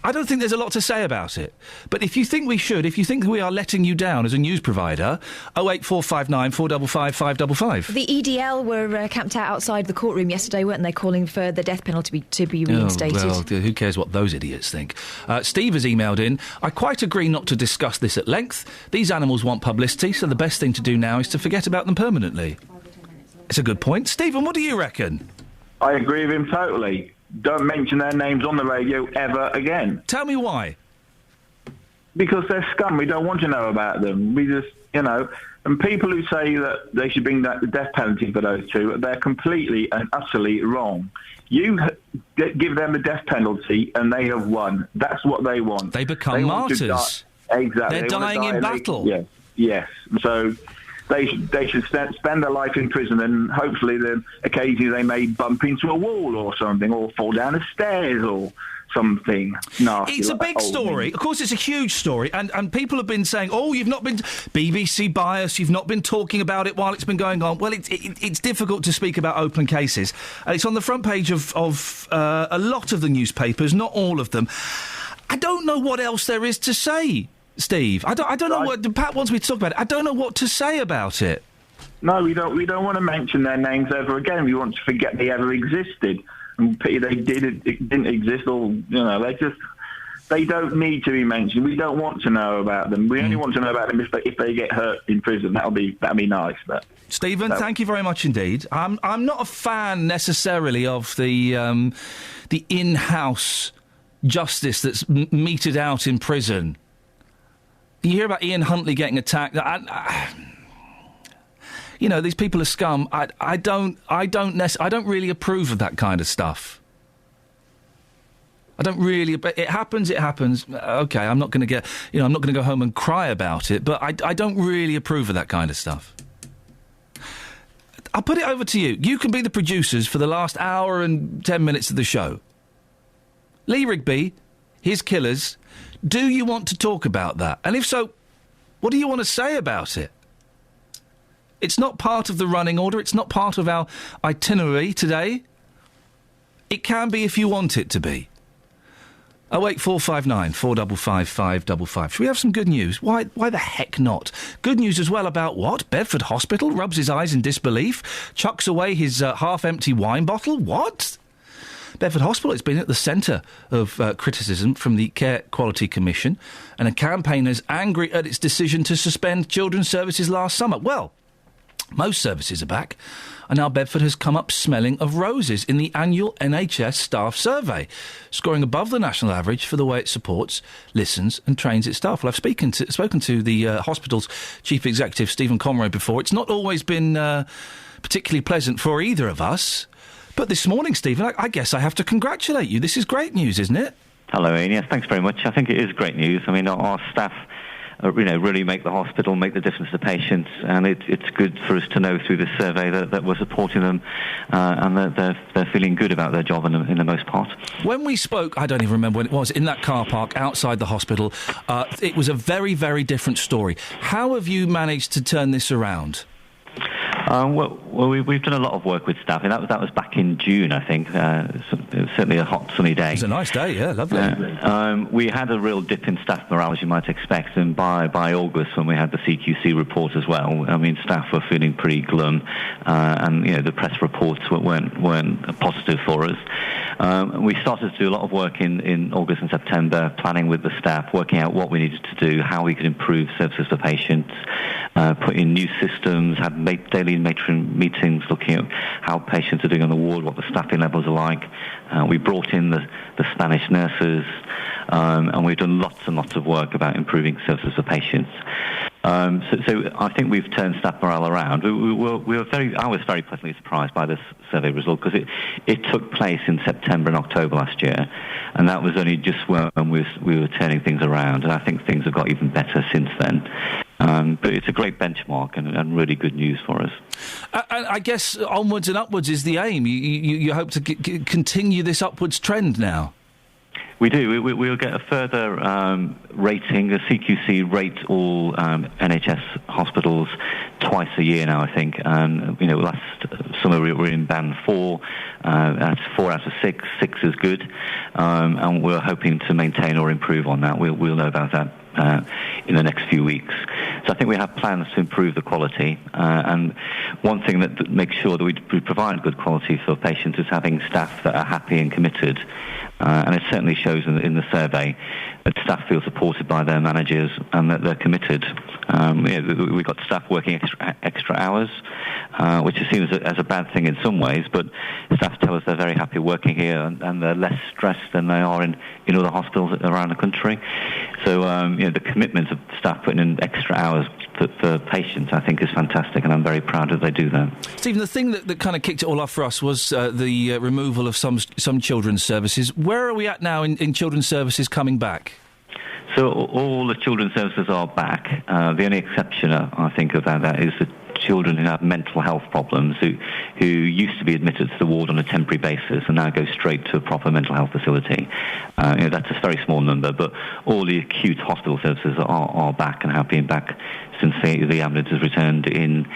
I don't think there's a lot to say about it. But if you think we should, if you think we are letting you down as a news provider, 08459 455 555. The EDL were camped out outside the courtroom yesterday, weren't they, calling for the death penalty to be reinstated? Oh, well, who cares what those idiots think? Steve has emailed in, I quite agree not to discuss this at length. These animals want publicity, so the best thing to do now is to forget about them permanently. It's a good point. Stephen, what do you reckon? I agree with him totally. Don't mention their names on the radio ever again. Tell me why. Because they're scum. We don't want to know about them. We just, and people who say that they should bring the death penalty for those two, they're completely and utterly wrong. You give them the death penalty and they have won. That's what they want. They become martyrs. Exactly. They're dying in battle. Yes. So they should spend their life in prison, and hopefully then occasionally they may bump into a wall or something, or fall down the stairs or something nasty. It's a big story. Of course, it's a huge story, and people have been saying, oh, you've not been... BBC bias, you've not been talking about it while it's been going on. Well, it's difficult to speak about open cases. It's on the front page of a lot of the newspapers, not all of them. I don't know what else there is to say, Steve. I don't know what... Pat wants me to talk about it. I don't know what to say about it. No, we don't want to mention their names ever again. We want to forget they ever existed. And pity they didn't exist, or they don't need to be mentioned. We don't want to know about them. We only want to know about them if they get hurt in prison. That'll be nice. But Stephen, thank you very much indeed. I'm not a fan necessarily of the in-house justice that's meted out in prison. You hear about Ian Huntley getting attacked. These people are scum. I don't really approve of that kind of stuff. I don't really. But it happens. Okay, I'm not going to I'm not going to go home and cry about it. But I don't really approve of that kind of stuff. I'll put it over to you. You can be the producers for the last hour and 10 minutes of the show. Lee Rigby, his killers. Do you want to talk about that? And if so, what do you want to say about it? It's not part of the running order. It's not part of our itinerary today. It can be if you want it to be. 08459 455 555. Should we have some good news? Why the heck not? Good news as well about what? Bedford Hospital rubs his eyes in disbelief, chucks away his half-empty wine bottle. What? Bedford Hospital has been at the centre of criticism from the Care Quality Commission, and a campaigners angry at its decision to suspend children's services last summer. Well, most services are back, and now Bedford has come up smelling of roses in the annual NHS staff survey, scoring above the national average for the way it supports, listens and trains its staff. Well, I've spoken to the hospital's chief executive, Stephen Conroy, before. It's not always been particularly pleasant for either of us, but this morning, Stephen, I guess I have to congratulate you. This is great news, isn't it? Hello, Ian. Yes, thanks very much. I think it is great news. I mean, our staff really make the hospital, make the difference to patients, and it's good for us to know through this survey that we're supporting them and that they're feeling good about their job in the most part. When we spoke, I don't even remember when it was, in that car park outside the hospital, it was a very, very different story. How have you managed to turn this around? We've done a lot of work with staff, and that was back in June, I think. It was certainly a hot, sunny day. It was a nice day, yeah, lovely. We had a real dip in staff morale, as you might expect, and by August, when we had the CQC report as well, I mean, staff were feeling pretty glum, and the press reports weren't positive for us. We started to do a lot of work in August and September, planning with the staff, working out what we needed to do, how we could improve services for patients, put in new systems, had daily matron meetings looking at how patients are doing on the ward, what the staffing levels are like. We brought in the Spanish nurses, and we've done lots and lots of work about improving services for patients. So I think we've turned staff morale around. I was very pleasantly surprised by this survey result, because it took place in September and October last year, and that was only just when we were turning things around, and I think things have got even better since then. But it's a great benchmark and really good news for us. And I guess onwards and upwards is the aim. You hope to continue this upwards trend now. We do. We'll get a further rating. The CQC rates all NHS hospitals twice a year now, I think. Last summer we were in band 4. That's 4 out of 6. 6 is good. And we're hoping to maintain or improve on that. We'll know about that in the next few weeks. So I think we have plans to improve the quality. And one thing that makes sure that we provide good quality for patients is having staff that are happy and committed. And it certainly shows in the survey that staff feel supported by their managers and that they're committed. We've got staff working extra hours, which is seen as a bad thing in some ways, but staff tell us they're very happy working here and they're less stressed than they are in other hospitals around the country. So the commitment of staff putting in extra hours for patients, I think, is fantastic, and I'm very proud that they do that. Stephen, the thing that kind of kicked it all off for us was the removal of some children's services. Where are we at now in children's services coming back? So all the children's services are back. The only exception, I think, of that is the children who have mental health problems, who used to be admitted to the ward on a temporary basis and now go straight to a proper mental health facility. That's a very small number, but all the acute hospital services are back and have been back since the ambulance has returned in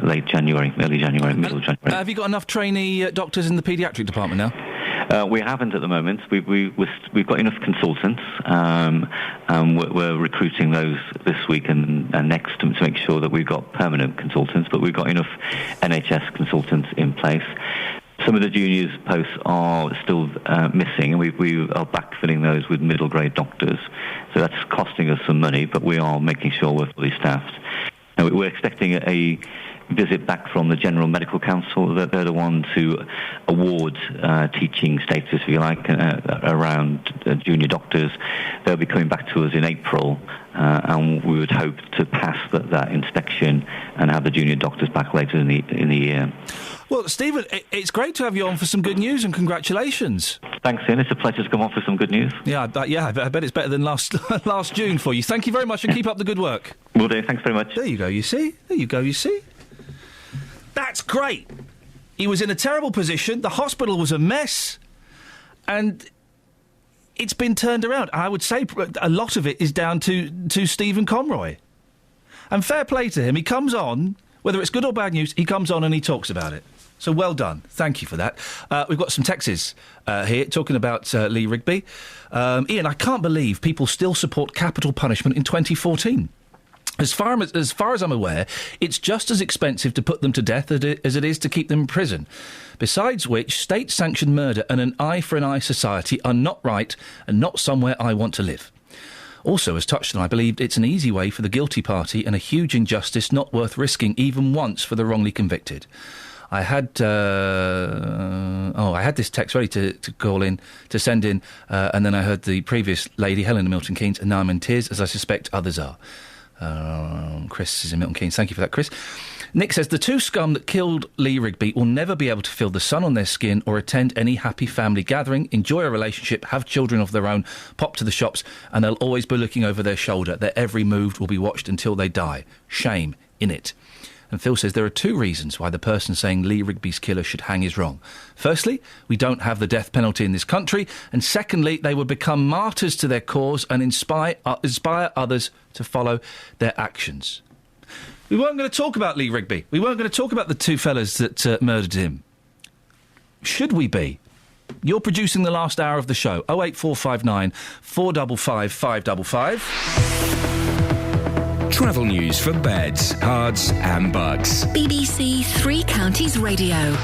late January, early January, middle of January. Have you got enough trainee doctors in the paediatric department now? We haven't at the moment. We've got enough consultants, and we're recruiting those this week and next to make sure that we've got permanent consultants, but we've got enough NHS consultants in place. Some of the juniors posts are still missing, and we are backfilling those with middle grade doctors. So that's costing us some money, but we are making sure we're fully staffed. And we're expecting a visit back from the General Medical Council. They're the ones who award teaching status, if you like, around junior doctors. They'll be coming back to us in April, and we would hope to pass that inspection and have the junior doctors back later in the year. Well, Stephen, it's great to have you on for some good news, and congratulations. Thanks, Ian. It's a pleasure to come on for some good news. Yeah, I bet it's better than last June for you. Thank you very much, and keep up the good work. Will do. Thanks very much. There you go, you see? That's great. He was in a terrible position. The hospital was a mess. And it's been turned around. I would say a lot of it is down to Stephen Conroy. And fair play to him. He comes on Whether it's good or bad news, he comes on and he talks about it. So well done. Thank you for that. We've got some texts here talking about Lee Rigby. Iain, I can't believe people still support capital punishment in 2014. As far as I'm aware, it's just as expensive to put them to death as it is to keep them in prison. Besides which, state-sanctioned murder and an eye-for-an-eye society are not right and not somewhere I want to live. Also, as touched on, I believe it's an easy way for the guilty party and a huge injustice not worth risking even once for the wrongly convicted. I had this text ready to call in, to send in, and then I heard the previous lady, Helen of Milton Keynes, and now I'm in tears, as I suspect others are. Chris is in Milton Keynes. Thank you for that, Chris. Nick says, the two scum that killed Lee Rigby will never be able to feel the sun on their skin or attend any happy family gathering, enjoy a relationship, have children of their own, pop to the shops, and they'll always be looking over their shoulder. Their every move will be watched until they die. Shame, innit? And Phil says there are two reasons why the person saying Lee Rigby's killer should hang is wrong. Firstly, we don't have the death penalty in this country, and secondly, they would become martyrs to their cause and inspire others to follow their actions. We weren't going to talk about Lee Rigby. We weren't going to talk about the two fellas that murdered him. Should we be? You're producing the last hour of the show. 08459 455 555. Travel news for beds, cards and bugs. BBC Three Counties Radio.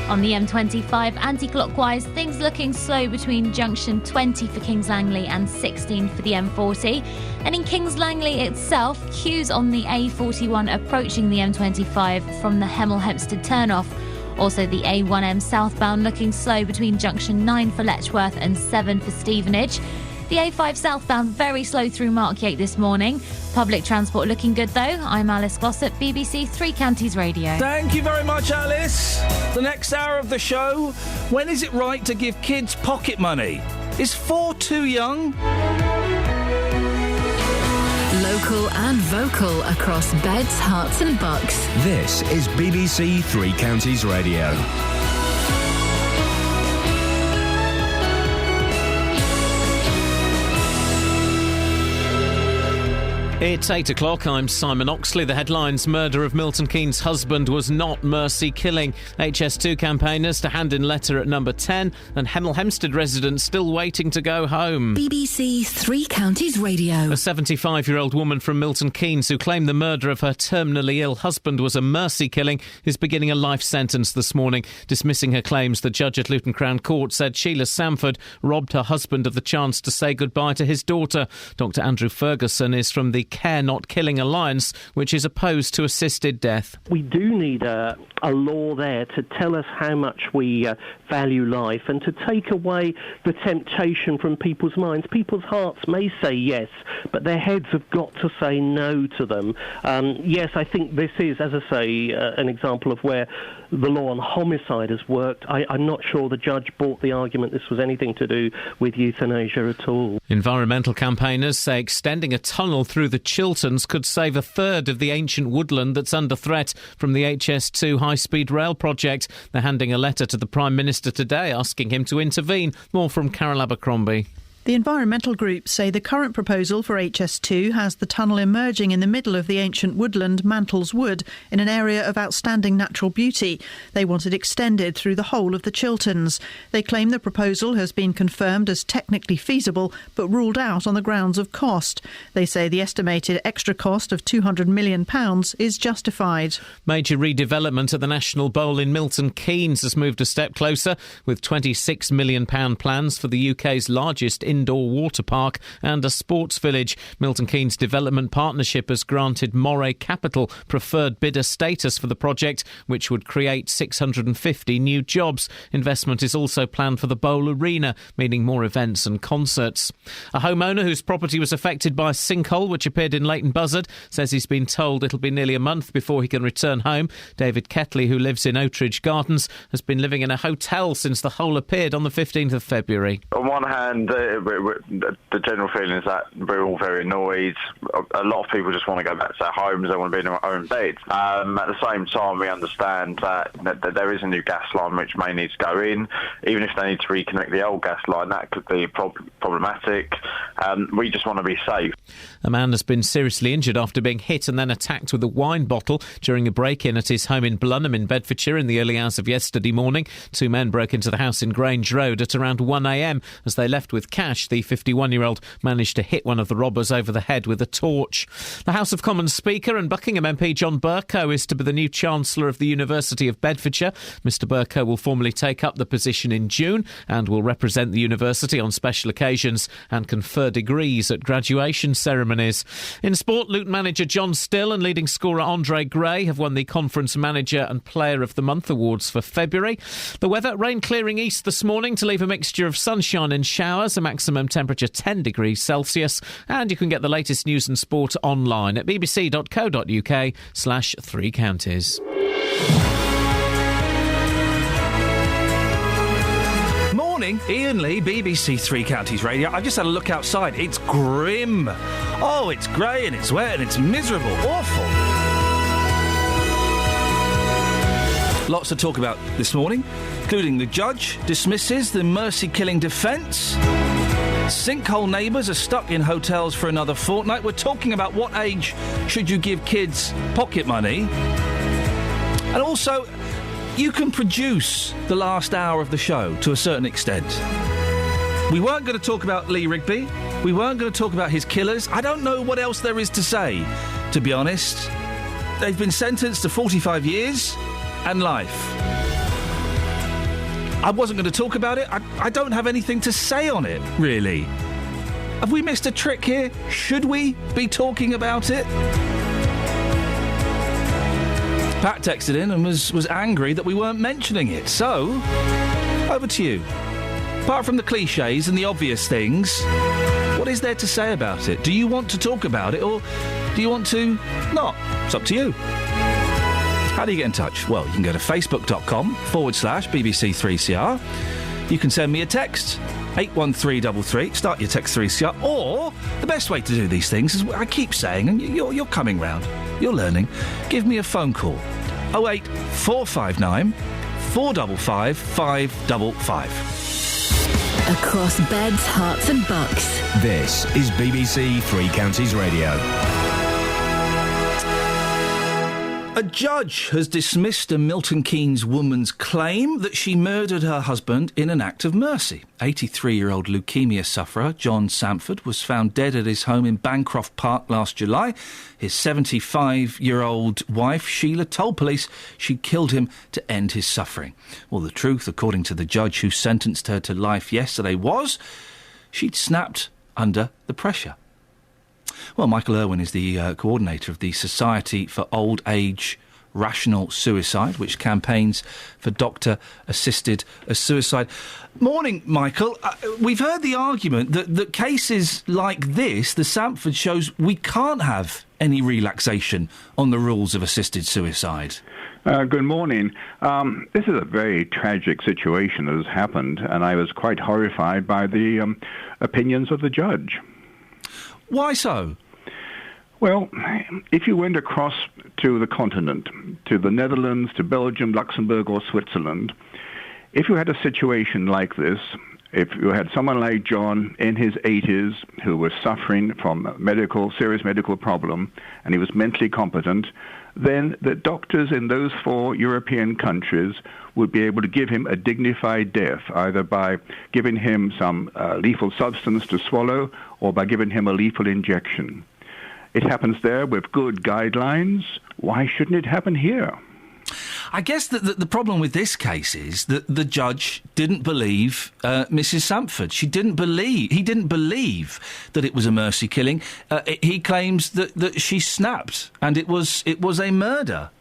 On the M25 anti-clockwise, things looking slow between junction 20 for Kings Langley and 16 for the M40. And in Kings Langley itself, queues on the A41 approaching the M25 from the Hemel Hempstead turnoff. Also the A1M southbound looking slow between junction 9 for Letchworth and 7 for Stevenage. The A5 southbound very slow through Markyate this morning. Public transport looking good though. I'm Alice Glossop, BBC Three Counties Radio. Thank you very much, Alice. The next hour of the show, when is it right to give kids pocket money? Is 4 too young? Local and vocal across beds, hearts and bucks. This is BBC Three Counties Radio. It's 8 o'clock. I'm Simon Oxley. The headlines: murder of Milton Keynes' husband was not mercy killing. HS2 campaigners to hand in letter at number 10, and Hemel Hempstead residents still waiting to go home. BBC Three Counties Radio. A 75-year-old woman from Milton Keynes who claimed the murder of her terminally ill husband was a mercy killing is beginning a life sentence this morning. Dismissing her claims, the judge at Luton Crown Court said Sheila Samford robbed her husband of the chance to say goodbye to his daughter. Dr Andrew Ferguson is from the Care Not Killing Alliance, which is opposed to assisted death. We do need a law there to tell us how much we value life and to take away the temptation from people's minds. People's hearts may say yes, but their heads have got to say no to them. Yes, I think this is, as I say, an example of where the law on homicide has worked. I'm not sure the judge bought the argument this was anything to do with euthanasia at all. Environmental campaigners say extending a tunnel through the Chilterns could save a third of the ancient woodland that's under threat from the HS2 high-speed rail project. They're handing a letter to the Prime Minister today asking him to intervene. More from Carol Abercrombie. The environmental groups say the current proposal for HS2 has the tunnel emerging in the middle of the ancient woodland, Mantles Wood, in an area of outstanding natural beauty. They want it extended through the whole of the Chilterns. They claim the proposal has been confirmed as technically feasible, but ruled out on the grounds of cost. They say the estimated extra cost of £200 million is justified. Major redevelopment at the National Bowl in Milton Keynes has moved a step closer, with £26 million plans for the UK's largest indoor water park and a sports village. Milton Keynes Development Partnership has granted Moray Capital preferred bidder status for the project, which would create 650 new jobs. Investment is also planned for the Bowl Arena, meaning more events and concerts. A homeowner whose property was affected by a sinkhole which appeared in Leighton Buzzard says he's been told it'll be nearly a month before he can return home. David Ketley, who lives in Oatridge Gardens, has been living in a hotel since the hole appeared on the 15th of February. On one hand, the general feeling is that we're all very annoyed. A lot of people just want to go back to their homes. They want to be in their own beds. At the same time, we understand that there is a new gas line which may need to go in. Even if they need to reconnect the old gas line, that could be problematic. We just want to be safe. A man has been seriously injured after being hit and then attacked with a wine bottle during a break-in at his home in Blenheim in Bedfordshire in the early hours of yesterday morning. Two men broke into the house in Grange Road at around 1 a.m. As they left with cash, the 51-year-old managed to hit one of the robbers over the head with a torch. The House of Commons Speaker and Buckingham MP John Bercow is to be the new Chancellor of the University of Bedfordshire. Mr Bercow will formally take up the position in June and will represent the university on special occasions and confer degrees at graduation ceremonies. In sport, Luton manager John Still and leading scorer Andre Gray have won the Conference Manager and Player of the Month awards for February. The weather, rain clearing east this morning to leave a mixture of sunshine and showers, a maximum temperature 10 degrees Celsius. And you can get the latest news and sport online at bbc.co.uk/3 counties. Morning, Iain Lee, BBC Three Counties Radio. I've just had a look outside. It's grim. Oh, it's grey and it's wet and it's miserable. Awful. Lots to talk about this morning, including the judge dismisses the mercy-killing defence. Sinkhole neighbours are stuck in hotels for another fortnight. We're talking about what age should you give kids pocket money. And also, you can produce the last hour of the show to a certain extent. We weren't going to talk about Lee Rigby. We weren't going to talk about his killers. I don't know what else there is to say, to be honest. They've been sentenced to 45 years and life. I wasn't going to talk about it. I don't have anything to say on it, really. Have we missed a trick here? Should we be talking about it? Pat texted in and was angry that we weren't mentioning it. So, over to you. Apart from the cliches and the obvious things, what is there to say about it? Do you want to talk about it or do you want to not? It's up to you. How do you get in touch? Well, you can go to facebook.com/BBC3CR. You can send me a text, 81333, start your text 3CR, or the best way to do these things is, I keep saying, and you're coming round, you're learning, give me a phone call, 08459 455 555. Across beds, hearts and bucks. This is BBC Three Counties Radio. A judge has dismissed a Milton Keynes woman's claim that she murdered her husband in an act of mercy. 83-year-old leukaemia sufferer John Samford was found dead at his home in Bancroft Park last July. His 75-year-old wife, Sheila, told police she'd killed him to end his suffering. Well, the truth, according to the judge who sentenced her to life yesterday, was she'd snapped under the pressure. Well, Michael Irwin is the coordinator of the Society for Old Age Rational Suicide, which campaigns for doctor-assisted suicide. Morning, Michael. We've heard the argument that cases like this, the Samford, shows we can't have any relaxation on the rules of assisted suicide. Good morning. This is a very tragic situation that has happened, and I was quite horrified by the opinions of the judge. Why so? Well, if you went across to the continent, to the Netherlands, to Belgium, Luxembourg or Switzerland, if you had a situation like this, if you had someone like John in his 80s who was suffering from a serious medical problem, and he was mentally competent, then the doctors in those 4 European countries would be able to give him a dignified death, either by giving him some lethal substance to swallow or by giving him a lethal injection. It happens there with good guidelines. Why shouldn't it happen here? I guess that the problem with this case is that the judge didn't believe Mrs. Samford. He didn't believe that it was a mercy killing. He claims that she snapped and it was a murder.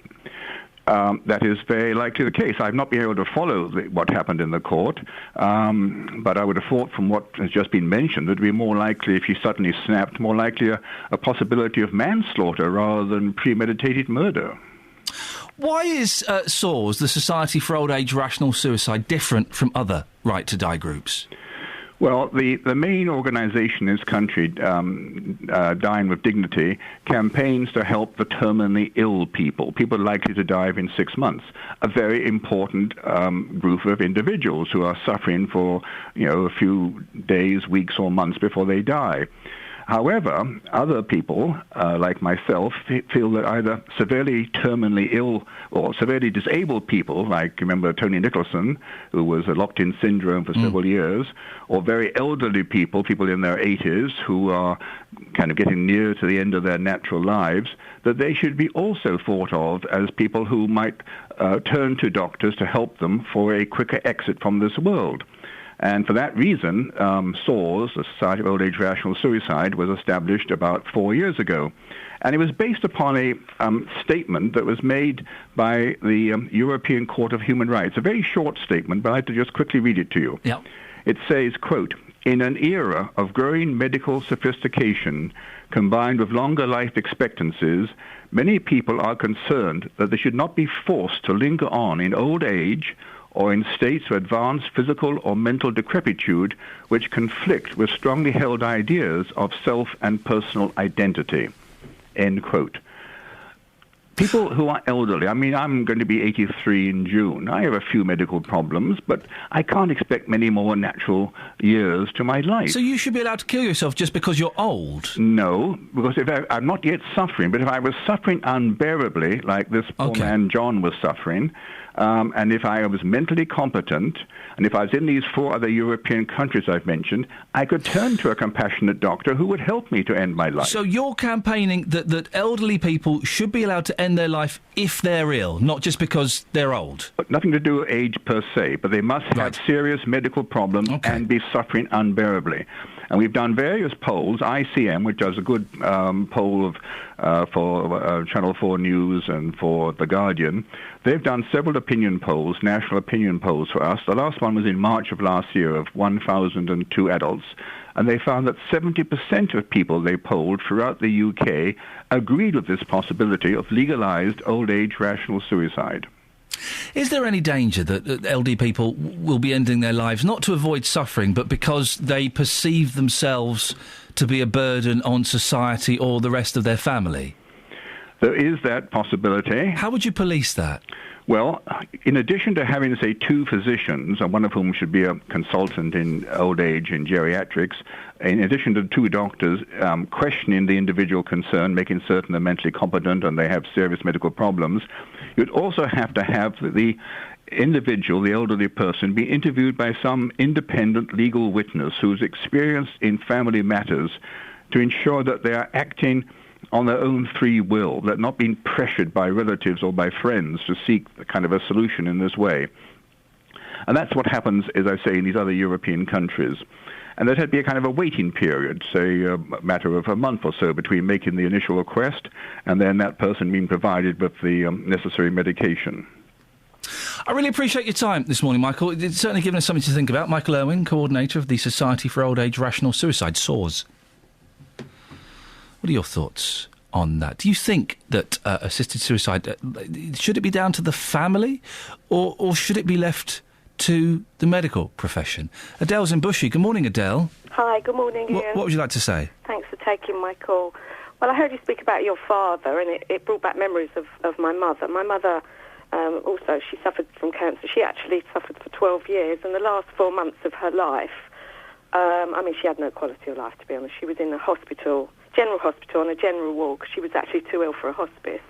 That is very likely the case. I've not been able to follow what happened in the court, but I would have thought from what has just been mentioned, it would be more likely, if she suddenly snapped, more likely a possibility of manslaughter rather than premeditated murder. Why is SORS, the Society for Old Age Rational Suicide, different from other right-to-die groups? Well, the main organisation in this country, Dying with Dignity, campaigns to help the terminally ill people likely to die within 6 months. A very important group of individuals who are suffering for, a few days, weeks, or months before they die. However, other people, like myself, feel that either severely terminally ill or severely disabled people, like, remember, Tony Nicholson, who was a locked-in syndrome for several years, or very elderly people in their 80s, who are kind of getting near to the end of their natural lives, that they should be also thought of as people who might turn to doctors to help them for a quicker exit from this world. And for that reason, SOARS, the Society of Old Age Rational Suicide, was established about 4 years ago. And it was based upon a statement that was made by the European Court of Human Rights. A very short statement, but I'd like to just quickly read it to you. Yep. It says, quote, "In an era of growing medical sophistication combined with longer life expectancies, many people are concerned that they should not be forced to linger on in old age or in states of advanced physical or mental decrepitude which conflict with strongly held ideas of self and personal identity." End quote. People who are elderly, I'm going to be 83 in June. I have a few medical problems, but I can't expect many more natural years to my life. So you should be allowed to kill yourself just because you're old? No, because I'm not yet suffering, but if I was suffering unbearably, like this poor man John was suffering, and if I was mentally competent, and if I was in these 4 other European countries I've mentioned, I could turn to a compassionate doctor who would help me to end my life. So you're campaigning that elderly people should be allowed to end their life if they're ill, not just because they're old? But nothing to do with age per se, but they must have serious medical problems and be suffering unbearably. And we've done various polls. ICM, which does a good poll for Channel 4 News and for The Guardian, they've done several opinion polls, national opinion polls for us. The last one was in March of last year of 1,002 adults, and they found that 70% of people they polled throughout the UK agreed with this possibility of legalised old-age rational suicide. Is there any danger that elderly people will be ending their lives, not to avoid suffering, but because they perceive themselves to be a burden on society or the rest of their family? There is that possibility. How would you police that? Well, in addition to having, say, 2 physicians, and one of whom should be a consultant in old age and geriatrics, in addition to 2 doctors questioning the individual concerned, making certain they're mentally competent and they have serious medical problems, you'd also have to have the individual, the elderly person, be interviewed by some independent legal witness who's experienced in family matters to ensure that they are acting on their own free will, that not being pressured by relatives or by friends to seek kind of a solution in this way. And that's what happens, as I say, in these other European countries. And there had to be a kind of a waiting period, say a matter of a month or so between making the initial request and then that person being provided with the necessary medication. I really appreciate your time this morning, Michael. It's certainly given us something to think about. Michael Irwin, coordinator of the Society for Old Age Rational Suicide, SOARS. What are your thoughts on that? Do you think that assisted suicide, should it be down to the family or should it be left to the medical profession? Adele's in Bushy. Good morning, Adele. Hi, good morning, Iain. What would you like to say? Thanks for taking my call. Well, I heard you speak about your father, and it brought back memories of my mother. My mother, also, she suffered from cancer. She actually suffered for 12 years, and the last 4 months of her life, she had no quality of life, to be honest. She was in a hospital, general hospital, on a general ward, because she was actually too ill for a hospice.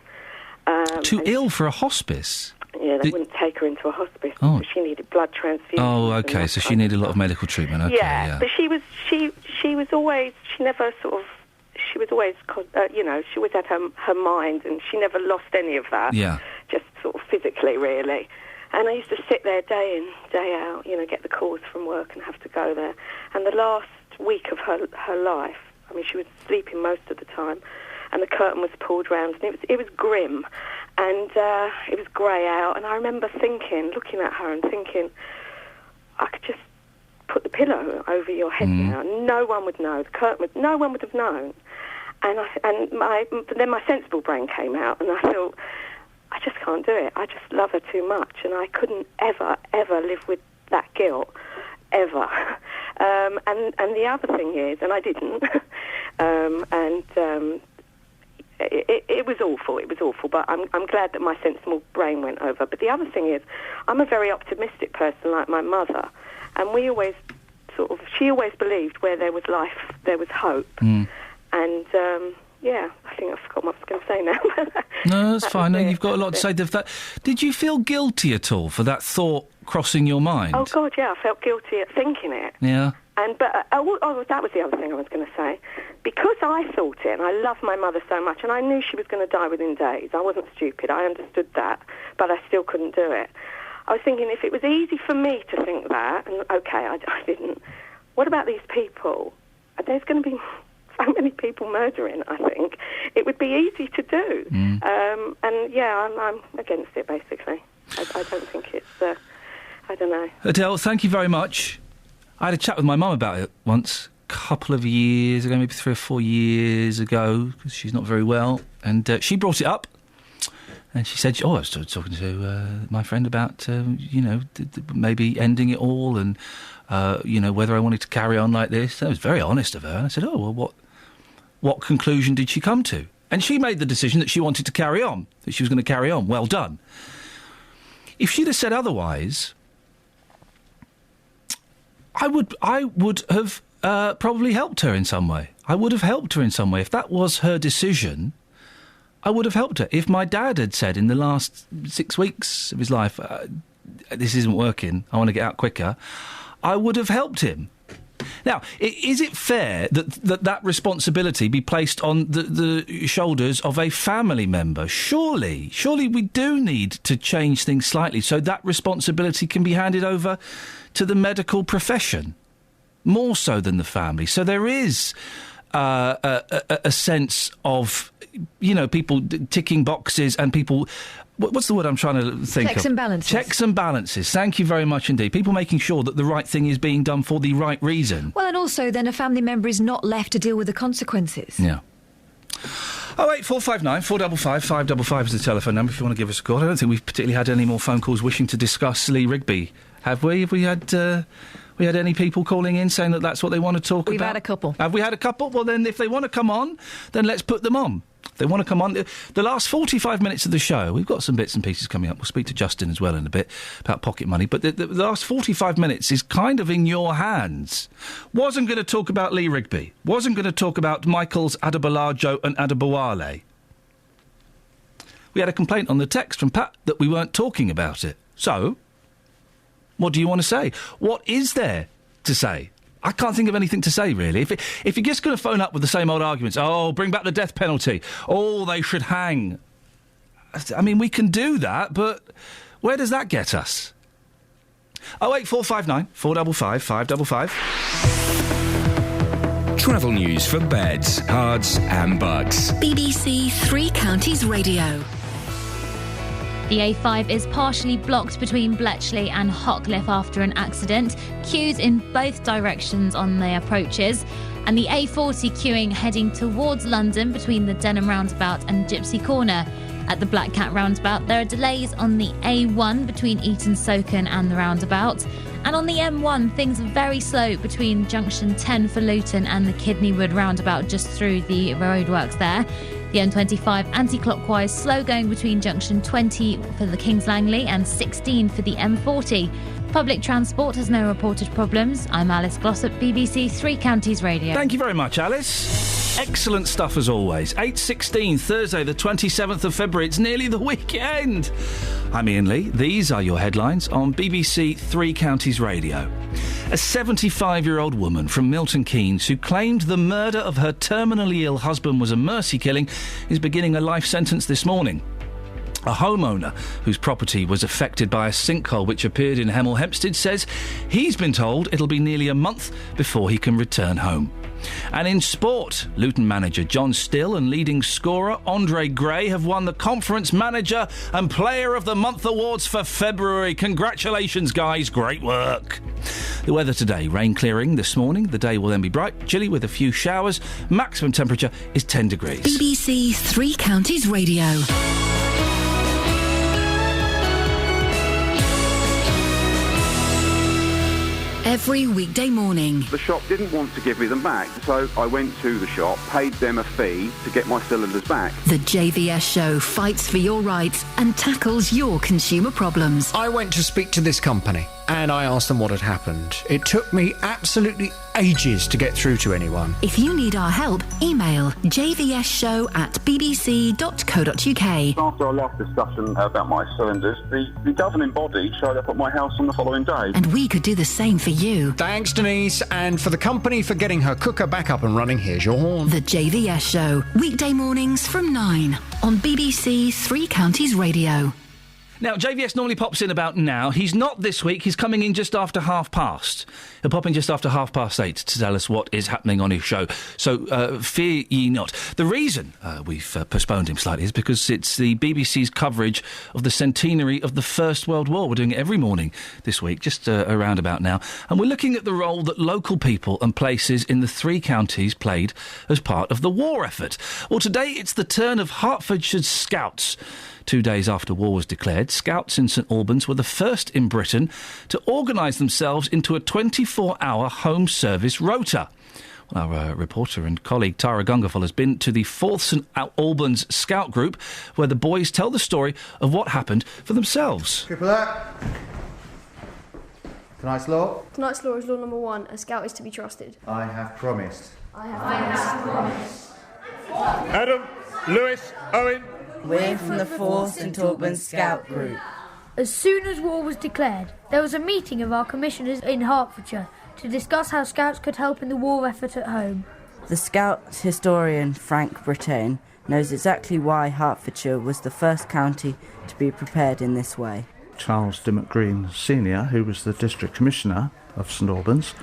Too ill for a hospice? Yeah, they wouldn't take her into a hospice because she needed blood transfusions. Oh, OK, so she needed a lot of medical treatment. Okay, yeah. But she was always, she always had her mind, and she never lost any of that. Yeah. Just sort of physically, really. And I used to sit there day in, day out, get the calls from work and have to go there. And the last week of her life, she was sleeping most of the time, and the curtain was pulled round, and it was grim, and it was grey out. And I remember looking at her and thinking, I could just put the pillow over your head now. No one would know. No one would have known. And then my sensible brain came out, and I thought, I just can't do it. I just love her too much, and I couldn't ever live with that guilt, ever. And the other thing is, and I didn't, it was awful. It was awful. But I'm glad that my sensible brain went over. But the other thing is, I'm a very optimistic person, like my mother, and she always believed where there was life, there was hope. And I think I forgot what I was going to say now. No, that's fine. No, you've got a lot to say. Did you feel guilty at all for that thought crossing your mind? Oh God, yeah, I felt guilty at thinking it. Yeah. But that was the other thing I was going to say. Because I thought it, and I love my mother so much, and I knew she was going to die within days. I wasn't stupid. I understood that, but I still couldn't do it. I was thinking, if it was easy for me to think that, and okay, I didn't. What about these people? There's going to be so many people murdering, I think. It would be easy to do. I'm against it, basically. I don't think it's, I don't know. Adele, thank you very much. I had a chat with my mum about it once, a couple of years ago, maybe 3 or 4 years ago, because she's not very well. And she brought it up. And she said, I was talking to my friend about, maybe ending it all and, whether I wanted to carry on like this. I was very honest of her. And I said, what conclusion did she come to? And she made the decision that she wanted to carry on, that she was going to carry on. Well done. If she'd have said otherwise, I would have probably helped her in some way. I would have helped her in some way. If that was her decision, I would have helped her. If my dad had said in the last 6 weeks of his life, this isn't working, I want to get out quicker, I would have helped him. Now, is it fair that responsibility be placed on the shoulders of a family member? Surely we do need to change things slightly so that responsibility can be handed over to the medical profession, more so than the family. So there is a sense of, people ticking boxes and people... What's the word I'm trying to think of? Checks and balances. Checks and balances. Thank you very much indeed. People making sure that the right thing is being done for the right reason. Well, and also then a family member is not left to deal with the consequences. Yeah. 08459 455 555 is the telephone number if you want to give us a call. I don't think we've particularly had any more phone calls wishing to discuss Lee Rigby. Have we? Have we had any people calling in saying that that's what they want to talk about? We've had a couple. Have we had a couple? Well, then if they want to come on, then let's put them on. They want to come on. The last 45 minutes of the show, we've got some bits and pieces coming up. We'll speak to Justin as well in a bit about pocket money. But the last 45 minutes is kind of in your hands. Wasn't going to talk about Lee Rigby. Wasn't going to talk about Michael's Adebolajo and Adebowale. We had a complaint on the text from Pat that we weren't talking about it. So, what do you want to say? What is there to say? I can't think of anything to say, really. If you're just going to phone up with the same old arguments, bring back the death penalty, they should hang. I mean, we can do that, but where does that get us? 08459 455 555. Travel news for beds, cards and bugs. BBC Three Counties Radio. The A5 is partially blocked between Bletchley and Hockliffe after an accident. Queues in both directions on the approaches. And the A40 queuing heading towards London between the Denham roundabout and Gypsy Corner. At the Black Cat roundabout, there are delays on the A1 between Eton Soken and the roundabout. And on the M1, things are very slow between junction 10 for Luton and the Kidneywood roundabout just through the roadworks there. The M25 anti-clockwise slow going between junction 20 for the Kings Langley and 16 for the M40. Public transport has no reported problems. I'm Alice Glossop, BBC Three Counties Radio. Thank you very much, Alice. Excellent stuff as always. 8:16, Thursday the 27th of February. It's nearly the weekend. I'm Iain Lee. These are your headlines on BBC Three Counties Radio. A 75-year-old woman from Milton Keynes who claimed the murder of her terminally ill husband was a mercy killing is beginning a life sentence this morning. A homeowner whose property was affected by a sinkhole which appeared in Hemel Hempstead says he's been told it'll be nearly a month before he can return home. And in sport, Luton manager John Still and leading scorer Andre Gray have won the Conference Manager and Player of the Month awards for February. Congratulations, guys. Great work. The weather today, rain clearing this morning. The day will then be bright, chilly with a few showers. Maximum temperature is 10 degrees. BBC Three Counties Radio. every weekday morning. The shop didn't want to give me them back, so I went to the shop, paid them a fee to get my cylinders back. The JVS Show fights for your rights and tackles your consumer problems. I went to speak to this company and I asked them what had happened. It took me absolutely ages to get through to anyone. If you need our help, email jvsshow@bbc.co.uk. After our last discussion about my cylinders, the governing body showed up at my house on the following day. And we could do the same for you. Thanks, Denise, and for the company for getting her cooker back up and running. Here's your horn. The JVS Show, weekday mornings from 9 on BBC Three Counties Radio. Now, JVS normally pops in about now. He's not this week. He's coming in just after 8:30. He'll pop in just after 8:30 to tell us what is happening on his show. So, fear ye not. The reason we've postponed him slightly is because it's the BBC's coverage of the centenary of the First World War. We're doing it every morning this week, just around about now. And we're looking at the role that local people and places in the three counties played as part of the war effort. Well, today it's the turn of Hertfordshire's Scouts. 2 days after war was declared, Scouts in St Albans were the first in Britain to organise themselves into a 24-hour home service rota. Well, our reporter and colleague Tara Gungerful has been to the 4th St Albans Scout Group, where the boys tell the story of what happened for themselves. Triple that. Tonight's law? Tonight's law is law number 1. A scout is to be trusted. I have promised. I have promised. Adam, Lewis, Owen. We're from the 4th St Albans Scout Group. As soon as war was declared, there was a meeting of our commissioners in Hertfordshire to discuss how Scouts could help in the war effort at home. The Scouts historian Frank Brittain knows exactly why Hertfordshire was the first county to be prepared in this way. Charles Dimmock Green Sr., who was the District Commissioner of St Albans,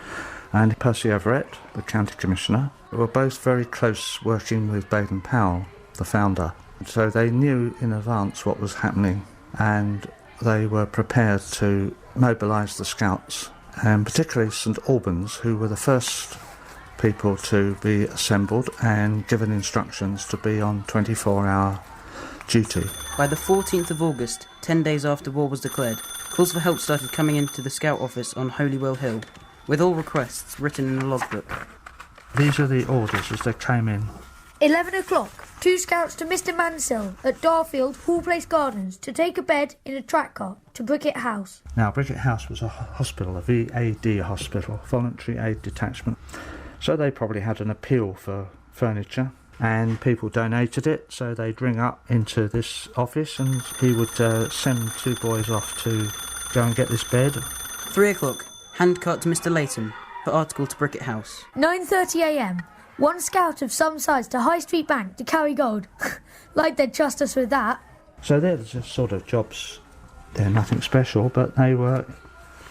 and Percy Everett, the County Commissioner, were both very close working with Baden-Powell, the founder. So they knew in advance what was happening, and they were prepared to mobilise the Scouts, and particularly St Albans, who were the first people to be assembled and given instructions to be on 24-hour duty. By the 14th of August, 10 days after war was declared, calls for help started coming into the Scout office on Holywell Hill, with all requests written in a logbook. These are the orders as they came in. 11 o'clock. 2 Scouts to Mr Mansell at Darfield Hall Place Gardens to take a bed in a track cart to Brickett House. Now, Brickett House was a hospital, a VAD hospital, Voluntary Aid Detachment. So they probably had an appeal for furniture, and people donated it, so they'd ring up into this office and he would send 2 boys off to go and get this bed. 3 o'clock. Handcart to Mr Layton for article to Brickett House. 9:30am. 1 Scout of some size to High Street Bank to carry gold. Like they'd trust us with that. So they're the sort of jobs, they're nothing special, but they were,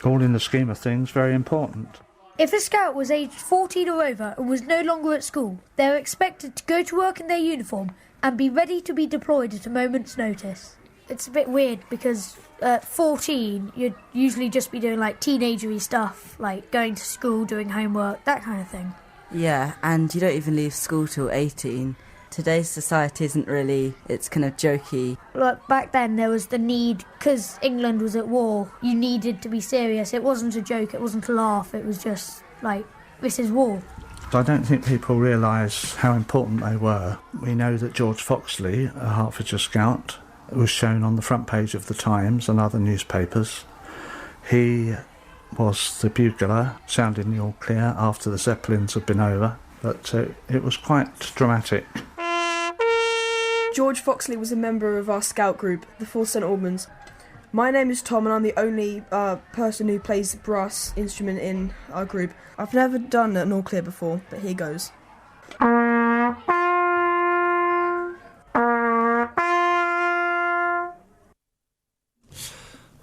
all in the scheme of things, very important. If a Scout was aged 14 or over and was no longer at school, they were expected to go to work in their uniform and be ready to be deployed at a moment's notice. It's a bit weird because at 14 you'd usually just be doing like teenagery stuff, like going to school, doing homework, that kind of thing. Yeah, and you don't even leave school till 18. Today's society isn't really, it's kind of jokey. Like back then there was the need, because England was at war, you needed to be serious. It wasn't a joke, it wasn't a laugh, it was just like, this is war. I don't think people realise how important they were. We know that George Foxley, a Hertfordshire Scout, was shown on the front page of the Times and other newspapers. He was the bugler sounding the all clear after the Zeppelins had been over, but it was quite dramatic. George Foxley was a member of our scout group, the 4th St Albans. My name is Tom and I'm the only person who plays the brass instrument in our group. I've never done an all clear before, but here goes.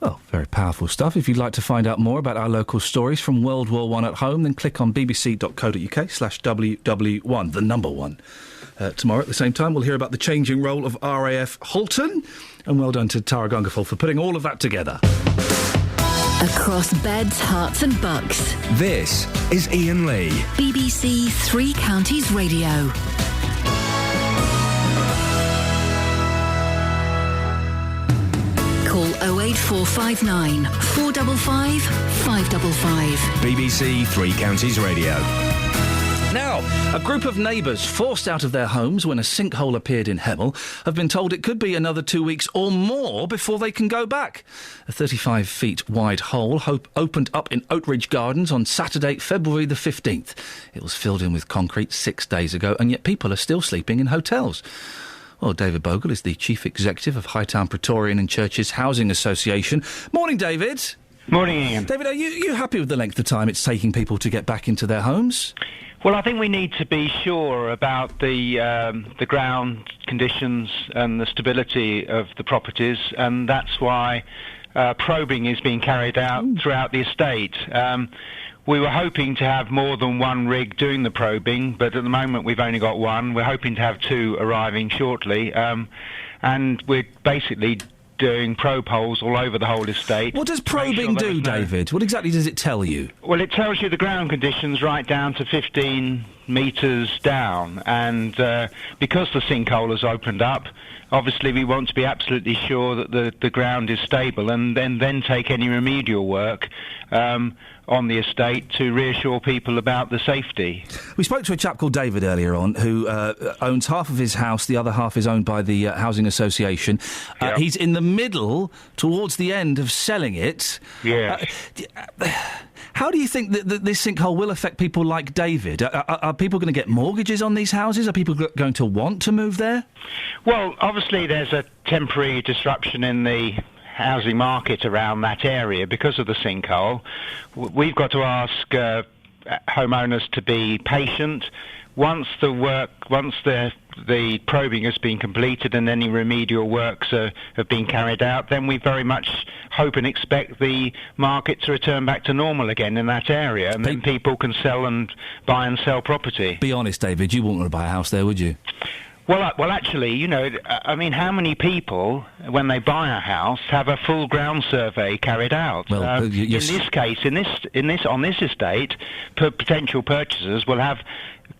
Well, very powerful stuff. If you'd like to find out more about our local stories from World War I at home, then click on bbc.co.uk/WW1, the number 1. Tomorrow at the same time, we'll hear about the changing role of RAF Halton. And well done to Tara Gungerful for putting all of that together. Across beds, hearts and bucks. This is Iain Lee. BBC Three Counties Radio. Call 08459 455 555. BBC Three Counties Radio. Now, a group of neighbours forced out of their homes when a sinkhole appeared in Hemel have been told it could be another 2 weeks or more before they can go back. A 35 feet wide hole opened up in Oatridge Gardens on Saturday, February the 15th. It was filled in with concrete 6 days ago, and yet people are still sleeping in hotels. Well, David Bogle is the Chief Executive of Hightown Praetorian and Churches Housing Association. Morning, David. Morning, Ian. David, are you happy with the length of time it's taking people to get back into their homes? Well, I think we need to be sure about the ground conditions and the stability of the properties, and that's why probing is being carried out throughout the estate. We were hoping to have more than one rig doing the probing, but at the moment we've only got one. We're hoping to have two arriving shortly, and we're basically doing probe holes all over the whole estate. What does probing do, David? What exactly does it tell you? Well, it tells you the ground conditions right down to 15 metres down, and because the sinkhole has opened up, obviously we want to be absolutely sure that the ground is stable, and then take any remedial work on the estate to reassure people about the safety. We spoke to a chap called David earlier on who owns half of his house, the other half is owned by the Housing Association. He's in the middle, towards the end of selling it. Yeah. How do you think that this sinkhole will affect people like David? Are people going to get mortgages on these houses? Are people going to want to move there? Well, obviously there's a temporary disruption in the housing market around that area because of the sinkhole. We've got to ask homeowners to be patient. Once the probing has been completed and any remedial works have been carried out, then we very much hope and expect the market to return back to normal again in that area, and then people can buy and sell property. Be honest, David, you wouldn't want to buy a house there, would you? Well, actually, you know, I mean, how many people, when they buy a house, have a full ground survey carried out? Well, in this case, on this estate, potential purchasers will have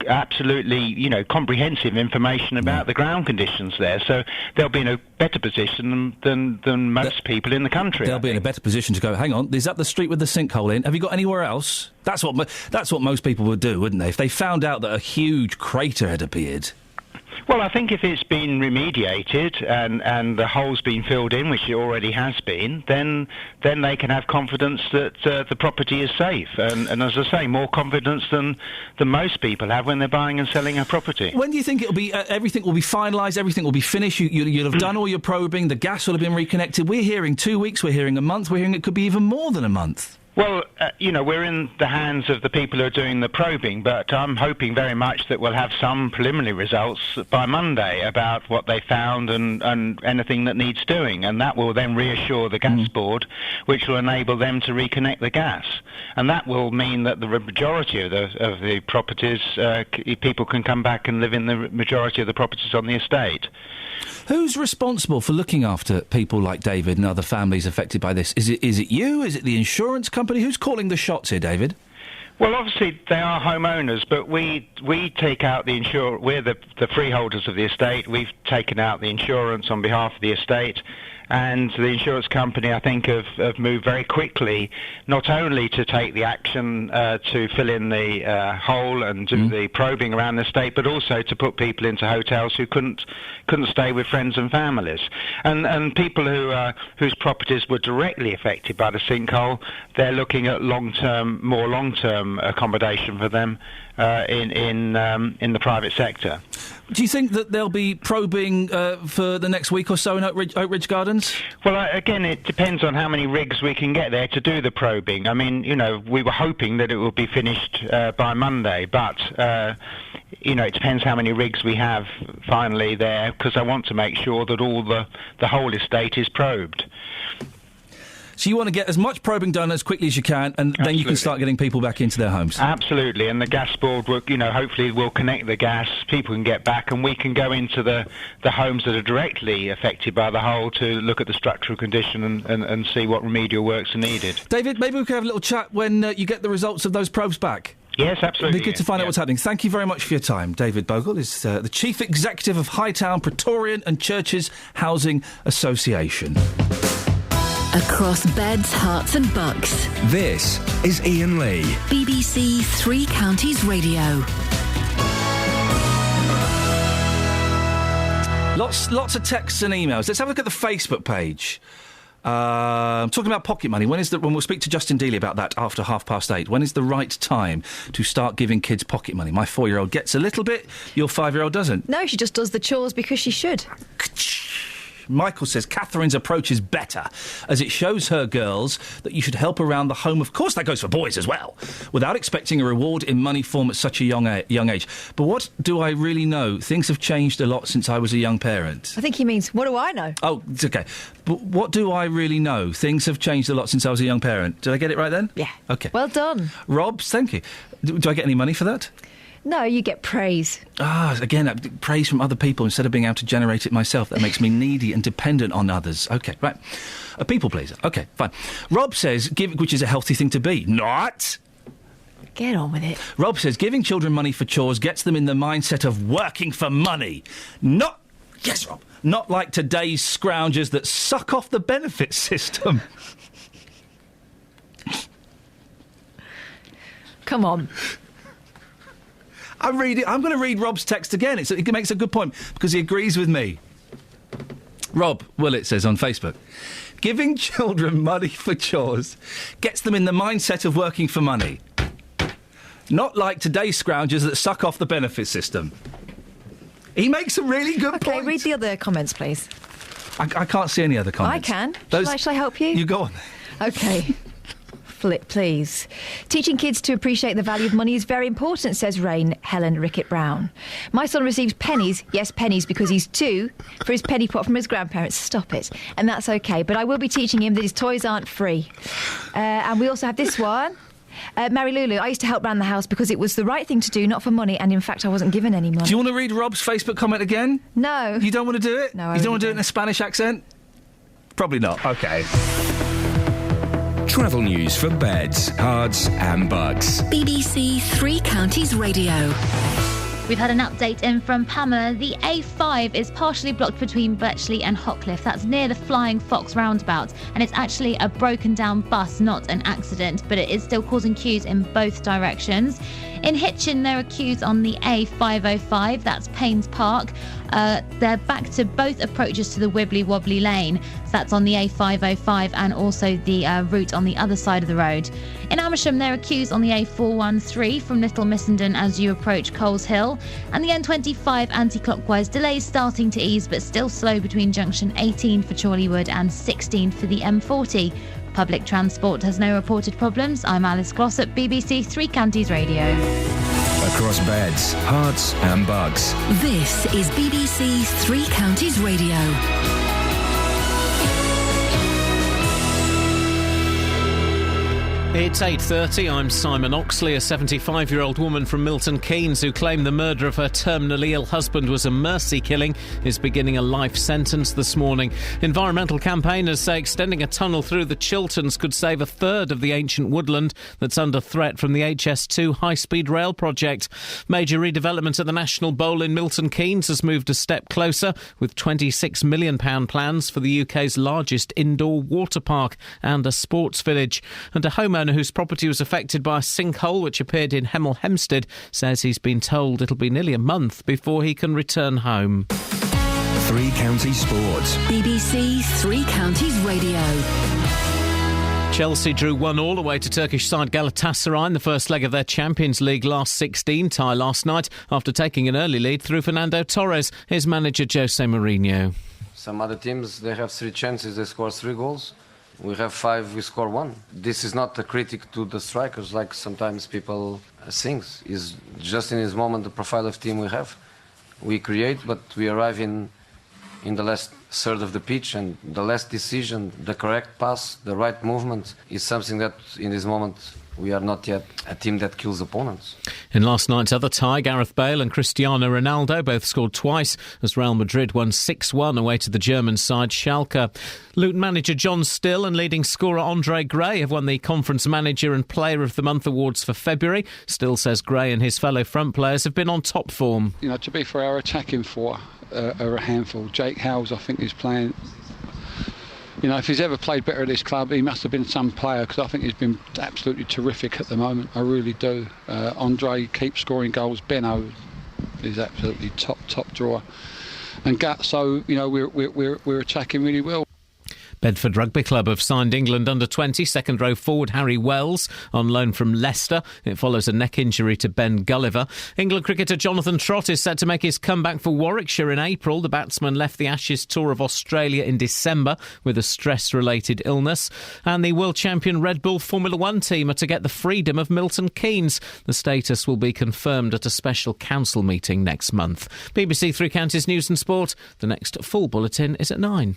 absolutely, you know, comprehensive information about the ground conditions there, so they'll be in a better position than most people in the country. They'll be in a better position to go, hang on, is that the street with the sinkhole in? Have you got anywhere else? That's what most people would do, wouldn't they? If they found out that a huge crater had appeared. Well, I think if it's been remediated and the hole's been filled in, which it already has been, then they can have confidence that the property is safe. And as I say, more confidence than most people have when they're buying and selling a property. When do you think it'll be? Everything will be finalised. Everything will be finished. You'll have done all your probing. The gas will have been reconnected. We're hearing 2 weeks. We're hearing a month. We're hearing it could be even more than a month. Well, you know, we're in the hands of the people who are doing the probing, but I'm hoping very much that we'll have some preliminary results by Monday about what they found and anything that needs doing, and that will then reassure the gas board, which will enable them to reconnect the gas. And that will mean that the majority of the properties, people can come back and live in the majority of the properties on the estate. Who's responsible for looking after people like David and other families affected by this? Is it you? Is it the insurance company? Who's calling the shots here, David? Well, obviously they are homeowners, but we take out the insurance. We're the freeholders of the estate. We've taken out the insurance on behalf of the estate. And the insurance company, I think, have moved very quickly, not only to take the action to fill in the hole and do the probing around the estate, but also to put people into hotels who couldn't stay with friends and families. And people whose properties were directly affected by the sinkhole, they're looking at more long-term accommodation for them in the private sector. Do you think that they'll be probing for the next week or so in Oatridge Gardens? Well, again, it depends on how many rigs we can get there to do the probing. I mean, you know, we were hoping that it would be finished by Monday, but, you know, it depends how many rigs we have finally there, because I want to make sure that all the whole estate is probed. So you want to get as much probing done as quickly as you can, and then you can start getting people back into their homes? Absolutely, and the gas board, hopefully will connect the gas, people can get back, and we can go into the homes that are directly affected by the hole to look at the structural condition and see what remedial works are needed. David, maybe we could have a little chat when you get the results of those probes back. Yes, absolutely. It'd be good to find out what's happening. Thank you very much for your time. David Bogle is the Chief Executive of Hightown Praetorian and Churches Housing Association. Across beds, hearts and bucks. This is Iain Lee. BBC Three Counties Radio. Lots of texts and emails. Let's have a look at the Facebook page. Talking about pocket money. When we'll speak to Justin Dealey about that after 8:30. When is the right time to start giving kids pocket money? My 4-year-old gets a little bit. Your 5-year-old doesn't. No, she just does the chores because she should. Michael says Catherine's approach is better, as it shows her girls that you should help around the home. Of course, that goes for boys as well, without expecting a reward in money form at such a young age. But what do I really know? Things have changed a lot since I was a young parent. I think he means, what do I know? Oh, it's okay. But what do I really know? Things have changed a lot since I was a young parent. Did I get it right then? Yeah. Okay. Well done. Rob, thank you. Do I get any money for that? No, you get praise. Again, praise from other people instead of being able to generate it myself. That makes me needy and dependent on others. OK, right. A people pleaser. OK, fine. Rob says, which is a healthy thing to be. Not. Get on with it. Rob says, giving children money for chores gets them in the mindset of working for money. Not. Yes, Rob. Not like today's scroungers that suck off the benefit system. Come on. I'm going to read Rob's text again. It makes a good point because he agrees with me. Rob Willett says on Facebook, giving children money for chores gets them in the mindset of working for money. Not like today's scroungers that suck off the benefit system. He makes a really good point. OK, read the other comments, please. I can't see any other comments. I can. Shall I help you? You go on. OK. Flip, please. Teaching kids to appreciate the value of money is very important, says Helen Rickett-Brown. My son receives pennies, yes, pennies, because he's 2, for his penny pot from his grandparents. Stop it. And that's OK. But I will be teaching him that his toys aren't free. And we also have this one. Mary Lulu, I used to help around the house because it was the right thing to do, not for money, and in fact I wasn't given any money. Do you want to read Rob's Facebook comment again? No. You don't want to do it? No, You don't want to do it in a Spanish accent? Probably not. OK. Travel news for beds, cards and bugs. BBC Three Counties Radio. We've had an update in from Pamela. The A5 is partially blocked between Bletchley and Hotcliffe. That's near the Flying Fox roundabout. And it's actually a broken down bus, not an accident. But it is still causing queues in both directions. In Hitchin, there are queues on the A505. That's Paynes Park. They're back to both approaches to the Wibbly Wobbly Lane. So that's on the A505 and also the route on the other side of the road. In Amersham, there are queues on the A413 from Little Missenden as you approach Coles Hill. And the N25 anti-clockwise delays starting to ease, but still slow between junction 18 for Chorleywood and 16 for the M40. Public transport has no reported problems. I'm Alice Glossop, BBC Three Counties Radio. Across beds, hearts and bugs. This is BBC Three Counties Radio. It's 8:30. I'm Simon Oxley. A 75-year-old woman from Milton Keynes who claimed the murder of her terminally ill husband was a mercy killing is beginning a life sentence this morning. Environmental campaigners say extending a tunnel through the Chilterns could save a third of the ancient woodland that's under threat from the HS2 high-speed rail project. Major redevelopment at the National Bowl in Milton Keynes has moved a step closer, with £26 million plans for the UK's largest indoor water park and a sports village. And a homeowner whose property was affected by a sinkhole which appeared in Hemel Hempstead says he's been told it'll be nearly a month before he can return home. Three Counties Sports. BBC Three Counties Radio. Chelsea drew 1-1 away to Turkish side Galatasaray in the first leg of their Champions League last 16 tie last night after taking an early lead through Fernando Torres. Here's manager Jose Mourinho. Some other teams, they have 3 chances, they score 3 goals. We have 5, we score 1. This is not a critic to the strikers like sometimes people think. It's just in this moment the profile of team we have. We create, but we arrive in the last third of the pitch, and the last decision, the correct pass, the right movement is something that in this moment we are not yet a team that kills opponents. In last night's other tie, Gareth Bale and Cristiano Ronaldo both scored twice as Real Madrid won 6-1 away to the German side Schalke. Luton manager John Still and leading scorer Andre Gray have won the Conference Manager and Player of the Month awards for February. Still says Gray and his fellow front players have been on top form. You know, to be fair, our attacking four are a handful. Jake Howells, I think, is playing You know, if he's ever played better at this club, he must have been some player, because I think he's been absolutely terrific at the moment. I really do. Andre keeps scoring goals. Benno is absolutely top drawer. And so, you know, we're attacking really well. Bedford Rugby Club have signed England under-20 second-row forward Harry Wells on loan from Leicester. It follows a neck injury to Ben Gulliver. England cricketer Jonathan Trott is set to make his comeback for Warwickshire in April. The batsman left the Ashes tour of Australia in December with a stress-related illness. And the world champion Red Bull Formula One team are to get the freedom of Milton Keynes. The status will be confirmed at a special council meeting next month. BBC Three Counties News and Sport. The next full bulletin is at 9.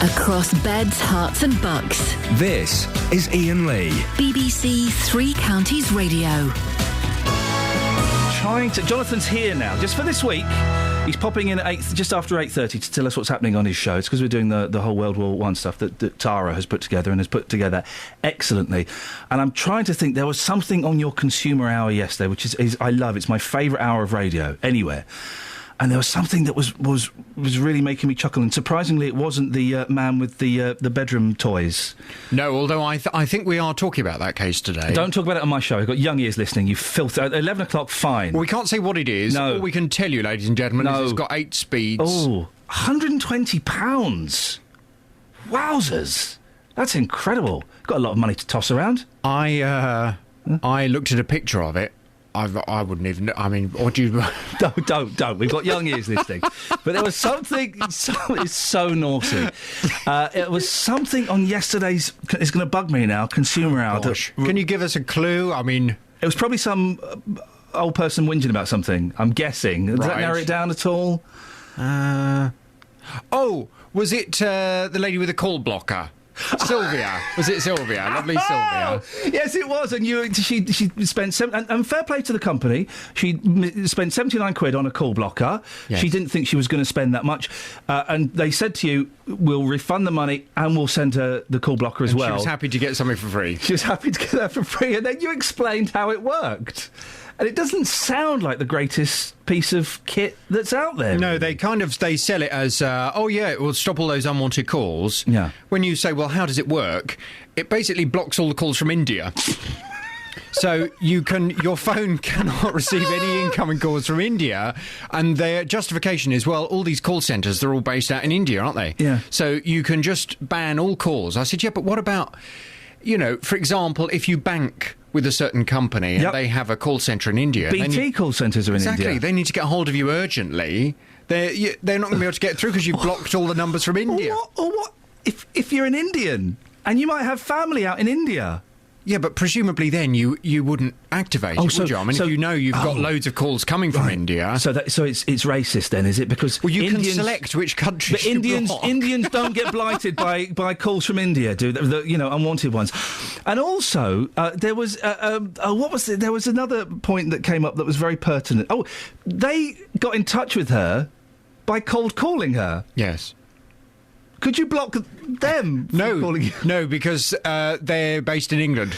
Across beds, hearts and bucks. This is Iain Lee. BBC Three Counties Radio. Jonathan's here now, just for this week. He's popping in at just after 8:30 to tell us what's happening on his show. It's because we're doing the whole World War I stuff that Tara has put together and has put together excellently. And I'm trying to think, there was something on your Consumer Hour yesterday, which is I love. It's my favourite hour of radio anywhere. And there was something that was really making me chuckle, and surprisingly, it wasn't the man with the bedroom toys. No, although I think we are talking about that case today. Don't talk about it on my show. I've got young ears listening. You filth. At 11 o'clock, fine. Well, we can't say what it is. No. All we can tell you, ladies and gentlemen, is it's got 8 speeds. Oh, £120. Wowzers! That's incredible. Got a lot of money to toss around. I looked at a picture of it. I wouldn't even. I mean, what do you? Don't. We've got young ears listening. But there was something. It's so naughty. It was something on yesterday's. It's going to bug me now. Consumer Hour. Can you give us a clue? I mean, it was probably some old person whinging about something. I'm guessing. Does that narrow it down at all? Oh, was it the lady with the call blocker? Sylvia. Was it Sylvia? Lovely Sylvia. Yes, it was. And she spent... and fair play to the company. She spent 79 quid on a call blocker. Yes. She didn't think she was going to spend that much. And they said to you, we'll refund the money and we'll send her the call blocker as well. She was happy to get something for free. She was happy to get that for free. And then you explained how it worked. And it doesn't sound like the greatest piece of kit that's out there. No, they sell it as, it will stop all those unwanted calls. Yeah. When you say, well, how does it work? It basically blocks all the calls from India. So your phone cannot receive any incoming calls from India, and their justification is, well, all these call centres, they're all based out in India, aren't they? Yeah. So you can just ban all calls. I said, yeah, but what about, for example, if you bank with a certain company and they have a call centre in India. BT call centres are in India. Exactly. They need to get hold of you urgently. They're not going to be able to get through because you've blocked all the numbers from India. Or what? If you're an Indian and you might have family out in India. Yeah, but presumably then you wouldn't activate it, would you? I mean, if you know you've got loads of calls coming from India... So it's racist then, is it? Because can select which countries but Indians don't get blighted by calls from India, do the unwanted ones. And also, there was... There was another point that came up that was very pertinent. Oh, they got in touch with her by cold calling her. Yes. Could you block them? No, because they're based in England.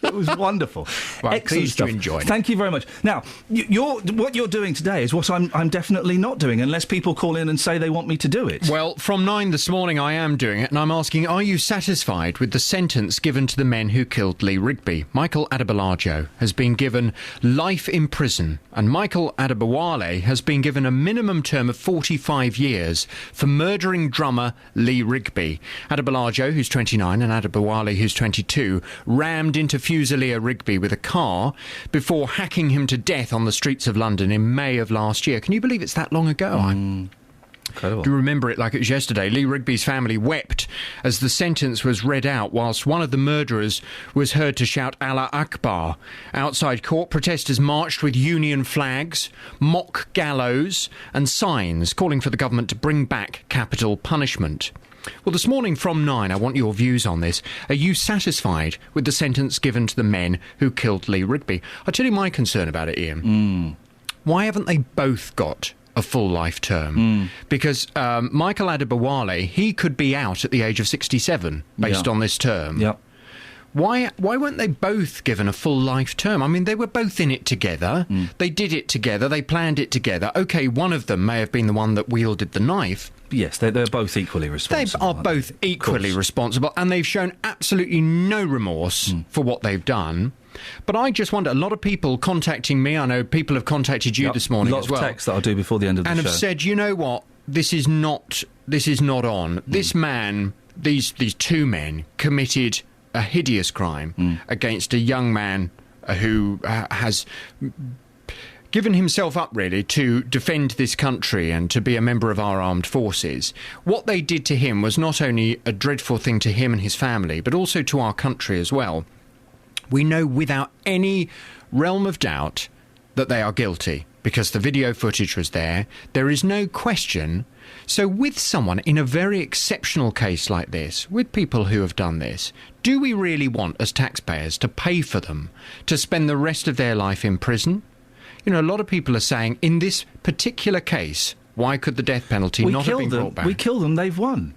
It was wonderful. Well, excellent stuff. To enjoy. Thank you very much. Now, what you're doing today is what I'm definitely not doing, unless people call in and say they want me to do it. Well, from 9 this morning I am doing it, and I'm asking, are you satisfied with the sentence given to the men who killed Lee Rigby? Michael Adebayo has been given life in prison, and Michael Adebawale has been given a minimum term of 45 years for murdering drummer Lee Rigby. Adebayo, who's 29, and Adebawale, who's 22, rammed into Fusilier Rigby with a car before hacking him to death on the streets of London in May of last year. Can you believe it's that long ago? Incredible. Do you remember it like it was yesterday? Lee Rigby's family wept as the sentence was read out, whilst one of the murderers was heard to shout Allah Akbar. Outside court, protesters marched with union flags, mock gallows and signs calling for the government to bring back capital punishment. Well, this morning from 9, I want your views on this. Are you satisfied with the sentence given to the men who killed Lee Rigby? I'll tell you my concern about it, Iain. Why haven't they both got a full life term? Because Michael Adebawale, he could be out at the age of 67 based on this term. Yep. Why weren't they both given a full life term? I mean, they were both in it together. They did it together. They planned it together. OK, one of them may have been the one that wielded the knife. Yes, they're both equally responsible. They are both equally responsible, and they've shown absolutely no remorse for what they've done. But I just wonder, a lot of people contacting me, I know people have contacted you this morning as well. Lots of texts that I'll do before the end of the show. And have said, you know what, this is not on. This man, these two men, committed a hideous crime against a young man who has given himself up, really, to defend this country and to be a member of our armed forces. What they did to him was not only a dreadful thing to him and his family, but also to our country as well. We know without any realm of doubt that they are guilty, because the video footage was there. There is no question. So with someone in a very exceptional case like this, with people who have done this, do we really want, as taxpayers, to pay for them to spend the rest of their life in prison? You know, a lot of people are saying, in this particular case, why could the death penalty not have been brought back? We kill them, they've won.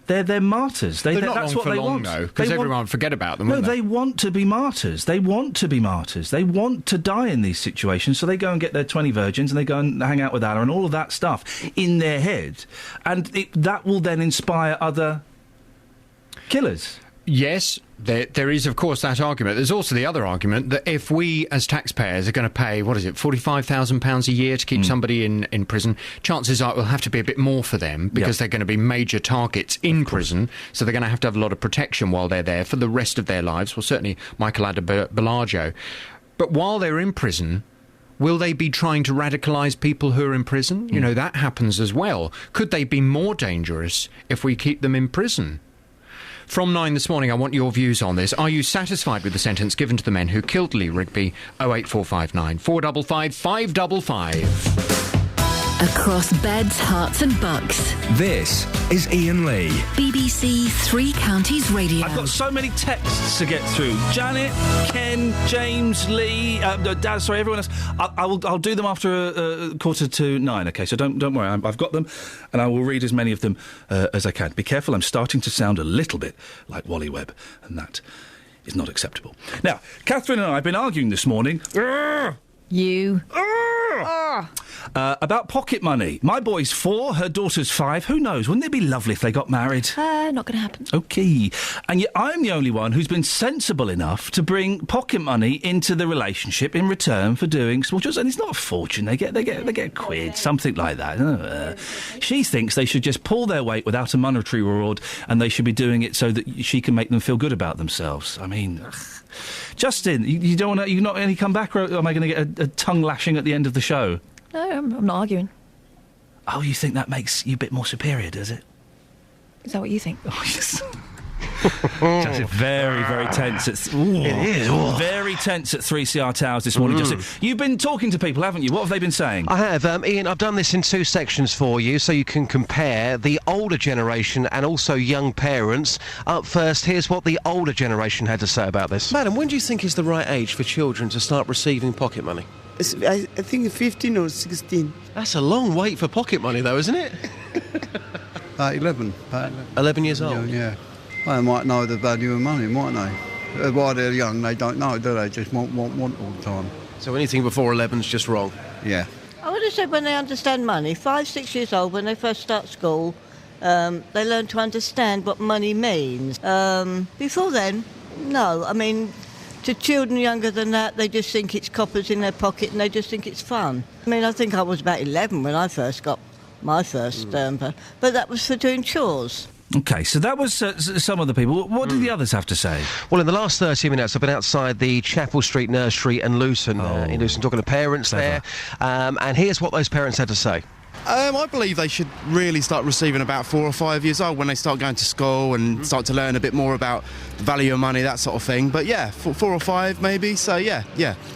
They're martyrs. They're not that's long what for they long, want. though, because everyone would forget about them, No, wouldn't they want to be martyrs. They want to be martyrs. They want to die in these situations, so they go and get their 20 virgins and they go and hang out with Allah and all of that stuff in their head. And that will then inspire other killers. Yes, there is, of course, that argument. There's also the other argument that if we, as taxpayers, are going to pay, £45,000 a year to keep somebody in prison, chances are it will have to be a bit more for them, because they're going to be major targets in prison, so they're going to have a lot of protection while they're there for the rest of their lives. Well, certainly Michael Adebayo. But while they're in prison, will they be trying to radicalise people who are in prison? You know, that happens as well. Could they be more dangerous if we keep them in prison? From 9 this morning, I want your views on this. Are you satisfied with the sentence given to the men who killed Lee Rigby? 08459 455 555. Across beds, hearts and bucks. This is Iain Lee. BBC Three Counties Radio. I've got so many texts to get through. Janet, Ken, James, Lee, Dad, sorry, everyone else. I'll do them after 9:15, OK? So don't worry, I've got them, and I will read as many of them as I can. Be careful, I'm starting to sound a little bit like Wally Webb, and that is not acceptable. Now, Catherine and I have been arguing this morning... You. About pocket money. My boy's 4, her daughter's 5. Who knows? Wouldn't it be lovely if they got married? Not going to happen. OK. And yet I'm the only one who's been sensible enough to bring pocket money into the relationship in return for doing small chores. And it's not a fortune. They get a quid, something like that. She thinks they should just pull their weight without a monetary reward, and they should be doing it so that she can make them feel good about themselves. I mean... Justin, you don't want to... You not only come back, or am I going to get a tongue lashing at the end of the show? No, I'm not arguing. Oh, you think that makes you a bit more superior, does it? Is that what you think? Oh, yes. Just very, very tense. It is. Very tense at 3CR Towers this morning. Justin, you've been talking to people, haven't you? What have they been saying? I have. Iain, I've done this in 2 sections for you so you can compare the older generation and also young parents. Up first, here's what the older generation had to say about this. Madam, when do you think is the right age for children to start receiving pocket money? I think 15 or 16. That's a long wait for pocket money, though, isn't it? 11. 11 years old? Yeah. They might know the value of money, mightn't they? While they're young, they don't know, do they? Just want all the time. So anything before 11's just wrong? Yeah. I would have said when they understand money, 5, 6 years old, when they first start school, they learn to understand what money means. Before then, no. I mean, to children younger than that, they just think it's coppers in their pocket and they just think it's fun. I mean, I think I was about 11 when I first got my first, but that was for doing chores. OK, so that was some of the people. What did the others have to say? Well, in the last 30 minutes, I've been outside the Chapel Street Nursery in Luton, talking to parents there. And here's what those parents had to say. I believe they should really start receiving about 4 or 5 years old when they start going to school and start to learn a bit more about the value of money, that sort of thing. But yeah, 4 or 5 maybe, so yeah.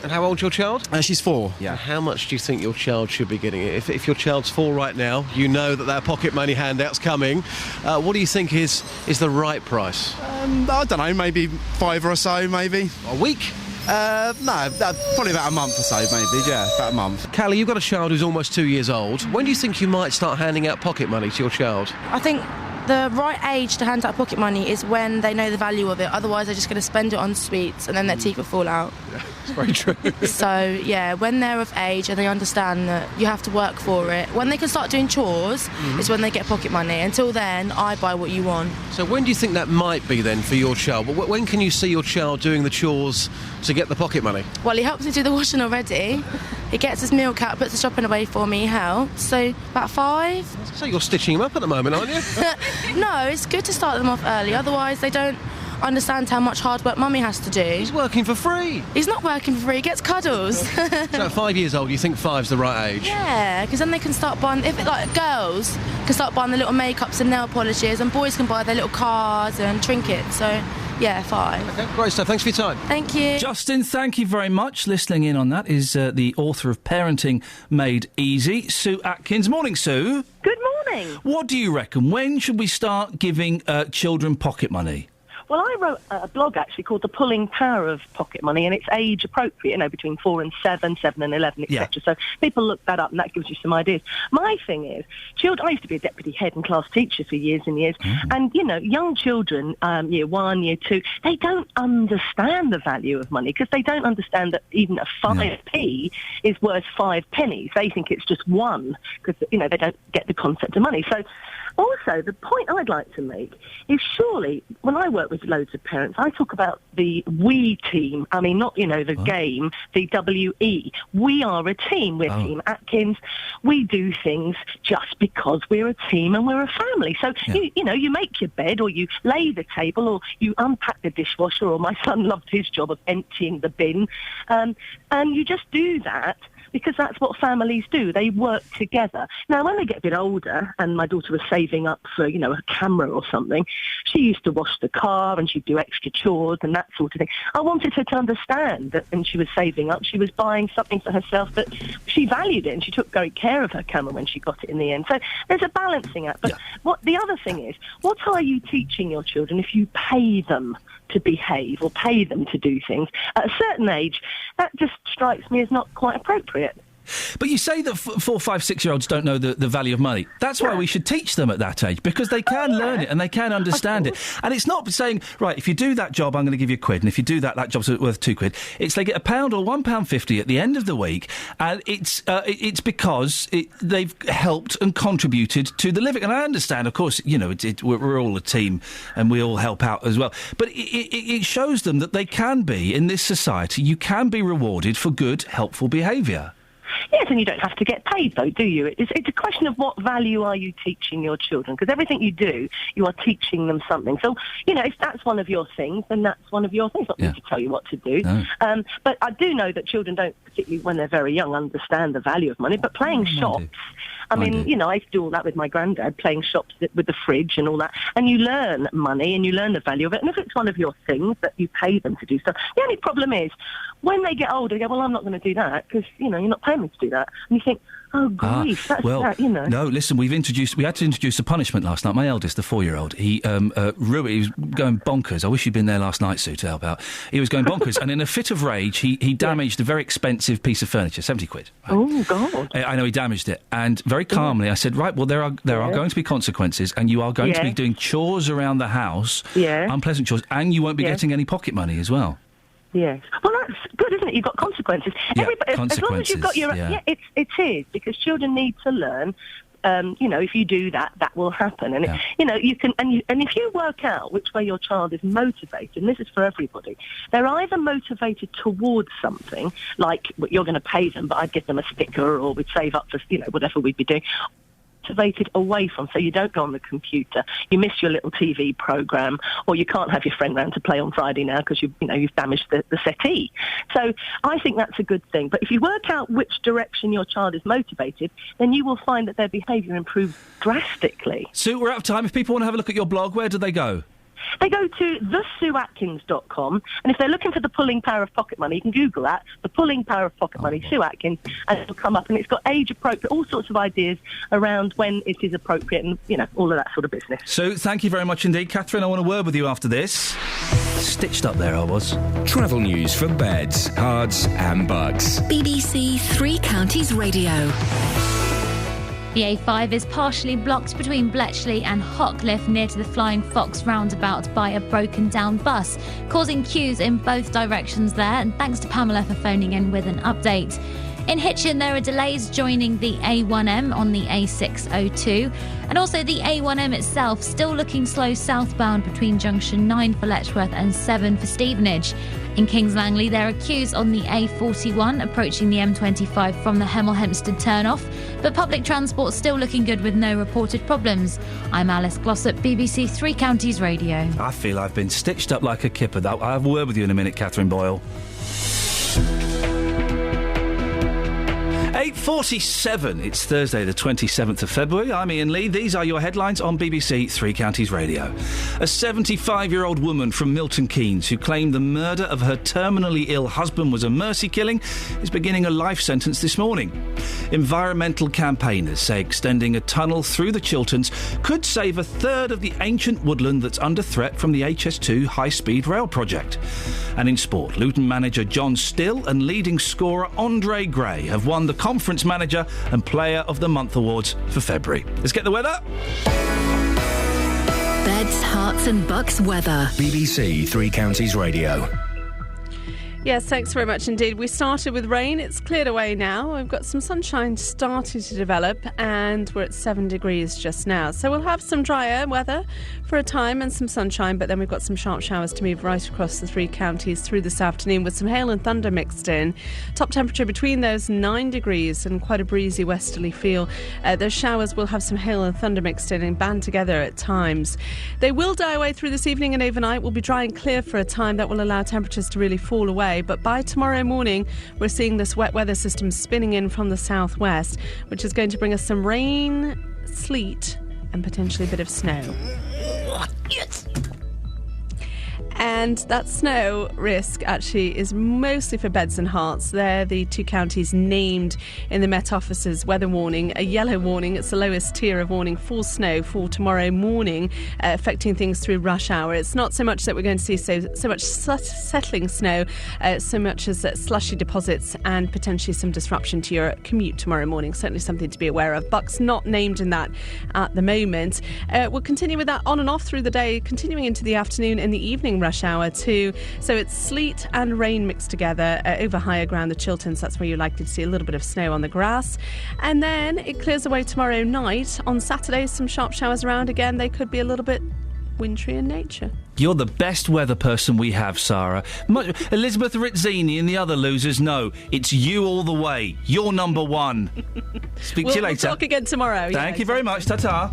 And how old's your child? She's 4. Yeah. And how much do you think your child should be getting? If your child's 4 right now, you know that pocket money handout's coming. What do you think is the right price? I don't know, maybe 5 or so, maybe. A week? No, probably about a month or so, maybe, yeah, about a month. Callie, you've got a child who's almost 2 years old. When do you think you might start handing out pocket money to your child? I think the right age to hand out pocket money is when they know the value of it. Otherwise, they're just going to spend it on sweets and then their teeth will fall out. Yeah, it's very true. So, yeah, when they're of age and they understand that you have to work for it, when they can start doing chores, is when they get pocket money. Until then, I buy what you want. So when do you think that might be then for your child? When can you see your child doing the chores to get the pocket money? Well, he helps me do the washing already. He gets his milk out, puts the shopping away for me, he helps. So, about 5. So you're stitching him up at the moment, aren't you? No, it's good to start them off early, otherwise they don't understand how much hard work mummy has to do. He's working for free. He's not working for free, he gets cuddles. So at 5 years old, you think 5's the right age? Yeah, because then they can start buying, girls can start buying the little makeups and nail polishes, and boys can buy their little cars and trinkets, so yeah, 5. Okay, great stuff. Thanks for your time. Thank you. Justin, thank you very much. Listening in on that is the author of Parenting Made Easy, Sue Atkins. Morning, Sue. Good morning. What do you reckon? When should we start giving children pocket money? Well, I wrote a blog, actually, called The Pulling Power of Pocket Money, and it's age appropriate, between 4 and 7, 7 and 11, etc. Yeah. So people look that up, and that gives you some ideas. My thing is, I used to be a deputy head and class teacher for years and years, and, young children, year 1, year 2, they don't understand the value of money, because they don't understand that even a 5p is worth 5 pennies. They think it's just 1, because, they don't get the concept of money. So, also, the point I'd like to make is surely, when I work with loads of parents, I talk about the we team. I mean, not, the game, the W-E. We are a team. We're Team Atkins. We do things just because we're a team and we're a family. So, you make your bed, or you lay the table, or you unpack the dishwasher, or my son loved his job of emptying the bin. And you just do that, because that's what families do. They work together. Now, when they get a bit older, and my daughter was saving up for, a camera or something, she used to wash the car and she'd do extra chores and that sort of thing. I wanted her to understand that when she was saving up, she was buying something for herself that she valued it, and she took great care of her camera when she got it in the end. So there's a balancing act. But what the other thing is, what are you teaching your children if you pay them to behave or pay them to do things? At a certain age, that just strikes me as not quite appropriate. But you say that 4, 5, 6-year-olds don't know the value of money. That's why we should teach them at that age, because they can learn it and they can understand it. And it's not saying, right, if you do that job, I'm going to give you £1, and if you do that job's worth £2. It's they get £1 or £1.50 at the end of the week, and it's because they've helped and contributed to the living. And I understand, of course, we're all a team and we all help out as well. But it shows them that they can be, in this society, you can be rewarded for good, helpful behaviour. Yes, and you don't have to get paid, though, do you? It's a question of what value are you teaching your children, because everything you do, you are teaching them something. So, if that's one of your things, then that's one of your things. Not me to tell you what to do. No. But I do know that children don't, particularly when they're very young, understand the value of money. But playing shops, I mean, I used to do all that with my granddad, playing shops with the fridge and all that. And you learn money and you learn the value of it. And if it's one of your things that you pay them to do stuff, the only problem is when they get older, they go, well, I'm not going to do that because, you're not paying me to do that. And you think, oh, grief, that's that, No, listen, we had to introduce a punishment last night. My eldest, the 4-year-old, he was going bonkers. I wish you'd been there last night, Sue, to help out. He was going bonkers, and in a fit of rage, he damaged a very expensive piece of furniture, £70. Right? Oh, God. I know he damaged it. And very calmly, I said, right, well, there are going to be consequences, and you are going to be doing chores around the house, unpleasant chores, and you won't be getting any pocket money as well. Yes. Well, that's good, isn't it? You've got consequences. Yeah, as long as you've got your... Yeah, it is, because children need to learn. If you do that, that will happen. And, you can... And if you work out which way your child is motivated, and this is for everybody, they're either motivated towards something, like you're going to pay them, but I'd give them a sticker, or we'd save up for, whatever we'd be doing, motivated away from, so you don't go on the computer, you miss your little TV programme, or you can't have your friend round to play on Friday now because you've damaged the settee. So I think that's a good thing. But if you work out which direction your child is motivated, then you will find that their behaviour improves drastically. Sue, we're out of time. If people want to have a look at your blog, where do they go? They go to thesueatkins.com, and if they're looking for the pulling power of pocket money, you can Google that, the pulling power of pocket money, Sue Atkins, and it'll come up, and it's got age appropriate, all sorts of ideas around when it is appropriate, and, all of that sort of business. Sue, thank you very much indeed. Catherine, I want a word with you after this. Stitched up there I was. Travel news for beds, cards and bugs. BBC Three Counties Radio. The A5 is partially blocked between Bletchley and Hockliffe near to the Flying Fox roundabout by a broken down bus, causing queues in both directions there. And thanks to Pamela for phoning in with an update. In Hitchin, there are delays joining the A1M on the A602, and also the A1M itself still looking slow southbound between junction 9 for Letchworth and 7 for Stevenage. In Kings Langley, there are queues on the A41 approaching the M25 from the Hemel Hempstead turnoff, but public transport still looking good with no reported problems. I'm Alice Glossop, BBC Three Counties Radio. I feel I've been stitched up like a kipper. I'll have a word with you in a minute, Catherine Boyle. 8:47. It's Thursday, the 27th of February. I'm Iain Lee. These are your headlines on BBC Three Counties Radio. A 75-year-old woman from Milton Keynes who claimed the murder of her terminally ill husband was a mercy killing is beginning a life sentence this morning. Environmental campaigners say extending a tunnel through the Chilterns could save a third of the ancient woodland that's under threat from the HS2 high-speed rail project. And in sport, Luton manager John Still and leading scorer Andre Gray have won the Conference Manager and Player of the Month awards for February. Let's get the weather. Beds, Hearts and Bucks weather. BBC Three Counties Radio. Yes, thanks very much indeed. We started with rain. It's cleared away now. We've got some sunshine starting to develop and we're at 7 degrees just now. So we'll have some drier weather for a time and some sunshine, but then we've got some sharp showers to move right across the three counties through this afternoon with some hail and thunder mixed in. Top temperature between those 9 degrees and quite a breezy westerly feel. Those showers will have some hail and thunder mixed in and band together at times. They will die away through this evening and overnight. We'll be dry and clear for a time. That will allow temperatures to really fall away. But by tomorrow morning, we're seeing this wet weather system spinning in from the southwest, which is going to bring us some rain, sleet, and potentially a bit of snow. Yes. And that snow risk actually is mostly for Beds and Hearts. They're the two counties named in the Met Office's weather warning. A yellow warning, it's the lowest tier of warning for snow for tomorrow morning, affecting things through rush hour. It's not so much that we're going to see so much settling snow, so much as slushy deposits and potentially some disruption to your commute tomorrow morning. Certainly something to be aware of. Bucks not named in that at the moment. We'll continue with that on and off through the day, continuing into the afternoon and the evening rush hour too. So it's sleet and rain mixed together over higher ground, the Chilterns. That's where you're likely to see a little bit of snow on the grass. And then it clears away tomorrow night. On Saturday, some sharp showers around again. They could be a little bit wintry in nature. You're the best weather person we have, Sarah. Elizabeth Rizzini and the other losers know it's you all the way. You're number one. Speak to you later. We'll talk again tomorrow. Thank you very much. Ta-ta.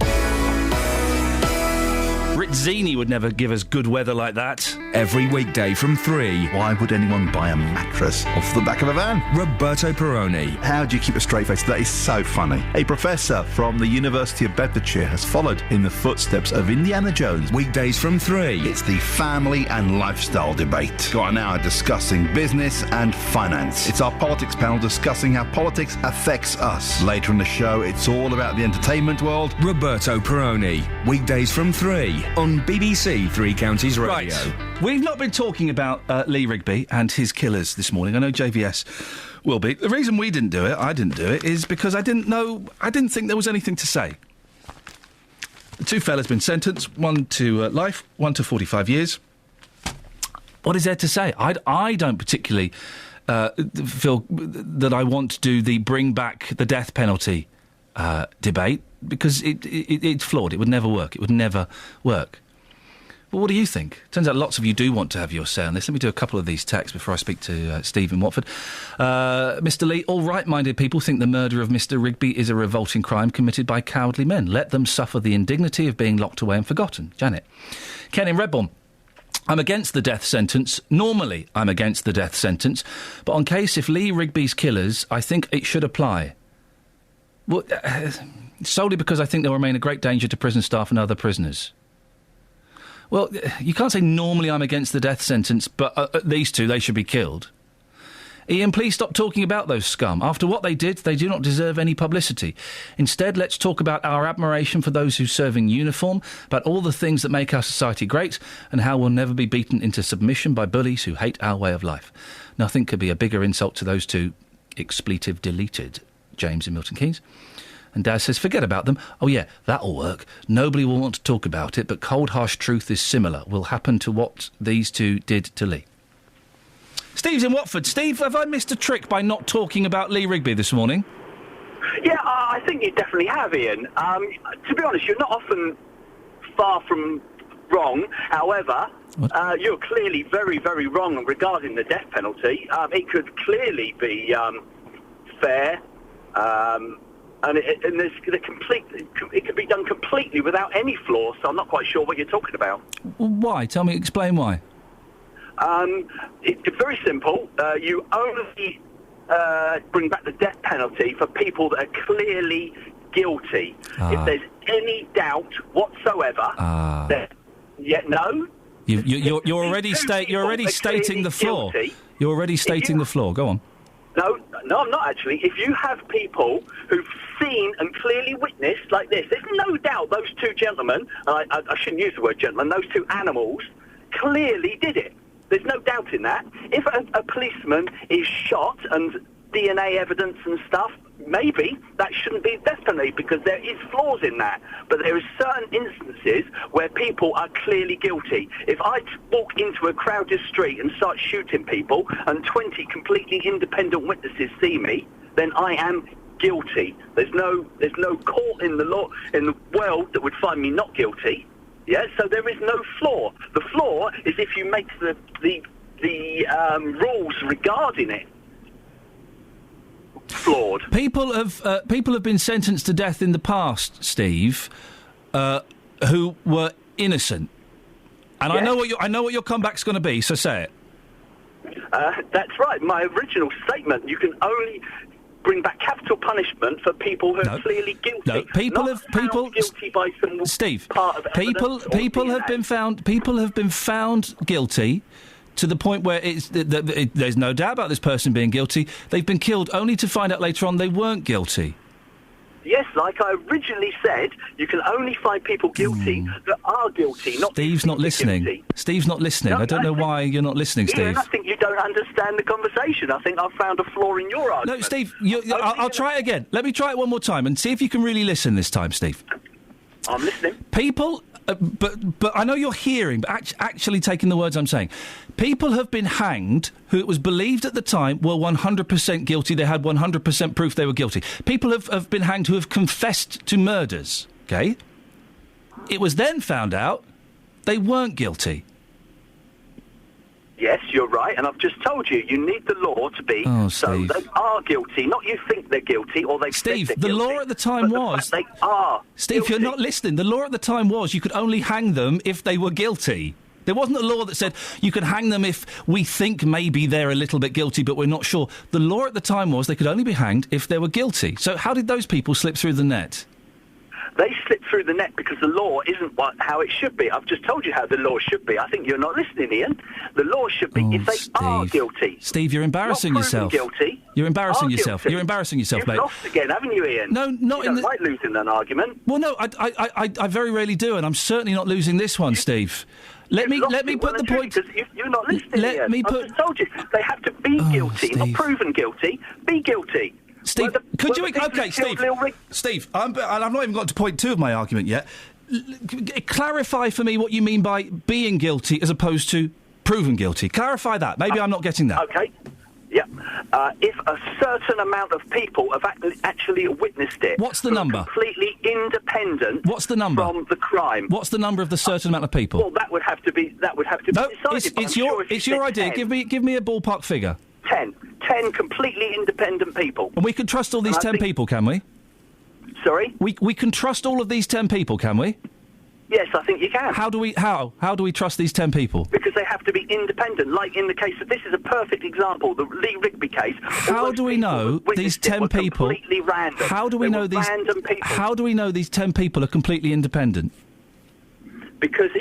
Rizzini would never give us good weather like that. Every weekday from 3. Why would anyone buy a mattress off the back of a van? Roberto Perroni. How do you keep a straight face? That is so funny. A professor from the University of Bedfordshire has followed in the footsteps of Indiana Jones. Weekdays from 3. It's the family and lifestyle debate. Got an hour discussing business and finance. It's our politics panel discussing how politics affects us. Later in the show, it's all about the entertainment world. Roberto Perroni. Weekdays from 3 on BBC Three Counties Radio. Right. We've not been talking about Lee Rigby and his killers this morning. I know JVS will be. The reason we didn't do it, I didn't do it, is because I didn't think there was anything to say. The two fellas been sentenced, one to life, one to 45 years. What is there to say? I don't particularly feel that I want to do the bring back the death penalty debate, because it's flawed. It would never work. It would never work. Well, what do you think? Turns out lots of you do want to have your say on this. Let me do a couple of these texts before I speak to Steve in Watford. Mr. Lee, all right-minded people think the murder of Mr. Rigby is a revolting crime committed by cowardly men. Let them suffer the indignity of being locked away and forgotten. Janet. Ken in Redbourne. I'm against the death sentence. Normally, I'm against the death sentence. But on case if Lee Rigby's killers, I think it should apply. Well, solely because I think they'll remain a great danger to prison staff and other prisoners. Well, you can't say normally I'm against the death sentence, but these two, they should be killed. Iain, please stop talking about those scum. After what they did, they do not deserve any publicity. Instead, let's talk about our admiration for those who serve in uniform, about all the things that make our society great, and how we'll never be beaten into submission by bullies who hate our way of life. Nothing could be a bigger insult to those two. Expletive deleted. James in Milton Keynes. And Dad says, forget about them. Oh, yeah, that'll work. Nobody will want to talk about it, but cold, harsh truth is similar. Will happen to what these two did to Lee. Steve's in Watford. Steve, have I missed a trick by not talking about Lee Rigby this morning? Yeah, I think you definitely have, Ian. To be honest, you're not often far from wrong. However, you're clearly very, very wrong regarding the death penalty. It could clearly be fair, and it could be done completely without any flaw, so I'm not quite sure what you're talking about. Why? Explain why. It's very simple. You only bring back the death penalty for people that are clearly guilty. If there's any doubt whatsoever, then no. You're already stating the flaw. You're already stating the flaw. Go on. No, I'm not actually. If you have people who've seen and clearly witnessed like this, there's no doubt those two gentlemen, I shouldn't use the word gentlemen, those two animals clearly did it. There's no doubt in that. If a policeman is shot and DNA evidence and stuff, maybe that shouldn't be death penalty because there is flaws in that. But there are certain instances where people are clearly guilty. If I walk into a crowded street and start shooting people and 20 completely independent witnesses see me, then I am guilty. There's no court in the law in the world that would find me not guilty. Yeah, so there is no flaw. The flaw is if you make the rules regarding it flawed. People have been sentenced to death in the past, Steve, who were innocent, and yes. I know what your comeback's going to be. So say it. That's right. My original statement: you can only bring back capital punishment for people who are clearly guilty. No, people guilty by some Steve. Part of people have been found. People have been found guilty to the point where there's no doubt about this person being guilty. They've been killed only to find out later on they weren't guilty. Yes, like I originally said, you can only find people guilty that are guilty, not Steve's not listening. Guilty. Steve's not listening. No, I don't know why you're not listening, Steve. Ian, I think you don't understand the conversation. I think I've found a flaw in your argument. No, Steve, I'll try it again. Let me try it one more time and see if you can really listen this time, Steve. I'm listening. People... But I know you're hearing, but actually taking the words I'm saying. People have been hanged who it was believed at the time were 100% guilty. They had 100% proof they were guilty. People have been hanged who have confessed to murders, OK? It was then found out they weren't guilty. Yes, you're right, and I've just told you need the law to be so they are guilty, not you think they're guilty or they Steve, think they're the guilty, law at the time was... they are Steve, guilty. You're not listening. The law at the time was you could only hang them if they were guilty. There wasn't a law that said you could hang them if we think maybe they're a little bit guilty but we're not sure. The law at the time was they could only be hanged if they were guilty. So how did those people slip through the net? They slip through the net because the law isn't how it should be. I've just told you how the law should be. I think you're not listening, Ian. The law should be if they are guilty. Steve, you're embarrassing yourself. Guilty. You're embarrassing yourself. You're embarrassing yourself, mate. You've lost again, haven't you, Ian? No, not you don't like losing an argument. Well, no, I very rarely do, and I'm certainly not losing this one, Steve. Let me put the point. You're not listening. Ian. I've just told you they have to be guilty, Steve. not proven guilty. Be guilty. Steve, could you... OK, Steve, I've not even got to point 2 of my argument yet. Clarify for me what you mean by being guilty as opposed to proven guilty. Clarify that. Maybe I'm not getting that. OK. Yeah. If a certain amount of people have actually witnessed it... What's the number? Completely independent... What's the number? ...from the crime. What's the number of the certain amount of people? Well, that would have to be decided. It's your idea. Give me a ballpark figure. 10 completely independent people. And we can trust all these 10 people, can we? Sorry? We can trust all of these 10 people, can we? Yes, I think you can. How do we trust these 10 people? Because they have to be independent. Like in the case of this is a perfect example, the Lee Rigby case. How do we know these 10 people? Completely random. How do we know these random people? How do we know these 10 people are completely independent? Because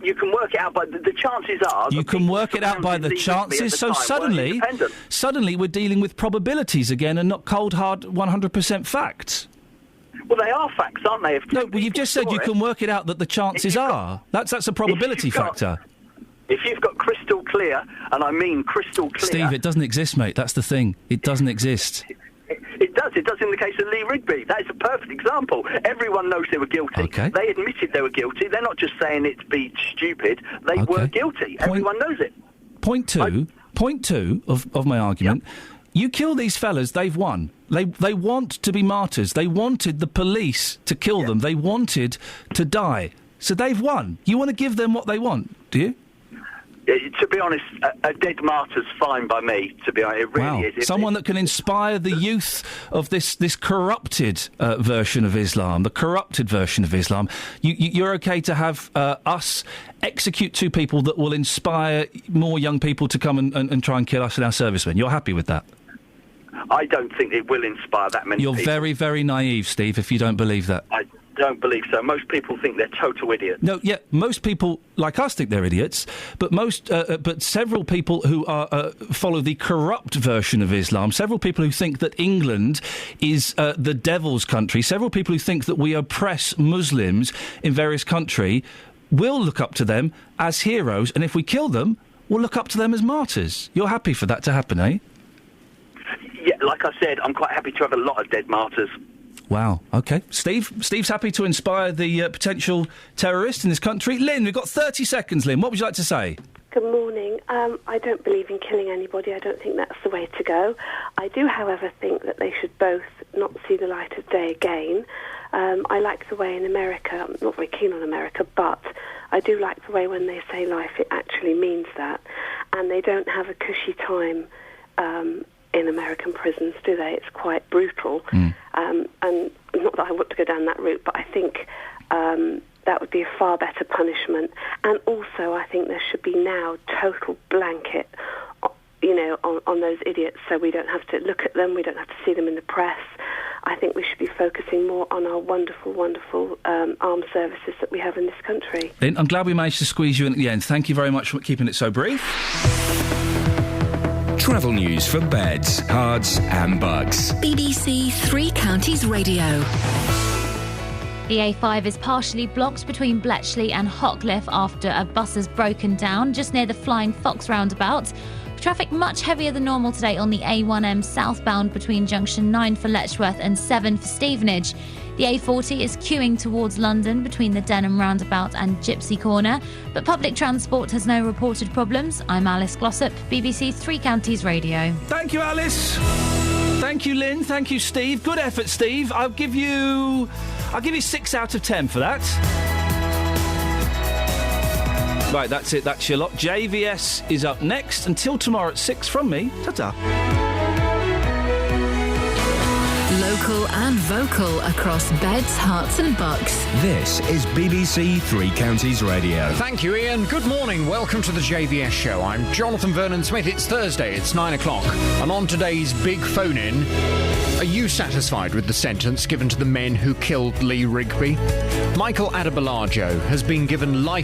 you can work it out by the chances are... You can work it out by the chances, so suddenly we're dealing with probabilities again and not cold, hard, 100% facts. Well, they are facts, aren't they? No, well, you've just said you can work it out that the chances are. That's a probability factor. If you've got crystal clear, and I mean crystal clear... Steve, it doesn't exist, mate. That's the thing. It doesn't exist. It does. It does in the case of Lee Rigby. That is a perfect example. Everyone knows they were guilty. Okay. They admitted they were guilty. They're not just saying it to be stupid. They were guilty. Everyone knows it. Point two of my argument. Yep. You kill these fellas, they've won. They want to be martyrs. They wanted the police to kill them. They wanted to die. So they've won. You want to give them what they want, do you? To be honest, a dead martyr's fine by me, to be honest. It really is. Someone that can inspire the youth of this corrupted version of Islam, the corrupted version of Islam. You're okay to have us execute 2 people that will inspire more young people to come and try and kill us and our servicemen. You're happy with that? I don't think it will inspire that many people. You're very, very naive, Steve, if you don't believe that. I don't believe so. Most people think they're total idiots. No, yeah, most people like us think they're idiots, but but several people who are follow the corrupt version of Islam, several people who think that England is the devil's country, several people who think that we oppress Muslims in various countries, will look up to them as heroes, and if we kill them, we'll look up to them as martyrs. You're happy for that to happen, eh? Yeah, like I said, I'm quite happy to have a lot of dead martyrs. Wow, OK. Steve's happy to inspire the potential terrorists in this country. Lynn, we've got 30 seconds, Lynn. What would you like to say? Good morning. I don't believe in killing anybody. I don't think that's the way to go. I do, however, think that they should both not see the light of day again. I like the way in America, I'm not very keen on America, but I do like the way when they say life, it actually means that. And they don't have a cushy time in American prisons, do they? It's quite brutal. And not that I want to go down that route, but I think that would be a far better punishment. And also, I think there should be now total blanket, on those idiots, so we don't have to look at them, we don't have to see them in the press. I think we should be focusing more on our wonderful, wonderful armed services that we have in this country. Lynn, I'm glad we managed to squeeze you in at the end. Thank you very much for keeping it so brief. Travel news for beds, cards and bugs. BBC Three Counties Radio. The A5 is partially blocked between Bletchley and Hockliffe after a bus has broken down just near the Flying Fox roundabout. Traffic much heavier than normal today on the A1M southbound between junction 9 for Letchworth and 7 for Stevenage. The A40 is queuing towards London between the Denham roundabout and Gypsy Corner, but public transport has no reported problems. I'm Alice Glossop, BBC Three Counties Radio. Thank you, Alice. Thank you, Lynn. Thank you, Steve. Good effort, Steve. I'll give you 6 out of 10 for that. Right, that's it. That's your lot. JVS is up next. Until tomorrow at 6 from me. Ta-ta. Local and vocal across beds, hearts and bucks. This is BBC Three Counties Radio. Thank you, Iain. Good morning. Welcome to the JVS show. I'm Jonathan Vernon-Smith. It's Thursday. It's 9 o'clock. And on today's big phone-in, are you satisfied with the sentence given to the men who killed Lee Rigby? Michael Adebolajo has been given life